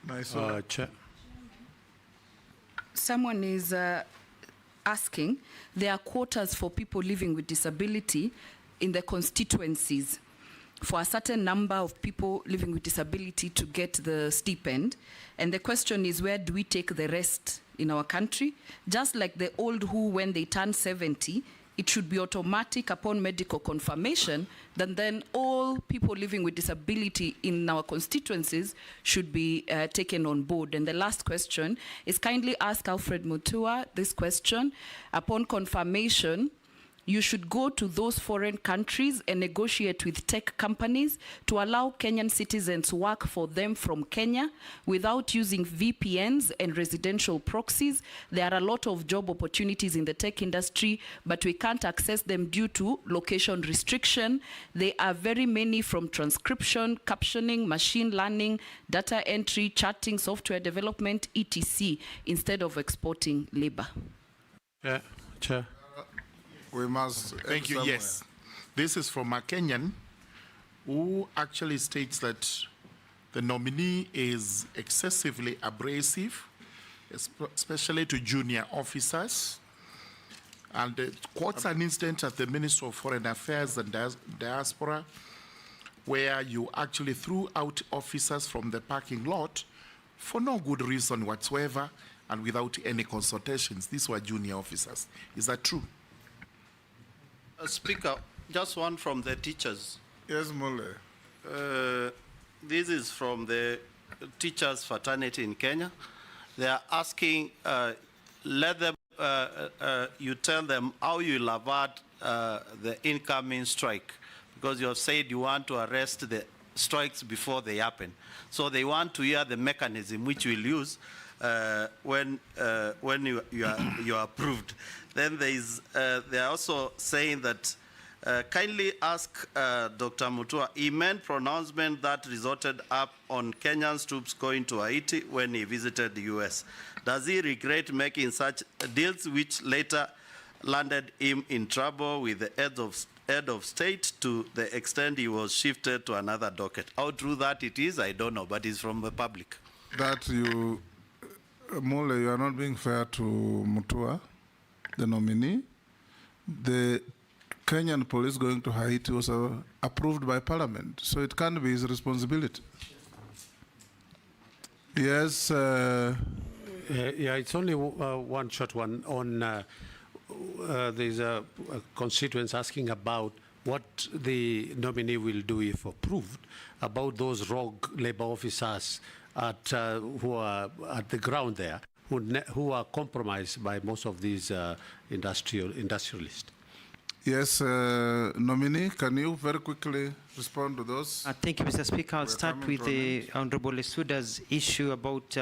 Nice. Chair. Someone is asking, there are quotas for people living with disability in the constituencies for a certain number of people living with disability to get the stipend. And the question is, where do we take the rest in our country? Just like the old who, when they turn 70, it should be automatic upon medical confirmation, then all people living with disability in our constituencies should be taken on board. And the last question is, kindly ask Alfred Mutua this question. Upon confirmation, you should go to those foreign countries and negotiate with tech companies to allow Kenyan citizens work for them from Kenya without using VPNs and residential proxies. There are a lot of job opportunities in the tech industry, but we can't access them due to location restriction. There are very many, from transcription, captioning, machine learning, data entry, chatting, software development, etc., instead of exporting labor. Yeah, Chair. We must. Thank you. Yes. This is from a Kenyan who actually states that the nominee is excessively abrasive, especially to junior officers, and quotes an instance at the Ministry of Foreign Affairs and Diaspora, where you actually threw out officers from the parking lot for no good reason whatsoever and without any consultations. These were junior officers. Is that true? Speaker, just one from the teachers. Yes, Mule. This is from the teachers' fraternity in Kenya. They are asking, let them, you tell them how you will avert the incoming strike, because you have said you want to arrest the strikes before they happen. So they want to hear the mechanism which we'll use when you are approved. Then they are also saying that kindly ask Dr. Mutua, he made pronouncement that resulted up on Kenyan troops going to Haiti when he visited the US. Does he regret making such deals which later landed him in trouble with the head of state to the extent he was shifted to another docket? How true that it is, I don't know, but it's from the public. That you, Mule, you are not being fair to Mutua, the nominee. The Kenyan police going to Haiti was approved by Parliament, so it can't be his responsibility. Yes. Yeah, it's only one short one on. There's a constituent asking about what the nominee will do if approved about those rogue labor officers who are at the ground there, who are compromised by most of these industrialists. Yes, nominee, can you very quickly respond to those? Thank you, Mr. Speaker. I'll start with the Honorable Lesuda's issue about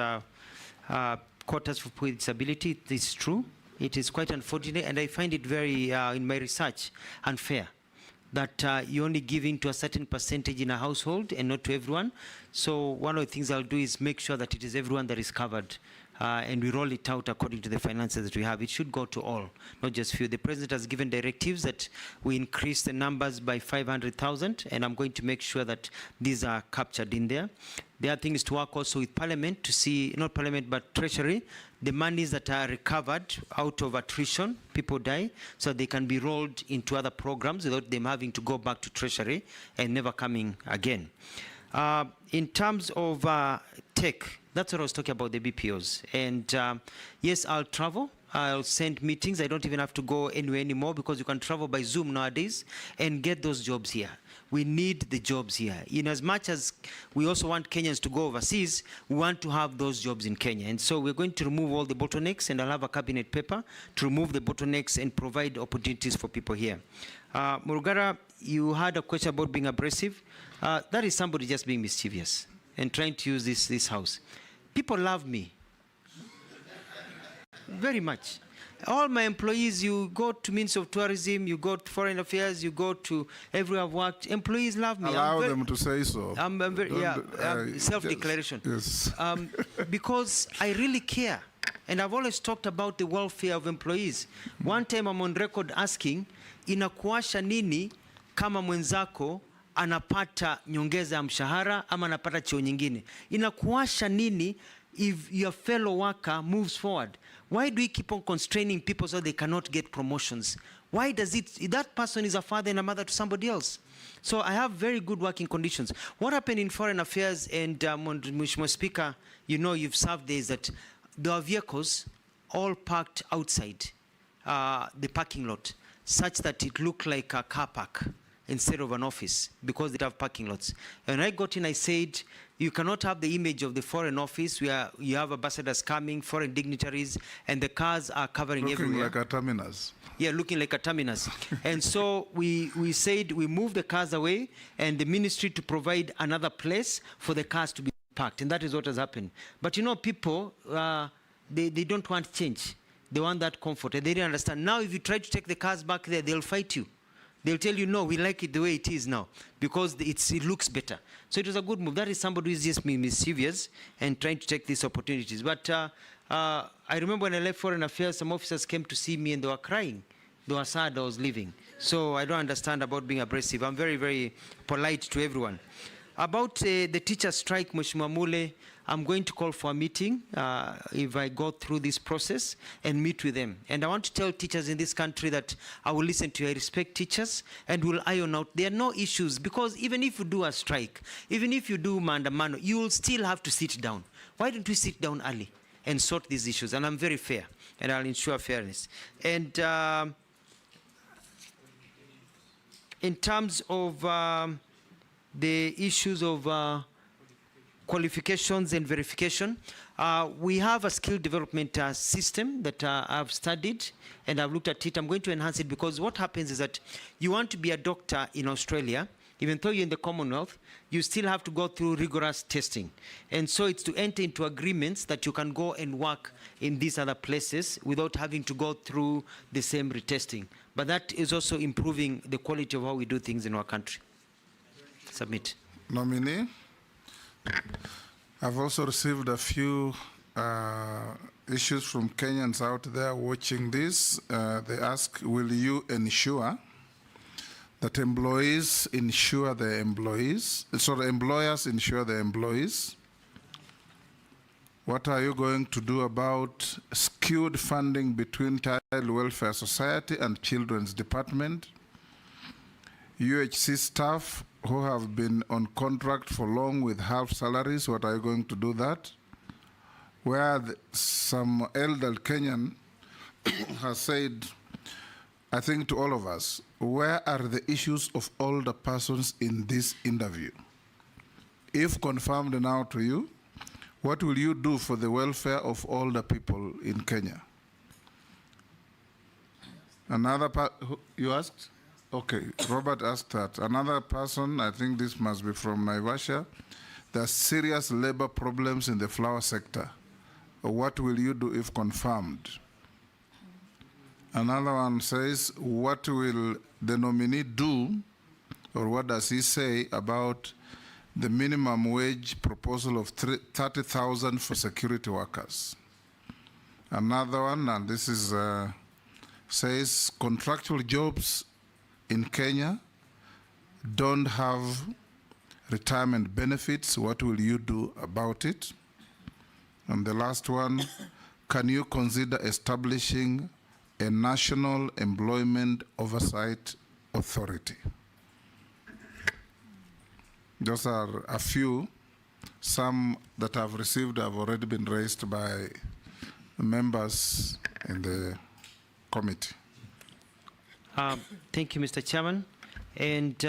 quotas for people with disability. It is true. It is quite unfortunate, and I find it very, in my research, unfair that you're only giving to a certain percentage in a household and not to everyone. So one of the things I'll do is make sure that it is everyone that is covered. And we roll it out according to the finances that we have. It should go to all, not just few. The President has given directives that we increase the numbers by 500,000, and I'm going to make sure that these are captured in there. The other thing is to work also with Parliament to see, not Parliament, but Treasury, the monies that are recovered out of attrition, people die, so they can be rolled into other programs without them having to go back to Treasury and never coming again. In terms of tech, that's what I was talking about, the BPOs. And yes, I'll travel. I'll send meetings. I don't even have to go anywhere anymore because you can travel by Zoom nowadays and get those jobs here. We need the jobs here. In as much as we also want Kenyans to go overseas, we want to have those jobs in Kenya. And so we're going to remove all the bottlenecks, and I'll have a cabinet paper to remove the bottlenecks and provide opportunities for people here. Murugara, you had a question about being abrasive. That is somebody just being mischievous and trying to use this house. People love me very much. All my employees, you go to Ministry of Tourism, you go to Foreign Affairs, you go to everywhere I've worked, employees love me. Allow them to say so. I'm very, self-declaration. Yes. Because I really care. And I've always talked about the welfare of employees. One time I'm on record asking, inakuasha nini kama mwenzako anapata nyongeza ya mshahara ama anapata cheo nyingine? Inakuasha nini if your fellow worker moves forward? Why do we keep on constraining people so they cannot get promotions? Why does it, that person is a father and a mother to somebody else? So I have very good working conditions. What happened in Foreign Affairs, and Mheshimiwa Speaker, you know, you've served there, is that there are vehicles all parked outside the parking lot, such that it looked like a car park instead of an office, because they have parking lots. And I got in, I said, you cannot have the image of the Foreign Office where you have ambassadors coming, foreign dignitaries, and the cars are covering everywhere. Looking like a terminus. Yeah, looking like a terminus. And so we said we move the cars away, and the ministry to provide another place for the cars to be parked. And that is what has happened. But you know, people, they don't want change. They want that comfort. And they didn't understand. Now, if you try to take the cars back there, they'll fight you. They'll tell you, no, we like it the way it is now, because it looks better. So it was a good move. That is somebody who is just mischievous and trying to take these opportunities. But I remember when I left Foreign Affairs, some officers came to see me and they were crying. They were sad I was leaving. So I don't understand about being abrasive. I'm very, very polite to everyone. About the teacher strike, Mheshimiwa Mule, I'm going to call for a meeting if I go through this process and meet with them. And I want to tell teachers in this country that I will listen to you. I respect teachers and will iron out. There are no issues, because even if you do a strike, even if you do maandamano, you will still have to sit down. Why don't we sit down early and sort these issues? And I'm very fair, and I'll ensure fairness. And in terms of the issues of qualifications and verification, we have a skill development system that I've studied and I've looked at it. I'm going to enhance it, because what happens is that you want to be a doctor in Australia, even though you're in the Commonwealth, you still have to go through rigorous testing. And so it's to enter into agreements that you can go and work in these other places without having to go through the same retesting. But that is also improving the quality of how we do things in our country. Submit. Nominee, I've also received a few issues from Kenyans out there watching this. They ask, will you ensure that employees insure their employees, so the employers insure their employees? What are you going to do about skewed funding between Child Welfare Society and Children's Department? UHC staff who have been on contract for long with half salaries, what are you going to do that? Where some elder Kenyan has said I think to all of us, where are the issues of older persons in this interview? If confirmed now to you, what will you do for the welfare of older people in Kenya? Another you asked? Okay, Robert asked that. Another person, I think this must be from Naivasha, there are serious labor problems in the flower sector. What will you do if confirmed? Another one says, what will the nominee do, or what does he say about the minimum wage proposal of 30,000 for security workers? Another one, and this is says contractual jobs in Kenya don't have retirement benefits. What will you do about it? And the last one, can you consider establishing a national employment oversight authority? Those are a few. Some that I've received have already been raised by members in the committee. Thank you, Mr. Chairman. And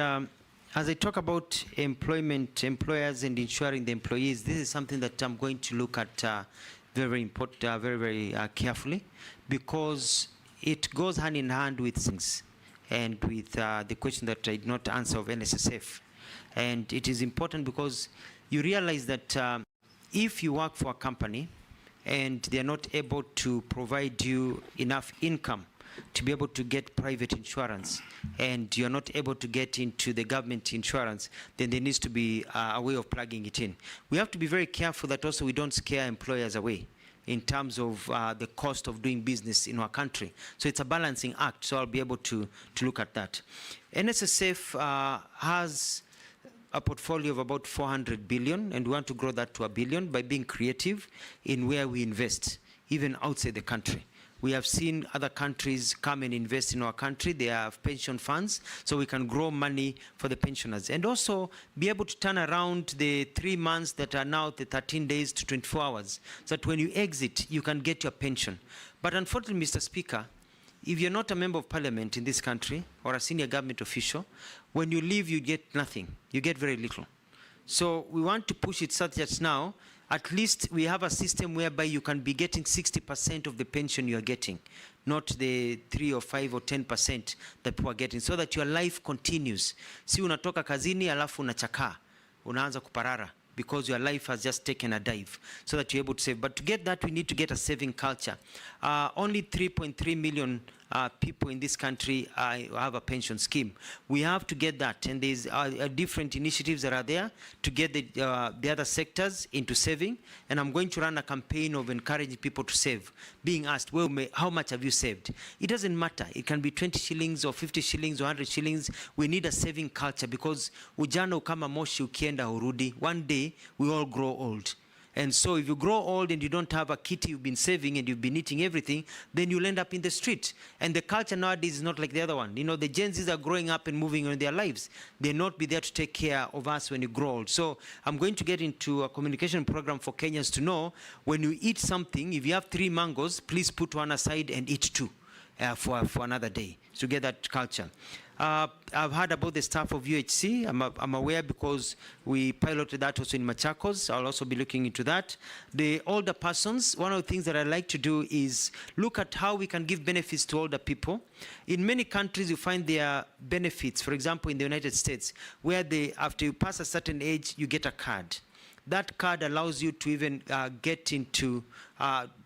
as I talk about employment, employers, and ensuring the employees, this is something that I'm going to look at very important, very carefully, because it goes hand in hand with things, and with the question that I did not answer of NSSF. And it is important because you realize that if you work for a company and they're not able to provide you enough income to be able to get private insurance, and you're not able to get into the government insurance, then there needs to be a way of plugging it in. We have to be very careful that also we don't scare employers away in terms of the cost of doing business in our country. So it's a balancing act, so I'll be able to look at that. NSSF has a portfolio of about 400 billion, and we want to grow that to $1 billion by being creative in where we invest, even outside the country. We have seen other countries come and invest in our country. They have pension funds, so we can grow money for the pensioners. And also be able to turn around the 3 months that are now the 13 days to 24 hours, so that when you exit, you can get your pension. But unfortunately, Mr. Speaker, if you're not a member of parliament in this country or a senior government official, when you leave, you get nothing. You get very little. So we want to push it such that now, at least we have a system whereby you can be getting 60% of the pension you are getting, not the 3 or 5 or 10% that people are getting, so that your life continues. Si unatoka kazini alafu unachakaa, unaanza kuparara, because your life has just taken a dive, so that you're able to save. But to get that, we need to get a saving culture. Only 3.3 million people in this country have a pension scheme. We have to get that, and there's different initiatives that are there to get the other sectors into saving, and I'm going to run a campaign of encouraging people to save, being asked, well, how much have you saved? It doesn't matter. It can be 20 shillings or 50 shillings or 100 shillings. We need a saving culture, because ujana ukama moshi ukienda urudi. One day, we all grow old. And so if you grow old and you don't have a kitty you've been saving and you've been eating everything, then you'll end up in the street. And the culture nowadays is not like the other one. You know, the Gen Zs are growing up and moving on in their lives. They'll not be there to take care of us when you grow old. So I'm going to get into a communication program for Kenyans to know, when you eat something, if you have 3 mangoes, please put one aside and eat 2 for another day, to get that culture. I've heard about the staff of UHC. I'm aware because we piloted that also in Machakos. I'll also be looking into that. The older persons, one of the things that I like to do is look at how we can give benefits to older people. In many countries, you find there are benefits. For example, in the United States, where after you pass a certain age, you get a card. That card allows you to even get into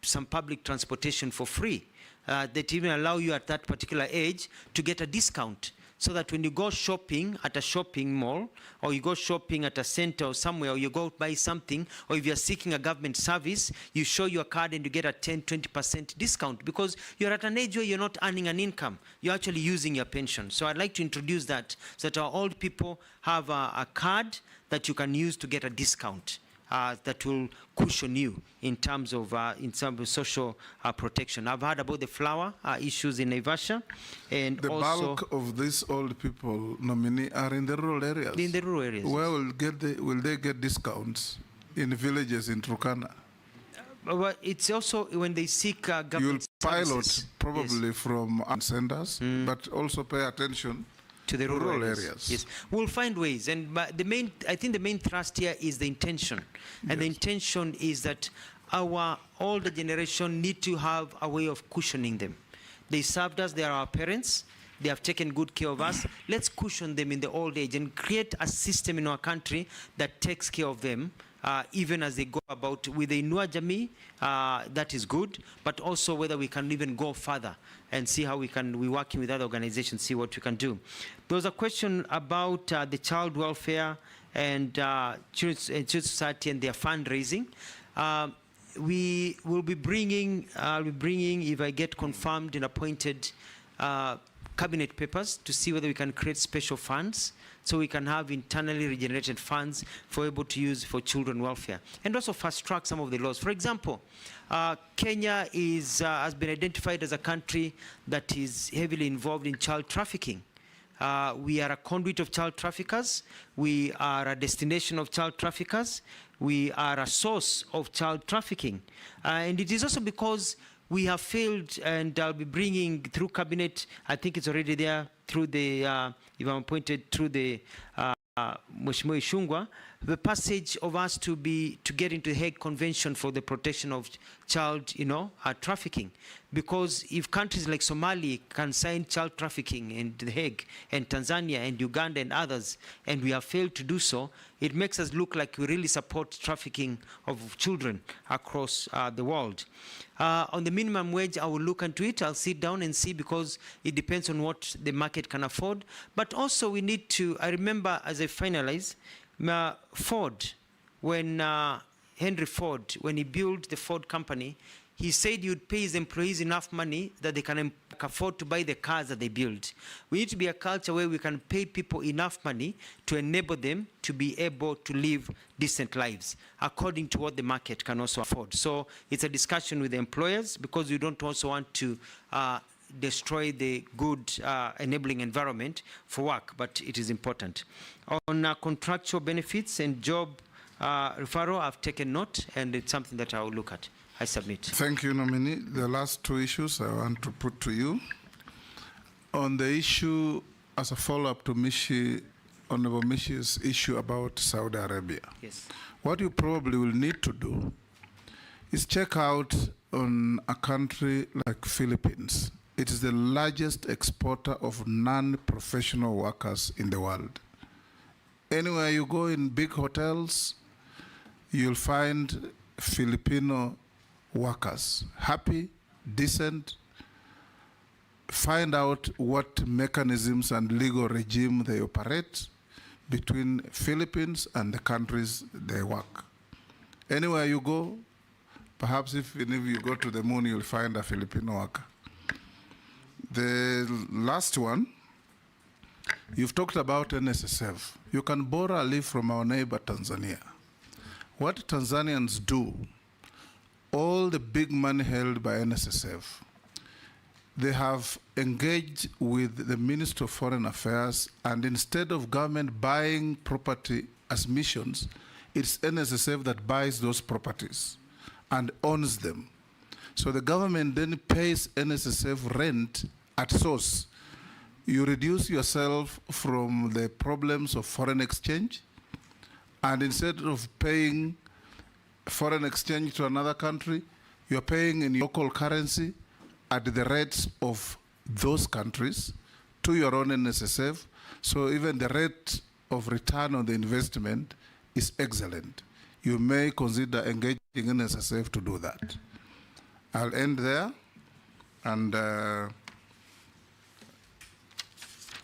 some public transportation for free. That even allow you at that particular age to get a discount, so that when you go shopping at a shopping mall, or you go shopping at a center or somewhere, or you go buy something, or if you're seeking a government service, you show your card and you get a 10-20% discount, because you're at an age where you're not earning an income. You're actually using your pension. So I'd like to introduce that, so that our old people have a card that you can use to get a discount. That will cushion you in terms of social protection. I've heard about the flower issues in Naivasha, and the also bulk of these old people, Nominee, are in the rural areas. In the rural areas. Where will they get discounts? In villages in Turkana? Well, it's also when they seek government You'll pilot services. probably Yes. from senders, but also pay attention To the rural areas. Yes, we'll find ways, and I think the main thrust here is the intention, and the intention is that our older generation need to have a way of cushioning them. They served us; they are our parents. They have taken good care of us. Let's cushion them in the old age and create a system in our country that takes care of them, even as they go about with the Inua Jamii. That is good, but also whether we can even go further and see how we're working with other organizations, see what we can do. There was a question about the child welfare and Children's Society and their fundraising. We will be bringing, if I get confirmed and appointed, cabinet papers to see whether we can create special funds so we can have internally regenerated funds for able to use for children welfare, and also fast track some of the laws. For example, Kenya has been identified as a country that is heavily involved in child trafficking. We are a conduit of child traffickers. We are a destination of child traffickers. We are a source of child trafficking. And it is also because we have failed, and I'll be bringing through cabinet, I think it's already there, through the, if I'm appointed through the Mheshimiwa Ishungwa, the passage of us to get into the Hague Convention for the protection of child, trafficking. Because if countries like Somalia can sign child trafficking in the Hague, and Tanzania and Uganda and others, and we have failed to do so, it makes us look like we really support trafficking of children across the world. On the minimum wage, I will look into it. I'll sit down and see, because it depends on what the market can afford. But also we need to, I remember as I finalize, Ford, when Henry Ford, when he built the Ford company, he said he would pay his employees enough money that they can afford to buy the cars that they build. We need to be a culture where we can pay people enough money to enable them to be able to live decent lives according to what the market can also afford. So it's a discussion with the employers, because we don't also want to destroy the good enabling environment for work, but it is important. On contractual benefits and job referral, I've taken note, and it's something that I will look at. I submit. Thank you, Nominee. The last two issues I want to put to you. On the issue, as a follow-up to Honorable Mishi's issue about Saudi Arabia. Yes. What you probably will need to do is check out on a country like Philippines. It is the largest exporter of non-professional workers in the world. Anywhere you go in big hotels, you'll find Filipino workers, happy, decent. Find out what mechanisms and legal regime they operate between Philippines and the countries they work. Anywhere you go, perhaps if you go to the moon, you'll find a Filipino worker. The last one, you've talked about NSSF. You can borrow a leaf from our neighbor Tanzania. What Tanzanians do, all the big money held by NSSF, they have engaged with the Minister of Foreign Affairs, and instead of government buying property as missions, it's NSSF that buys those properties and owns them. So the government then pays NSSF rent at source. You reduce yourself from the problems of foreign exchange, and instead of paying foreign exchange to another country, you're paying in local currency at the rates of those countries to your own NSSF. So even the rate of return on the investment is excellent. You may consider engaging NSSF to do that. I'll end there, and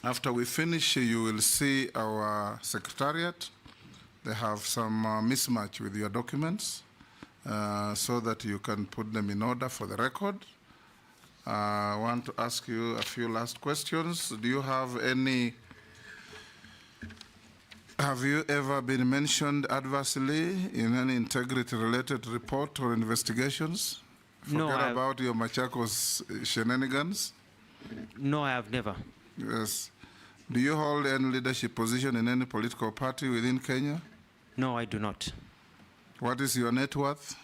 after we finish, you will see our secretariat. They have some mismatch with your documents so that you can put them in order for the record. I want to ask you a few last questions. Do you have any, have you ever been mentioned adversely in any integrity-related report or investigations? No, Forget about your Machakos shenanigans? No, I have never. Yes. Do you hold any leadership position in any political party within Kenya? No, I do not. What is your net worth?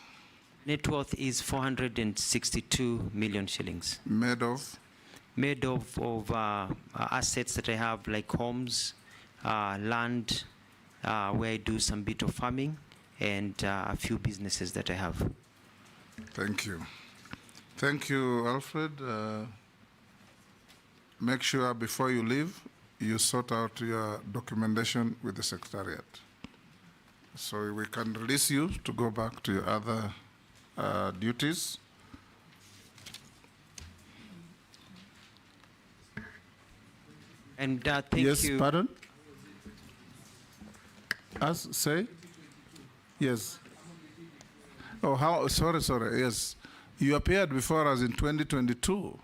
Net worth is 462 million shillings. Made of? Made of assets that I have, like homes, land, where I do some bit of farming, and a few businesses that I have. Thank you. Thank you, Alfred. Make sure before you leave, you sort out your documentation with the Secretariat. So we can release you to go back to your other duties. And thank yes, you. Yes, pardon? Say? Yes. Oh, sorry, yes. You appeared before us in 2022.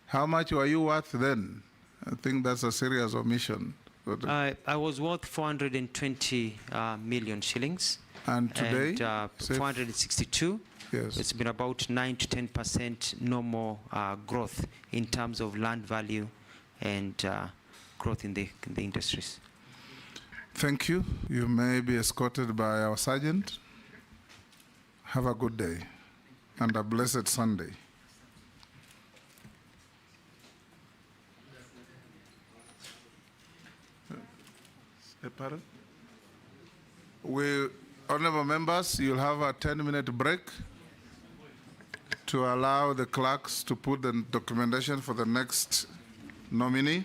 How much were you worth then? I think that's a serious omission. I was worth 420 million shillings. And today? And 462. Yes. It's been about 9 to 10% normal growth in terms of land value and growth in the industries. Thank you. You may be escorted by our sergeant. Have a good day and a blessed Sunday. Pardon? Honorable members, you'll have a 10-minute break to allow the clerks to put the documentation for the next nominee.